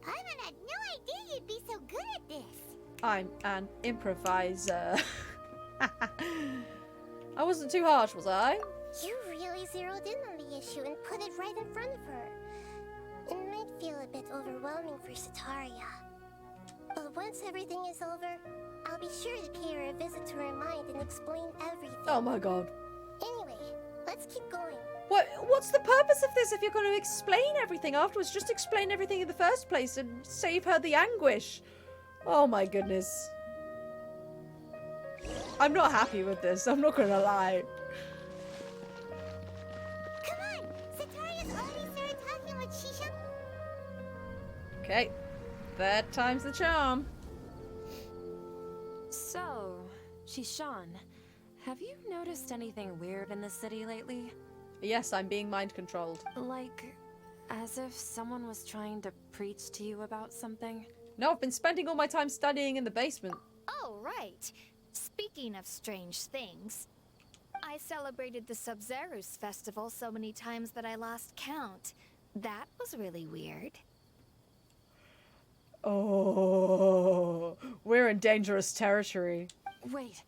Paimon had no idea you'd be so good at this. I'm an improviser. I wasn't too harsh, was I? You really zeroed in on the issue and put it right in front of her. It might feel a bit overwhelming for Sataria. But once everything is over, I'll be sure to pay her a visit to her mind and explain everything. Oh my god. Anyway, let's keep going. What's the purpose of this if you're going to explain everything afterwards? Just explain everything in the first place and save her the anguish. Oh my goodness. I'm not happy with this, I'm not going to lie. Come on! Sataria's already started talking with Shisha. Okay. Third time's the charm. So, Shishan, have you noticed anything weird in the city lately? Yes, I'm being mind controlled. Like, as if someone was trying to preach to you about something? No, I've been spending all my time studying in the basement. Oh, right. Speaking of strange things, I celebrated the Sub-Zerus festival so many times that I lost count. That was really weird. Oh, we're in dangerous territory. Wait,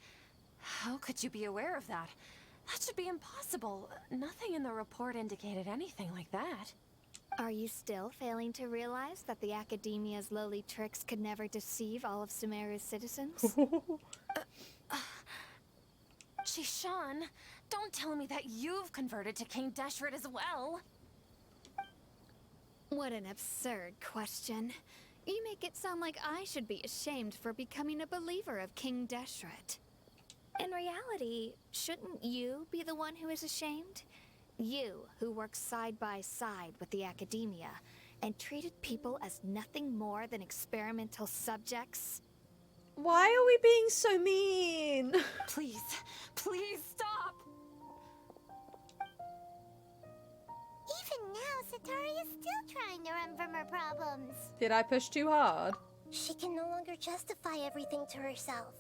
how could you be aware of that? That should be impossible. Nothing in the report indicated anything like that. Are you still failing to realize that the Academia's lowly tricks could never deceive all of Sumeru's citizens? Shishan, don't tell me that you've converted to King Deshret as well. What an absurd question. You make it sound like I should be ashamed for becoming a believer of King Deshret. In reality, shouldn't you be the one who is ashamed? You, who works side by side with the Academia, and treated people as nothing more than experimental subjects? Why are we being so mean? Please, please stop! Even now, Sataria's still trying to run from her problems. Did I push too hard? She can no longer justify everything to herself.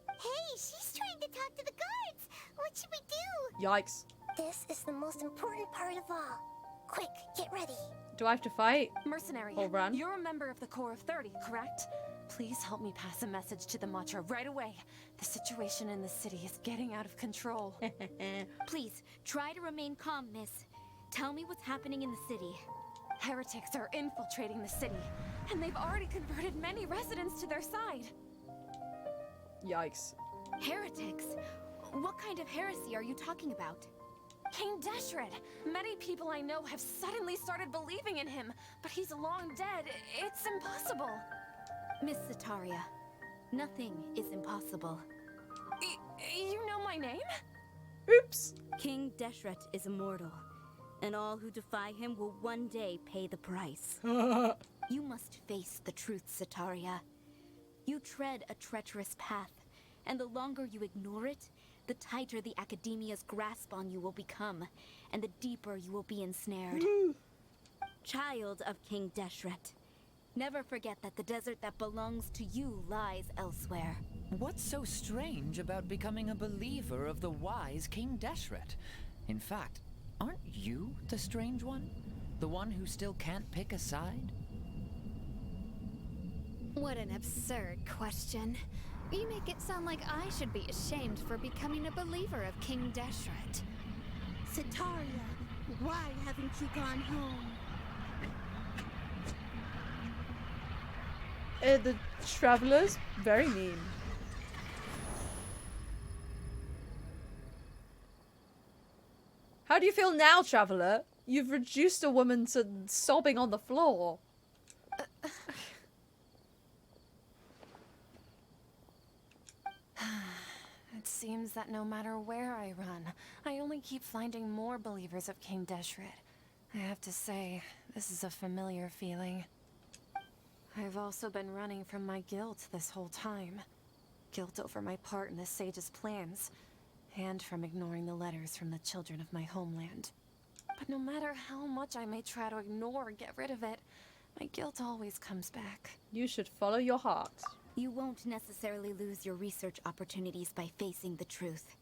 Hey, she's trying to talk to the guards! What should we do? Yikes. This is the most important part of all. Quick, get ready. Do I have to fight? Mercenary, Or run? you're a member of the Corps of 30, correct? Please help me pass a message to the Matra right away. The situation in the city is getting out of control. Please, try to remain calm, miss. Tell me what's happening in the city. Heretics are infiltrating the city, and they've already converted many residents to their side. Yikes. Heretics? What kind of heresy are you talking about? King Deshret! Many people I know have suddenly started believing in him, but he's long dead. It's impossible. Miss Sataria, nothing is impossible. You know my name? Oops. King Deshret is immortal, and all who defy him will one day pay the price. You must face the truth, Sataria. You tread a treacherous path, and the longer you ignore it, the tighter the Academia's grasp on you will become, and the deeper you will be ensnared. Child of King Deshret, never forget that the desert that belongs to you lies elsewhere. What's so strange about becoming a believer of the wise King Deshret? In fact, aren't you the strange one? The one who still can't pick a side? What an absurd question. You make it sound like I should be ashamed for becoming a believer of King Deshret. Sataria, why haven't you gone home? The travelers, very mean. How do you feel now, traveler? You've reduced a woman to sobbing on the floor. It seems that no matter where I run, I only keep finding more believers of King Deshret. I have to say, this is a familiar feeling. I've also been running from my guilt this whole time. Guilt over my part in the sage's plans, and from ignoring the letters from the children of my homeland. But no matter how much I may try to ignore or get rid of it, My guilt always comes back. You should follow your heart. You won't necessarily lose your research opportunities by facing the truth.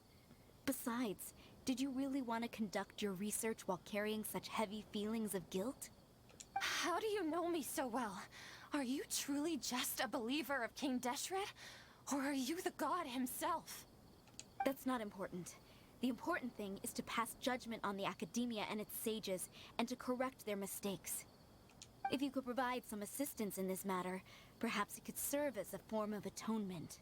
Besides, did you really want to conduct your research while carrying such heavy feelings of guilt? How do you know me so well? Are you truly just a believer of King Deshret? Or are you the god himself? That's not important. The important thing is to pass judgment on the academia and its sages, and to correct their mistakes. If you could provide some assistance in this matter, perhaps it could serve as a form of atonement.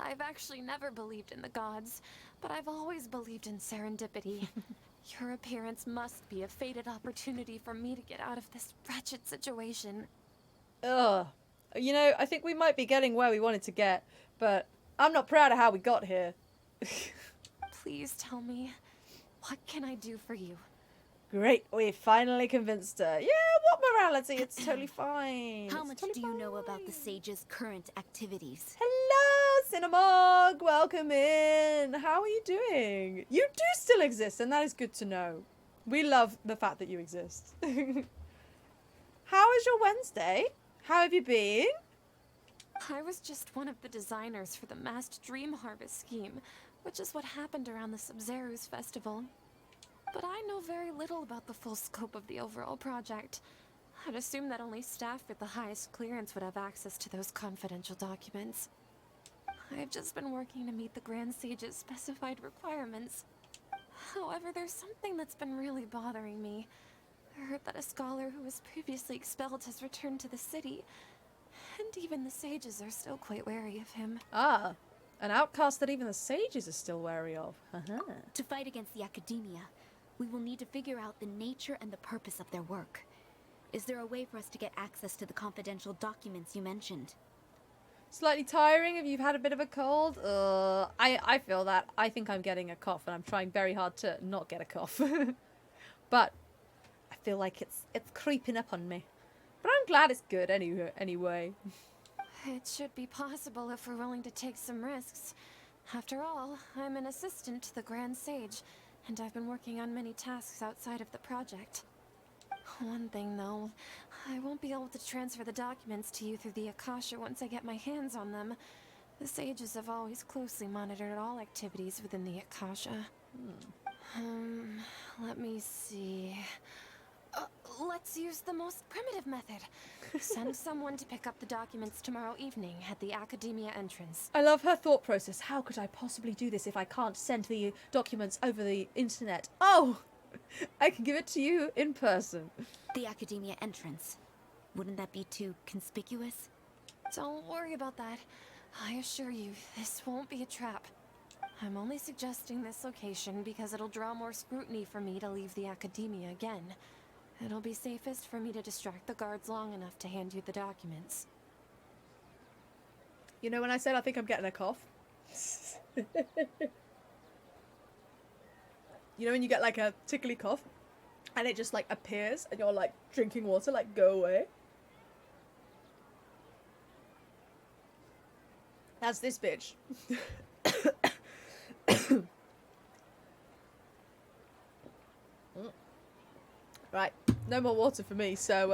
I've actually never believed in the gods, but I've always believed in serendipity. Your appearance must be a fated opportunity for me to get out of this wretched situation. Ugh. You know, I think we might be getting where we wanted to get, but I'm not proud of how we got here. Please tell me, what can I do for you? Great, we finally convinced her. Yeah, what morality? It's totally fine. How much do you know about the sage's current activities? Hello, Cinnamog. Welcome in. How are you doing? You do still exist, and that is good to know. We love the fact that you exist. How is your Wednesday? How have you been? I was just one of the designers for the masked dream harvest scheme, which is what happened around the Sub-Zero's festival. But I know very little about the full scope of the overall project. I'd assume that only staff with the highest clearance would have access to those confidential documents. I've just been working to meet the Grand Sage's specified requirements. However, there's something that's been really bothering me. I heard that a scholar who was previously expelled has returned to the city, and even the sages are still quite wary of him. Ah, an outcast that even the sages are still wary of. To fight against the academia, we will need to figure out the nature and the purpose of their work. Is there a way for us to get access to the confidential documents you mentioned? Slightly tiring if you've had a bit of a cold. I feel that. I think I'm getting a cough, and I'm trying very hard to not get a cough. But I feel like it's creeping up on me. But I'm glad it's good anyway. It should be possible if we're willing to take some risks. After all, I'm an assistant to the Grand Sage, and I've been working on many tasks outside of the project. One thing, though, I won't be able to transfer the documents to you through the Akasha once I get my hands on them. The sages have always closely monitored all activities within the Akasha. Let me see. Let's use the most primitive method. Send someone to pick up the documents tomorrow evening at the Academia entrance. I love her thought process. How could I possibly do this if I can't send the documents over the internet? Oh! I can give it to you in person. The Academia entrance. Wouldn't that be too conspicuous? Don't worry about that. I assure you, this won't be a trap. I'm only suggesting this location because it'll draw more scrutiny for me to leave the Academia again. It'll be safest for me to distract the guards long enough to hand you the documents. You know when I said I think I'm getting a cough? You know when you get like a tickly cough and it just like appears and you're like drinking water, like go away? That's this bitch. Right, no more water for me, so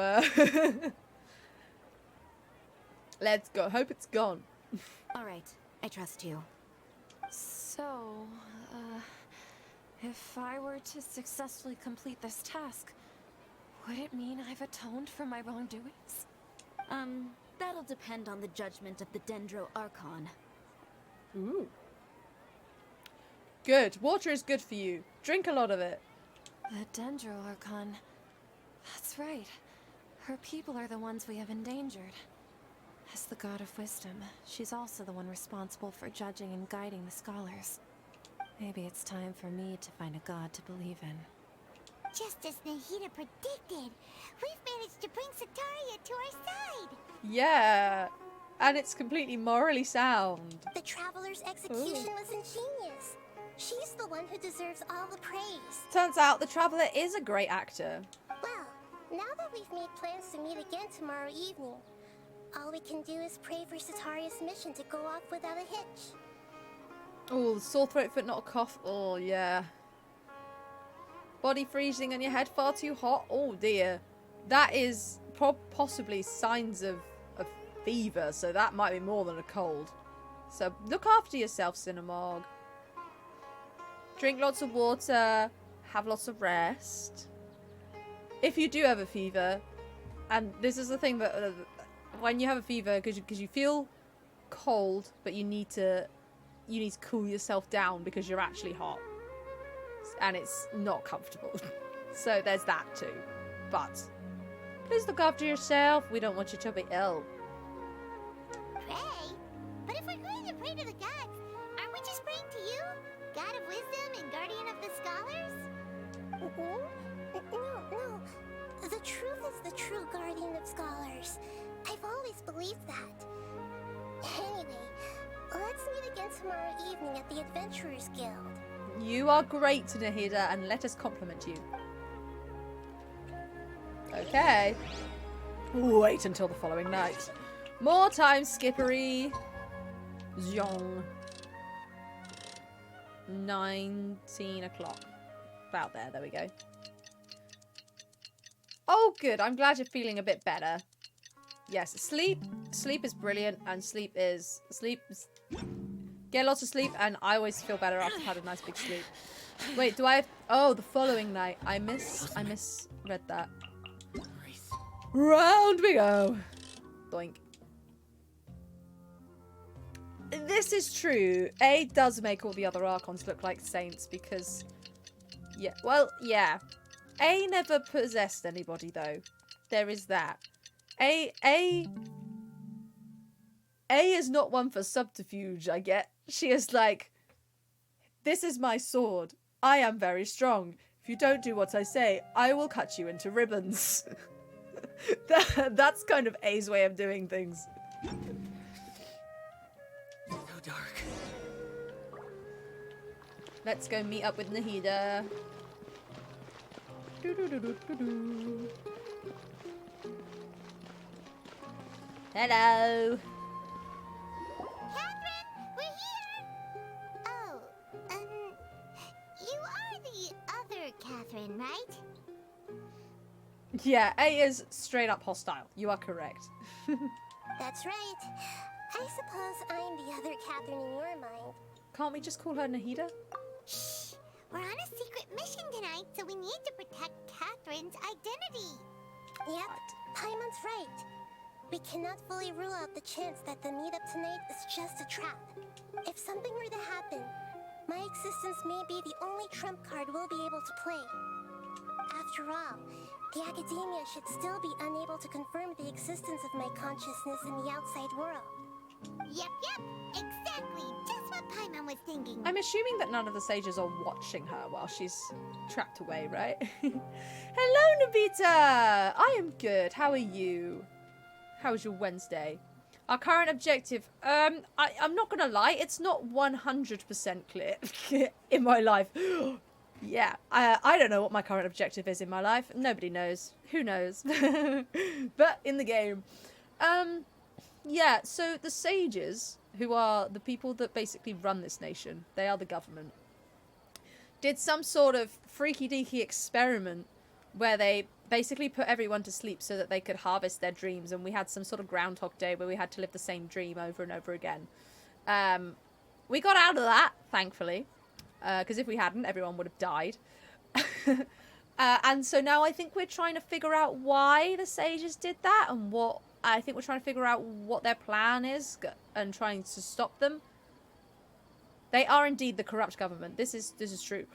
let's go. Hope it's gone. Alright, I trust you. So, if I were to successfully complete this task, would it mean I've atoned for my wrongdoings? That'll depend on the judgment of the Dendro Archon. Ooh. Good. Water is good for you. Drink a lot of it. The Dendro Archon. That's right. Her people are the ones we have endangered. As the god of wisdom, she's also the one responsible for judging and guiding the scholars. Maybe it's time for me to find a god to believe in. Just as Nahida predicted, we've managed to bring Sataria to our side. Yeah. And it's completely morally sound. The Traveler's execution was ingenious. She's the one who deserves all the praise. Turns out the Traveler is a great actor. Well, now that we've made plans to meet again tomorrow evening, all we can do is pray for Sataria's mission to go off without a hitch. Oh, sore throat but not a cough. Oh, yeah. Body freezing and your head far too hot. Oh, dear. that is possibly signs of a fever, so that might be more than a cold. So look after yourself, Cinnamog. Drink lots of water, have lots of rest. If you do have a fever, and this is the thing that when you have a fever, because you feel cold, but you need to cool yourself down because you're actually hot, and it's not comfortable. So there's that too. But please look after yourself. We don't want you to be ill. Pray? But if we're going to pray to the gods, aren't we just praying to you? God of wisdom and guardian of the scholars? No. The truth is the true guardian of scholars. I've always believed that. Anyway, let's meet again tomorrow evening at the Adventurers Guild. You are great, Nahida, and let us compliment you. Okay. Wait until the following night. More time skippery. Zhong. 19 o'clock. About there we go. Oh, good. I'm glad you're feeling a bit better. Yes, sleep. Sleep is brilliant, and sleep is... Get lots of sleep, and I always feel better after I've had a nice big sleep. Wait, do I have... Oh, the following night. I misread that. Round we go. Doink. This is true. A does make all the other Archons look like saints because... Yeah, well, yeah. A never possessed anybody, though. There is that. A is not one for subterfuge, I get. She is like, this is my sword. I am very strong. If you don't do what I say, I will cut you into ribbons. That's kind of A's way of doing things. So dark. Let's go meet up with Nahida. Hello. Catherine, we're here! Oh, you are the other Catherine, right? Yeah, A is straight up hostile. You are correct. That's right. I suppose I'm the other Catherine in your mind. Can't we just call her Nahida? Shh! We're on a secret mission tonight, so we need to protect Catherine's identity. Yep, Paimon's right. We cannot fully rule out the chance that the meetup tonight is just a trap. If something were to happen, my existence may be the only trump card we'll be able to play. After all, the academia should still be unable to confirm the existence of my consciousness in the outside world. Yep, exactly. Just what Paimon was thinking. I'm assuming that none of the sages are watching her while she's trapped away, right? Hello, Nobita! I am good. How are you? How was your Wednesday? Our current objective, I'm not gonna lie, it's not 100% clear in my life. Yeah, I don't know what my current objective is in my life. Nobody knows. Who knows? But in the game. Yeah, so the sages, who are the people that basically run this nation, they are the government, did some sort of freaky-deaky experiment where they basically put everyone to sleep so that they could harvest their dreams, and we had some sort of Groundhog Day where we had to live the same dream over and over again. We got out of that, thankfully, because if we hadn't, everyone would have died. And so now I think we're trying to figure out why the sages did that, and I think we're trying to figure out what their plan is and trying to stop them. They are indeed the corrupt government. This is true.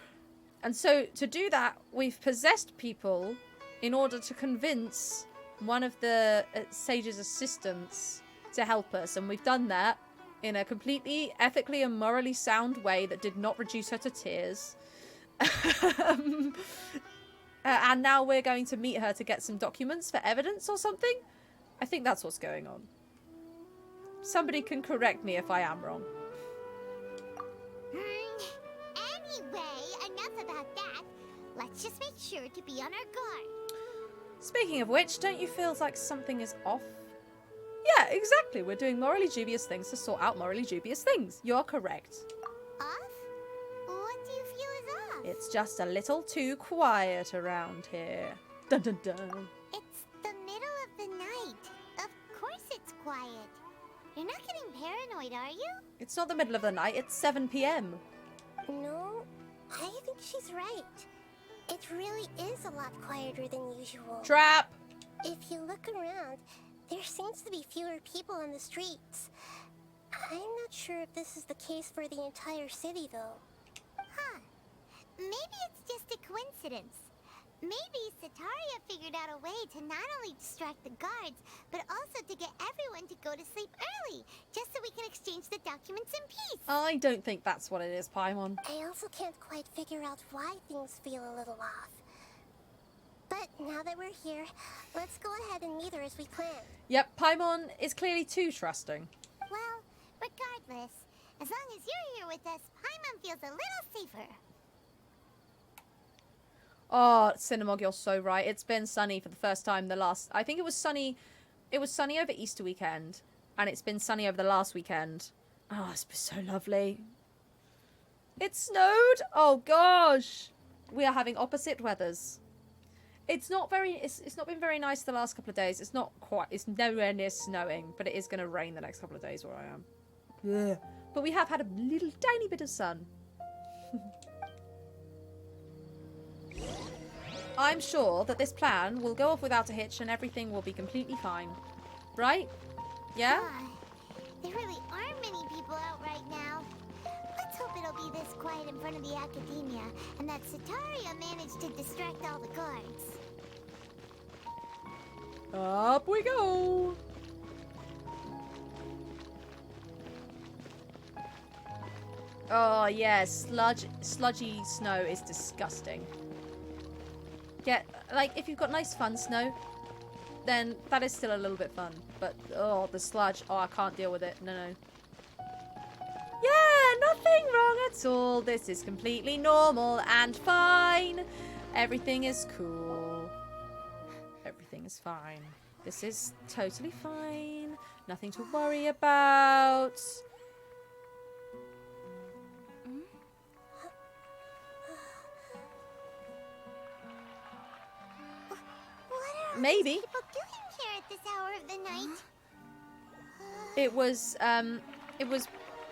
And so to do that, we've possessed people in order to convince one of the sage's assistants to help us. And we've done that in a completely ethically and morally sound way that did not reduce her to tears. And now we're going to meet her to get some documents for evidence or something. I think that's what's going on. Somebody can correct me if I am wrong. Anyway, enough about that. Let's just make sure to be on our guard. Speaking of which, don't you feel like something is off? Yeah, exactly. We're doing morally dubious things to sort out morally dubious things. You're correct. Off? What do you feel is off? It's just a little too quiet around here. Dun dun dun. It's paranoid, are you? It's not the middle of the night, it's 7 p.m. No, I think she's right. It really is a lot quieter than usual. Trap! If you look around, there seems to be fewer people on the streets. I'm not sure if this is the case for the entire city, though. Huh. Maybe it's just a coincidence. Maybe Sataria figured out a way to not only distract the guards, but also to get everyone to go to sleep early, just so we can exchange the documents in peace. I don't think that's what it is, Paimon. I also can't quite figure out why things feel a little off. But now that we're here, let's go ahead and meet her as we planned. Yep, Paimon is clearly too trusting. Well, regardless, as long as you're here with us, Paimon feels a little safer. Oh, Cinnamog, you're so right. It's been sunny for the first time I think it was sunny over Easter weekend, and it's been sunny over the last weekend. Oh, it's been so lovely. It snowed! Oh gosh! We are having opposite weathers. It's not been very nice the last couple of days. It's nowhere near snowing, but it is going to rain the next couple of days where I am. Ugh. But we have had a little tiny bit of sun. I'm sure that this plan will go off without a hitch and everything will be completely fine. Right? Yeah? There really aren't many people out right now. Let's hope it'll be this quiet in front of the Academia, and that Sataria managed to distract all the guards. Up we go! Oh yes, sludgy snow is disgusting. Like, if you've got nice fun snow, then that is still a little bit fun. But, oh, the sludge. Oh, I can't deal with it. No. Yeah, nothing wrong at all. This is completely normal and fine. Everything is cool. Everything is fine. This is totally fine. Nothing to worry about. Maybe. What are people doing here at this hour of the night? It was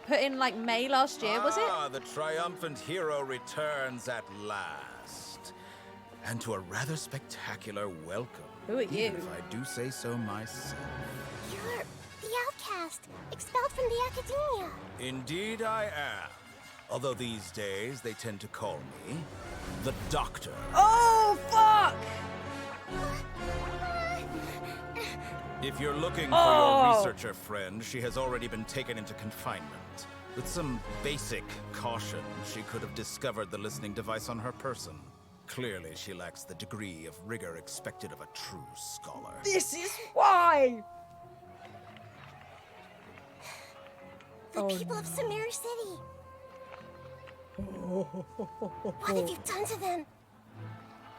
put in like May last year, was it? Ah, the triumphant hero returns at last. And to a rather spectacular welcome. Who are you? Even if I do say so myself. You're the outcast, expelled from the Academia. Indeed I am. Although these days they tend to call me the Doctor. Oh, fuck! If you're looking for your researcher friend, she has already been taken into confinement. With some basic caution, she could have discovered the listening device on her person. Clearly, she lacks the degree of rigor expected of a true scholar. This is why! The people of Samara City. What have you done to them?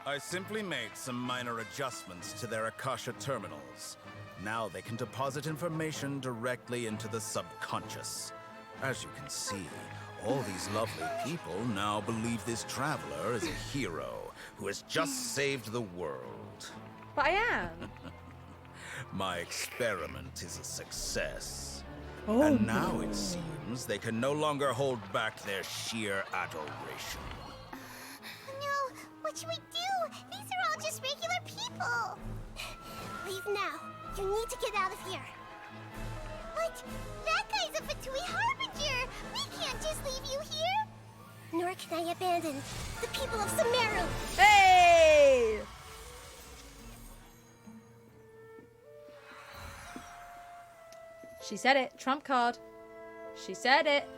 I simply made some minor adjustments to their Akasha terminals. Now they can deposit information directly into the subconscious. As you can see, all these lovely people now believe this traveler is a hero who has just saved the world. But I am. My experiment is a success. And now it seems they can no longer hold back their sheer adoration. No, what should we do? These are all just regular people. Leave now. You need to get out of here. But that guy's a Fatui Harbinger. We can't just leave you here. Nor can I abandon the people of Sumeru. Hey! She said it. Trump card. She said it.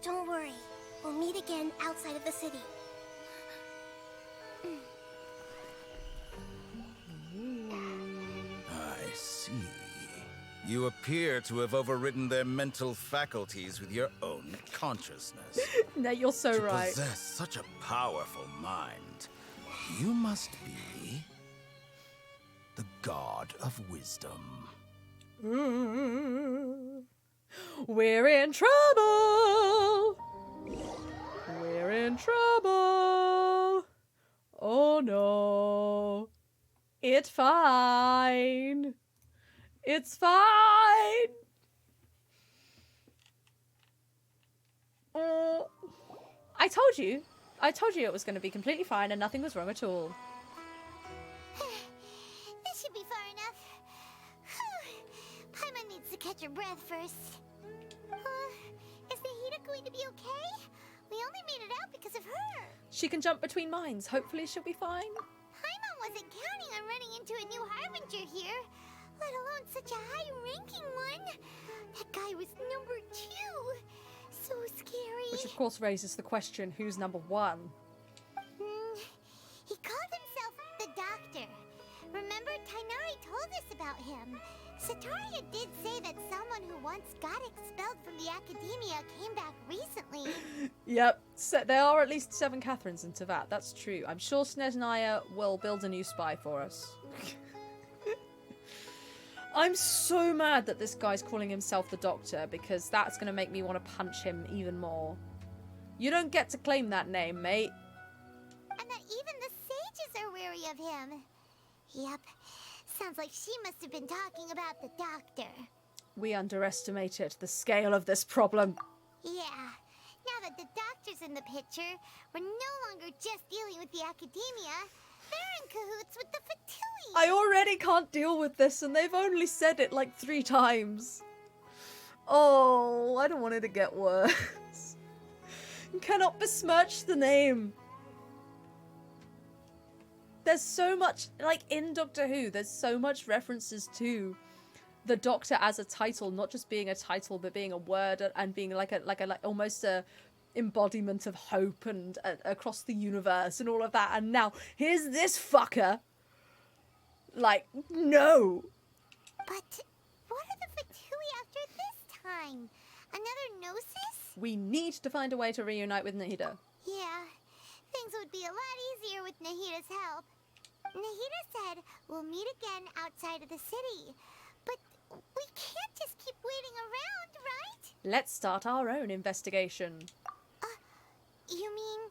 Don't worry. We'll meet again outside of the city. I see. You appear to have overridden their mental faculties with your own consciousness. No, you're so right. To possess such a powerful mind, you must be the god of wisdom. We're in trouble. We're in trouble. Oh no. It's fine. It's fine. I told you it was going to be completely fine and nothing was wrong at all. This should be far enough. Paimon needs to catch her breath first. Is Nahida going to be okay? We only made it out because of her. She can jump between mines. Hopefully she'll be fine. Paimon wasn't counting on running into a new Harbinger here, let alone such a high-ranking one. That guy was number 2. So scary. Which of course raises the question, who's number 1? He called himself the Doctor. Remember, Tainari told us about him. Sataria did say that someone who once got expelled from the Academia came back recently. Yep, so there are at least 7 Catherines in Teyvat. That's true. I'm sure Sneznaya will build a new spy for us. I'm so mad that this guy's calling himself the Doctor, because that's going to make me want to punch him even more. You don't get to claim that name, mate. And that even the sages are weary of him. Yep, sounds like she must have been talking about the Doctor. We underestimated the scale of this problem. Yeah, now that the Doctor's in the picture, we're no longer just dealing with the Academia. They're in cahoots with the Fatui. I already can't deal with this, and they've only said it like 3 times. Oh, I don't want it to get worse. You cannot besmirch the name. There's so much, like in Doctor Who, there's so much references to the Doctor as a title, not just being a title, but being a word and being like almost a embodiment of hope and across the universe and all of that. And now here's this fucker. Like, no. But what are the Fatui after this time? Another Gnosis? We need to find a way to reunite with Nahida. Yeah, things would be a lot easier with Nahida's help. Nahida said we'll meet again outside of the city. But we can't just keep waiting around, right? Let's start our own investigation. You mean?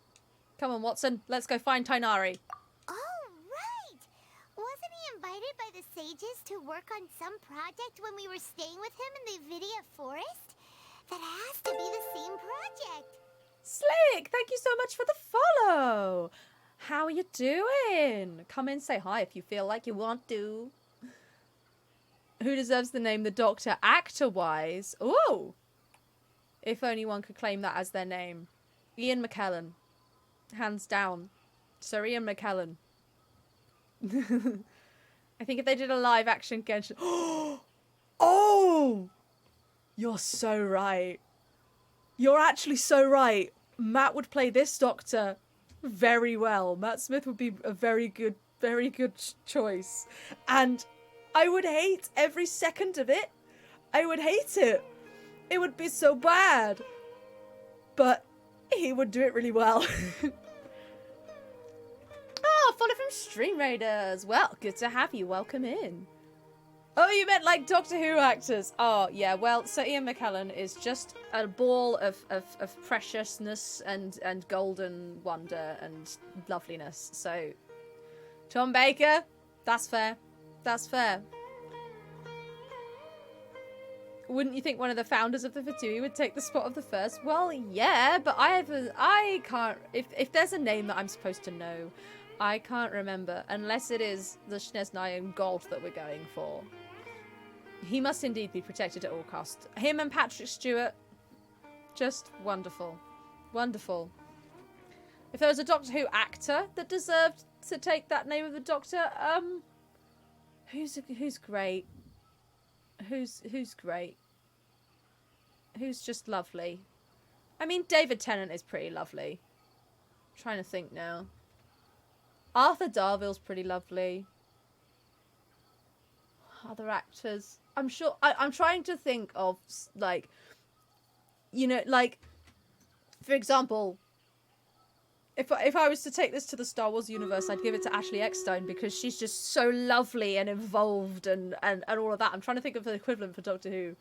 Come on, Watson. Let's go find Tainari. Oh, right! Wasn't he invited by the sages to work on some project when we were staying with him in the Vidia Forest? That has to be the same project. Slick, thank you so much for the follow. How are you doing? Come in, say hi if you feel like you want to. Who deserves the name the Doctor actor-wise? Ooh! If only one could claim that as their name. Ian McKellen. Hands down. Sir Ian McKellen. I think if they did a live action Genshin... Oh! You're so right. You're actually so right. Matt would play this Doctor very well. Matt Smith would be a very good choice. And I would hate every second of it. I would hate it. It would be so bad. But he would do it really well. Follow from Stream Raiders. Well, good to have you. Welcome in. Oh, you meant like Doctor Who actors. Oh, yeah. Well, Sir Ian McKellen is just a ball of preciousness and golden wonder and loveliness. So, Tom Baker, that's fair. That's fair. Wouldn't you think one of the founders of the Fatui would take the spot of the first? Well, yeah, but I can't... If there's a name that I'm supposed to know, I can't remember, unless it is the Sneznayan god that we're going for. He must indeed be protected at all costs. Him and Patrick Stewart, just wonderful. Wonderful. If there was a Doctor Who actor that deserved to take that name of the Doctor, who's great? Who's great? Who's just lovely? I mean, David Tennant is pretty lovely. I'm trying to think now. Arthur Darville's pretty lovely. Other actors. I'm sure... I'm trying to think of, like... You know, like... For example... If I was to take this to the Star Wars universe, I'd give it to Ashley Eckstein because she's just so lovely and involved and all of that. I'm trying to think of the equivalent for Doctor Who.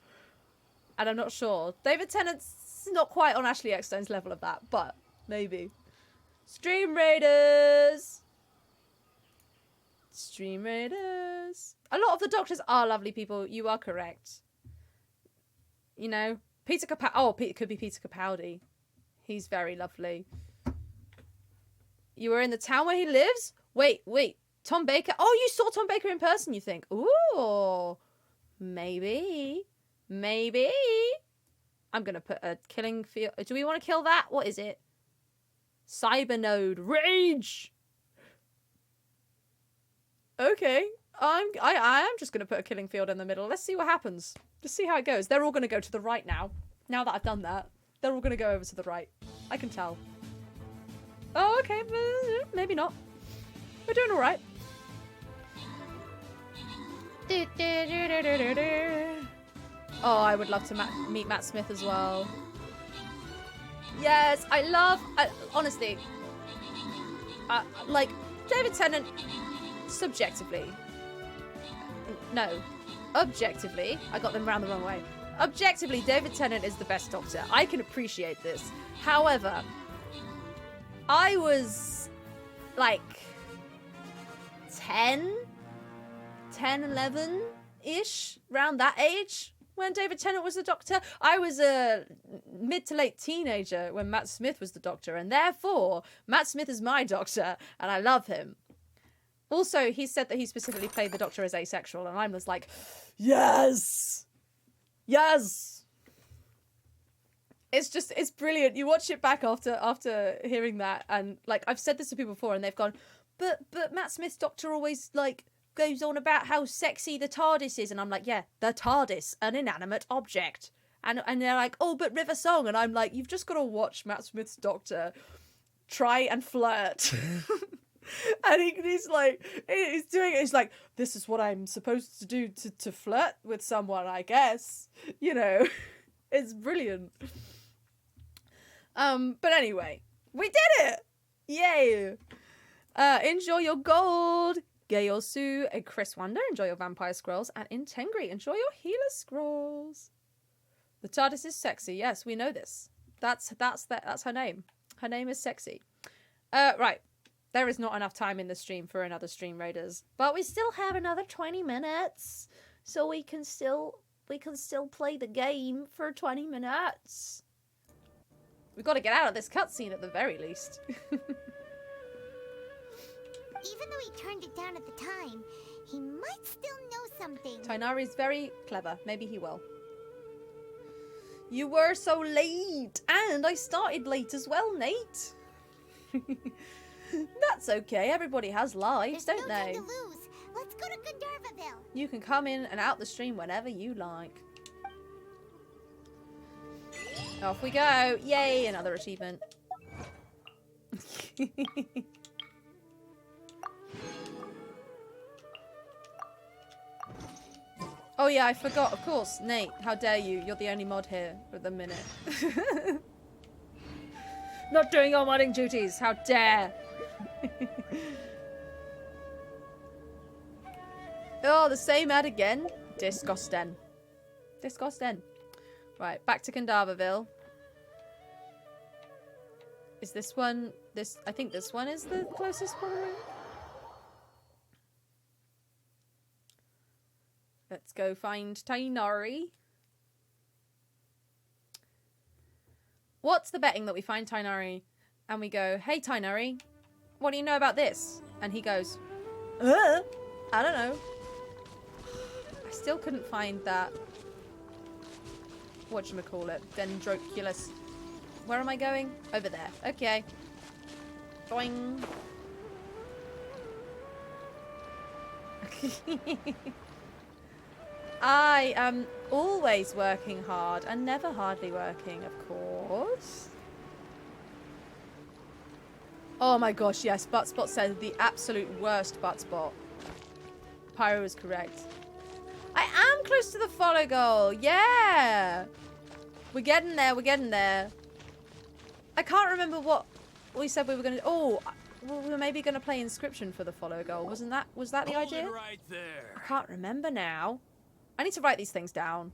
And I'm not sure. David Tennant's not quite on Ashley Eckstein's level of that, but maybe. Stream Raiders! Stream Raiders. A lot of the doctors are lovely people. You are correct. You know, Peter Capaldi. Oh, it could be Peter Capaldi. He's very lovely. You were in the town where he lives? Wait. Tom Baker. Oh, you saw Tom Baker in person, you think? Ooh. Maybe. I'm going to put a killing field. Do we want to kill that? What is it? Cybernode. Rage! Okay. I am just going to put a killing field in the middle. Let's see what happens. Just see how it goes. They're all going to go to the right now. Now that I've done that. They're all going to go over to the right. I can tell. Oh, okay. Maybe not. We're doing all right. Oh, I would love to meet Matt Smith as well. Yes, honestly, like, David Tennant, subjectively. No, objectively. I got them round the wrong way. Objectively, David Tennant is the best Doctor. I can appreciate this. However, I was, like, 10, 11-ish, around that age. When David Tennant was the Doctor, I was a mid to late teenager when Matt Smith was the Doctor, and therefore, Matt Smith is my Doctor, and I love him. Also, he said that he specifically played the Doctor as asexual, and I was like, yes! Yes! It's brilliant. You watch it back after hearing that, and, like, I've said this to people before, and they've gone, but Matt Smith's Doctor always, like, goes on about how sexy the TARDIS is, and I'm like, yeah, the TARDIS, an inanimate object. And they're like, oh, but River Song, and I'm like, you've just got to watch Matt Smith's Doctor try and flirt. And he's like, he's doing it, he's like, this is what I'm supposed to do to flirt with someone, I guess. You know, it's brilliant. But anyway, we did it! Yay! Enjoy your gold! Gail Sue and Chris Wonder, enjoy your Vampire Scrolls. And Intengri, enjoy your Healer Scrolls. The TARDIS is sexy. Yes, we know this. That's her name. Her name is sexy. Right. There is not enough time in the stream for another Stream Raiders. But we still have another 20 minutes. So we can still play the game for 20 minutes. We've got to get out of this cutscene at the very least. Even though he turned it down at the time, he might still know something. Tainari's very clever. Maybe he will. You were so late. And I started late as well, Nate. That's okay. Everybody has lives, don't they? There's no time to lose. Let's go to Gandharvaville. You can come in and out the stream whenever you like. Off we go. Yay, another achievement. Oh yeah, I forgot, of course. Nate, how dare you? You're the only mod here for the minute. Not doing your modding duties, how dare! Oh, the same ad again? Disgusting. Disgusting. Right, back to Gandharvaville. Is this one... I think this one is the closest one. Let's go find Tainari. What's the betting that we find Tainari and we go, hey Tainari, what do you know about this? And he goes, I don't know. I still couldn't find that, whatchamacallit, Dendroculus. Where am I going? Over there. Okay. Boing. I am always working hard and never hardly working, of course. Oh my gosh, yes. Buttspot said the absolute worst Buttspot. Pyro is correct. I am close to the follow goal. Yeah. We're getting there. We're getting there. I can't remember what we said we were going to do. Oh, well, we were maybe going to play Inscription for the follow goal. Was that the idea? Hold it right there. I can't remember now. I need to write these things down.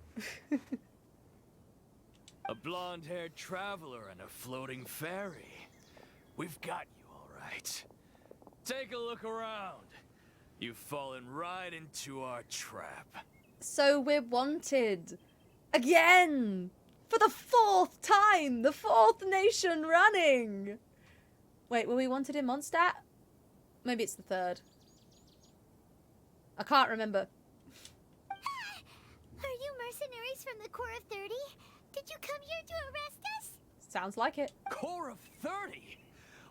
A blonde-haired traveler and a floating fairy. We've got you all right. Take a look around. You've fallen right into our trap. So we're wanted. Again! For the 4th time! The 4th nation running! Wait, were we wanted in Mondstadt? Maybe it's the 3rd. I can't remember. Are you mercenaries from the Corps of 30? Did you come here to arrest us? Sounds like it. Corps of 30?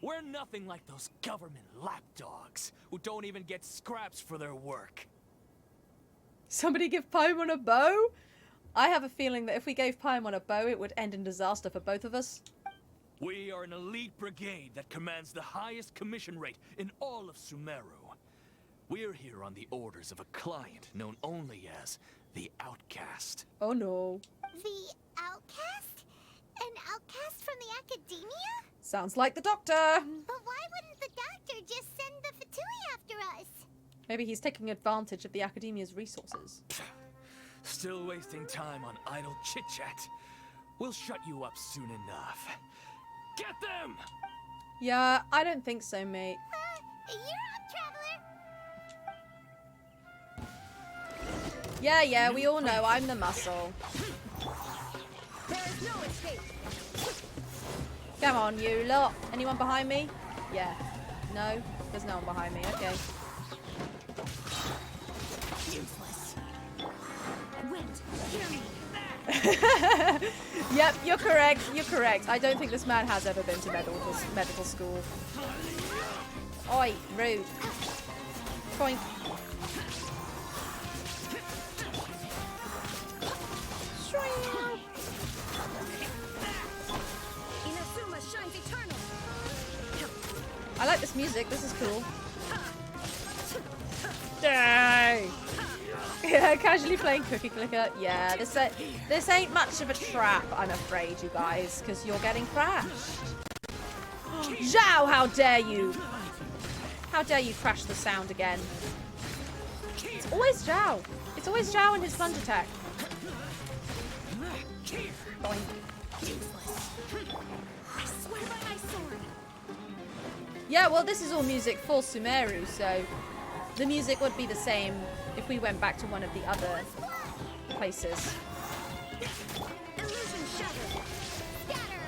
We're nothing like those government lapdogs who don't even get scraps for their work. Somebody give Paimon a bow? I have a feeling that if we gave Paimon a bow, it would end in disaster for both of us. We are an elite brigade that commands the highest commission rate in all of Sumeru. We're here on the orders of a client known only as the Outcast. Oh no. The Outcast? An outcast from the academia? Sounds like the Doctor. But why wouldn't the Doctor just send the Fatui after us? Maybe he's taking advantage of the academia's resources. Still wasting time on idle chit-chat. We'll shut you up soon enough. Get them! Yeah, I don't think so, mate. You're up, Traveler! Yeah, we all know I'm the muscle. There's no escape. Come on, you lot. Anyone behind me? Yeah. No? There's no one behind me. Okay. Useless. Wind, hear me. Yep, you're correct. You're correct. I don't think this man has ever been to medical school. Oi, rude. Point. Inazuma shines eternal. I like this music. This is cool. Dang. Yeah, casually playing Cookie Clicker. Yeah, this ain't much of a trap, I'm afraid, you guys, because you're getting crashed. Zhao, how dare you? How dare you crash the sound again? It's always Zhao. It's always Zhao and his plunge attack. Boing. I swear by my sword. Yeah, well, this is all music for Sumeru, so the music would be the same if we went back to one of the other places. Illusion shattered! Scatter!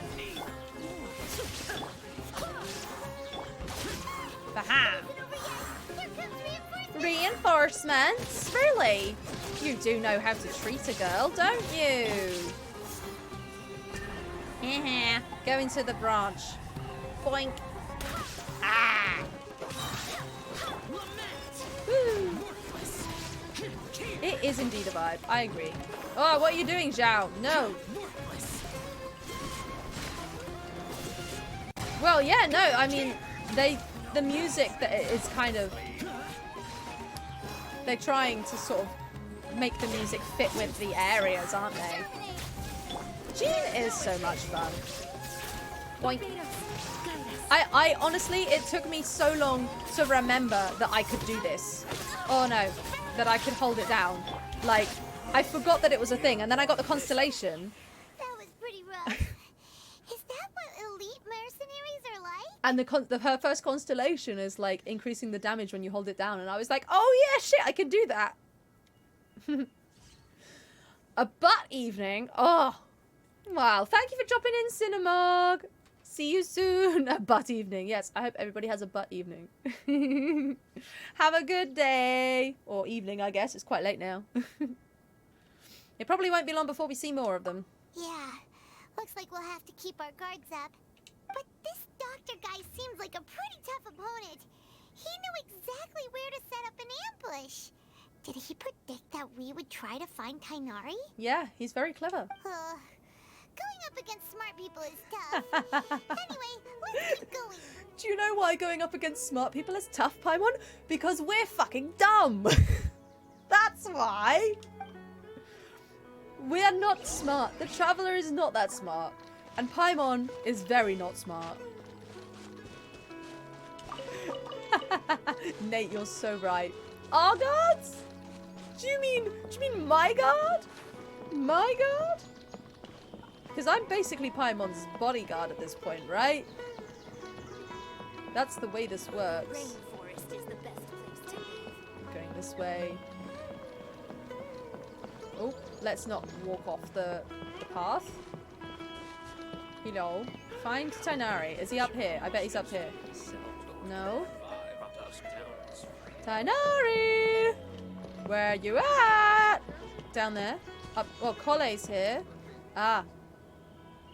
Baha! Here comes reinforcements! Reinforcements? Really? You do know how to treat a girl, don't you? Go into the branch. Boink. Ah! Woo. It is indeed a vibe. I agree. Oh, what are you doing, Zhao? No. Well, yeah, no. I mean, the music that is kind of, they're trying to sort of make the music fit with the areas, aren't they? Jean is so much fun. Boink. I honestly, it took me so long to remember that I could do this. Oh no, that I could hold it down. Like, I forgot that it was a thing, and then I got the constellation. That was pretty rough. Is that what elite mercenaries are like? And her first constellation is like increasing the damage when you hold it down, and I was like, oh yeah, shit, I can do that. A butt evening. Oh, wow. Thank you for dropping in, Cinemog. See you soon. A butt evening. Yes, I hope everybody has a butt evening. Have a good day. Or evening, I guess. It's quite late now. It probably won't be long before we see more of them. Yeah, looks like we'll have to keep our guards up. But this doctor guy seems like a pretty tough opponent. He knew exactly where to set up an ambush. Did he predict that we would try to find Tainari? Yeah, he's very clever. Going up against smart people is tough. Anyway, let's keep going. Do you know why going up against smart people is tough, Paimon? Because we're fucking dumb. That's why. We're not smart. The Traveler is not that smart. And Paimon is very not smart. Nate, you're so right. Our guards? Do you mean my guard? My guard? Because I'm basically Paimon's bodyguard at this point, right? That's the way this works. Rainforest is the best place to live. this way. Oh, let's not walk off the path. You know, find Tainari. Is he up here? I bet he's up here. No. Tainari! Where you at? Down there. Up. Well, Cole's here. Ah.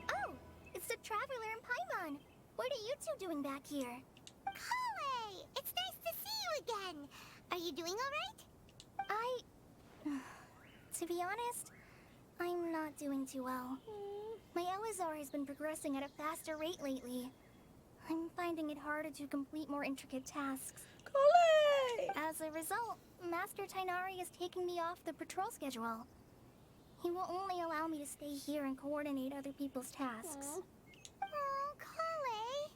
Oh, it's the Traveler and Paimon. What are you two doing back here? Cole! It's nice to see you again. Are you doing alright? To be honest, I'm not doing too well. My Elazar has been progressing at a faster rate lately. I'm finding it harder to complete more intricate tasks. Cole! As a result, Master Tainari is taking me off the patrol schedule. He will only allow me to stay here and coordinate other people's tasks. Oh, Cole!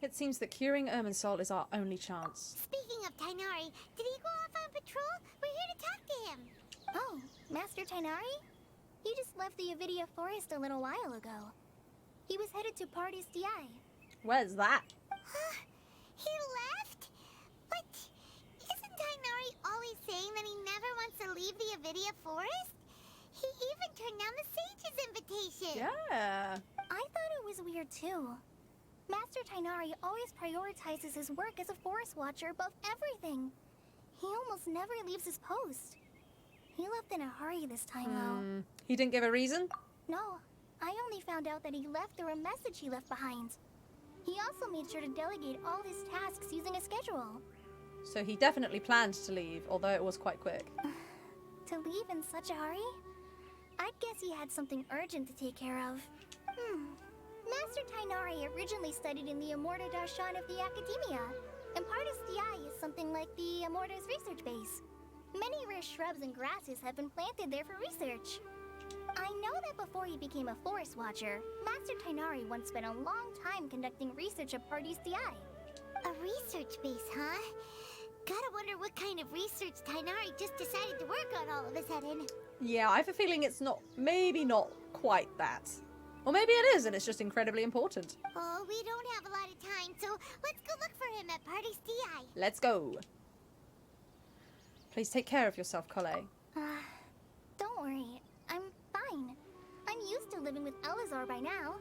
It seems that curing Irminsul is our only chance. Speaking of Tainari, did he go off on patrol? We're here to talk to him. Oh, Master Tainari? He just left the Avidia Forest a little while ago. He was headed to Party's DI. Where's that? He left? But isn't Tainari always saying that he never wants to leave the Avidia Forest? He even turned down the Sage's invitation. Yeah. I thought it was weird too. Master Tainari always prioritizes his work as a forest watcher above everything. He almost never leaves his post. He left in a hurry this time though. He didn't give a reason? No, I only found out that he left through a message he left behind. He also made sure to delegate all his tasks using a schedule. So he definitely planned to leave, although it was quite quick. To leave in such a hurry? I'd guess he had something urgent to take care of. Master Tainari originally studied in the Amorta Darshan of the Academia, and Partis DI is something like the Amorta's research base. Many rare shrubs and grasses have been planted there for research. I know that before he became a forest watcher, Master Tainari once spent a long time conducting research at Partis DI. A research base, huh? Gotta wonder what kind of research Tainari just decided to work on all of a sudden. Yeah, I have a feeling it's not, maybe not quite that. Or maybe it is, and it's just incredibly important. Oh, we don't have a lot of time, so let's go look for him at Party's DI. Let's go. Please take care of yourself, Cole. Don't worry, I'm fine. I'm used to living with Elazar by now.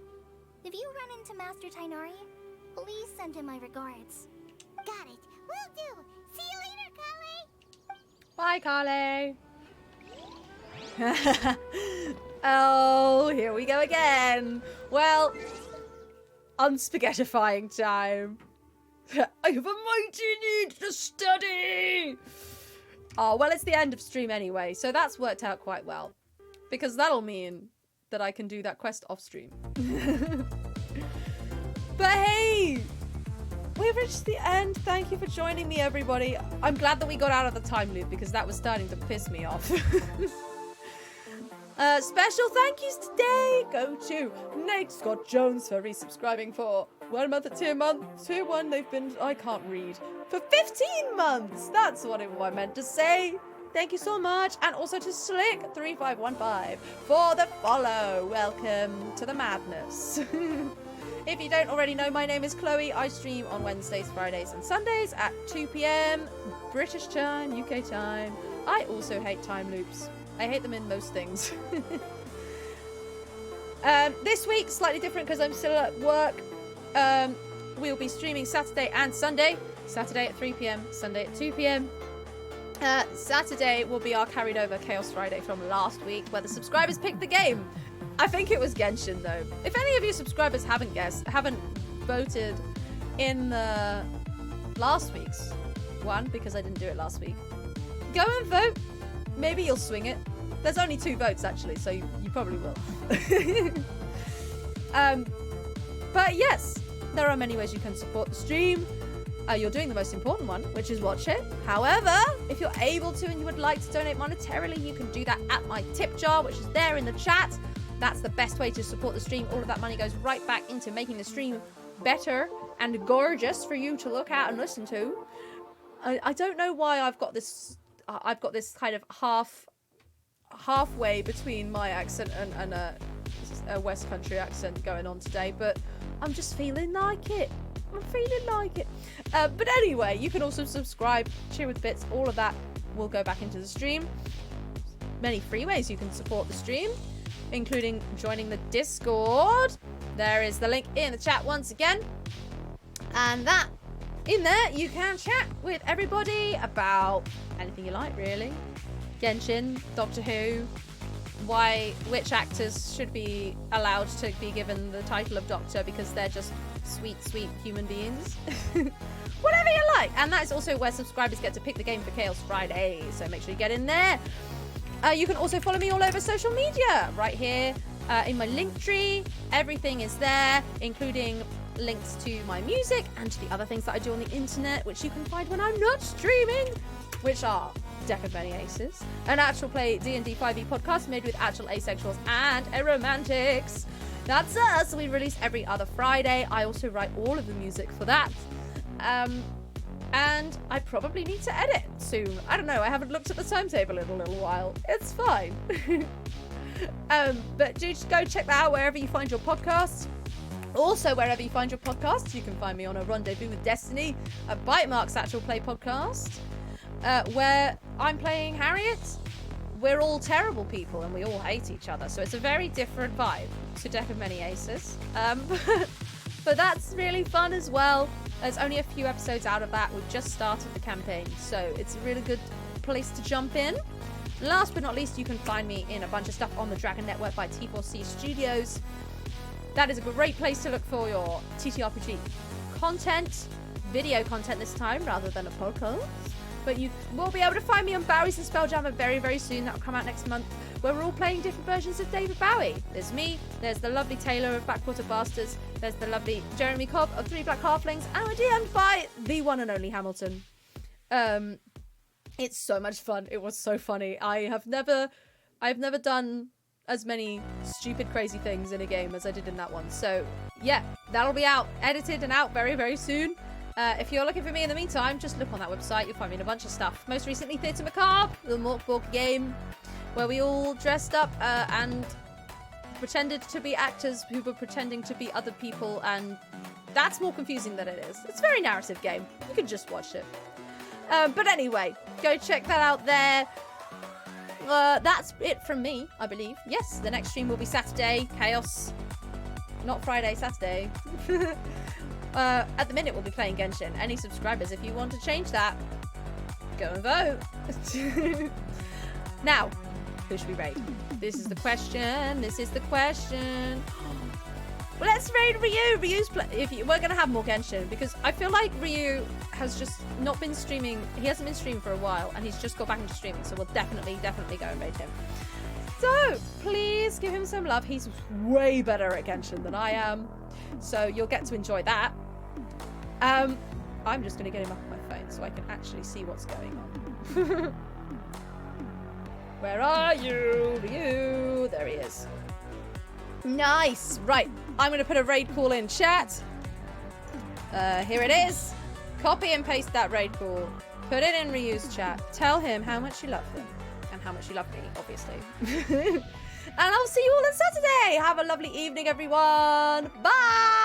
If you run into Master Tainari, please send him my regards. Got it. Will do. See you later, Kale. Bye, Kale. Oh, here we go again. Well, unspaghettifying time. I have a mighty need to study. Oh, well, it's the end of stream anyway, so that's worked out quite well. Because that'll mean that I can do that quest off stream. But hey, we've reached the end. Thank you for joining me, everybody. I'm glad that we got out of the time loop because that was starting to piss me off. Special thank yous today go to Nate Scott Jones for resubscribing for 1 month at tier 1. They've been, I can't read, for 15 months. That's what I meant to say. Thank you so much. And also to Slick3515 for the follow. Welcome to the madness. If you don't already know, my name is Chloe. I stream on Wednesdays, Fridays, and Sundays at 2 p.m. British time, UK time. I also hate time loops. I hate them in most things. This week, slightly different because I'm still at work. We'll be streaming Saturday and Sunday. Saturday at 3 p.m, Sunday at 2 p.m. Saturday will be our carried over Chaos Friday from last week, where the subscribers picked the game. I think it was Genshin, though. If any of you subscribers haven't voted in the last week's one, because I didn't do it last week, go and vote. Maybe you'll swing it. There's only 2 votes, actually, so you probably will. But yes, there are many ways you can support the stream. You're doing the most important one, which is watch it. However, if you're able to and you would like to donate monetarily, you can do that at my tip jar, which is there in the chat. That's the best way to support the stream. All of that money goes right back into making the stream better and gorgeous for you to look at and listen to. I don't know why I've got this kind of halfway between my accent and a West Country accent going on today, but I'm just feeling like it. I'm feeling like it. But anyway, you can also subscribe, cheer with bits, all of that will go back into the stream. Many free ways you can support the stream, including joining the Discord. There is the link in the chat once again. And that, in there, you can chat with everybody about anything you like, really. Genshin, Doctor Who, which actors should be allowed to be given the title of Doctor because they're just sweet, sweet human beings. Whatever you like. And that's also where subscribers get to pick the game for Chaos Friday. So make sure you get in there. You can also follow me all over social media. Right here in my link tree. Everything is there, including links to my music and to the other things that I do on the internet, which you can find when I'm not streaming, which are Deck of Many Aces, an actual play D&D 5e podcast made with actual asexuals and aromantics. That's us. We release every other Friday. I also write all of the music for that. And I probably need to edit soon. I don't know. I haven't looked at the timetable in a little while. It's fine. But do just go check that out wherever you find your podcasts. Also, wherever you find your podcasts, you can find me on A Rendezvous with Destiny, a Bite Marks actual play podcast, where I'm playing Harriet. We're all terrible people and we all hate each other, so it's a very different vibe to Deck of Many Aces. But that's really fun as well. There's only a few episodes out of that. We've just started the campaign, so it's a really good place to jump in. Last but not least, you can find me in a bunch of stuff on the Dragon Network by T4C Studios. That is a great place to look for your TTRPG content, video content this time rather than a podcast. But you will be able to find me on Bowie's and Spelljammer very, very soon. That'll come out next month, where we're all playing different versions of David Bowie. There's me, there's the lovely Taylor of Backwater Bastards, there's the lovely Jeremy Cobb of Three Black Halflings, and we're DM'd by the one and only Hamilton. It's so much fun. It was so funny. I've never done as many stupid, crazy things in a game as I did in that one. So yeah, that'll be out, edited and out very, very soon. If you're looking for me in the meantime, just look on that website. You'll find me in a bunch of stuff. Most recently, Theatre Macabre, the Mork Bork game, where we all dressed up and pretended to be actors who were pretending to be other people, and that's more confusing than it is. It's a very narrative game. You can just watch it. But anyway, go check that out there. That's it from me, I believe. Yes, the next stream will be Saturday. Chaos. Not Friday, Saturday. At the minute, we'll be playing Genshin. Any subscribers, if you want to change that, go and vote. Now, who should we raid? This is the question. This is the question. Well, let's raid Ryu. We're going to have more Genshin, because I feel like Ryu has just not been streaming. He hasn't been streaming for a while, and he's just got back into streaming, so we'll definitely go and raid him. So, please give him some love. He's way better at Genshin than I am, so you'll get to enjoy that. I'm just going to get him up on my phone so I can actually see what's going on. Where are you? Ryu? There he is. Nice. Right. I'm going to put a raid call in chat. Here it is. Copy and paste that raid call. Put it in Ryu's chat. Tell him how much you love him. And how much you love me, obviously. And I'll see you all on Saturday. Have a lovely evening, everyone. Bye.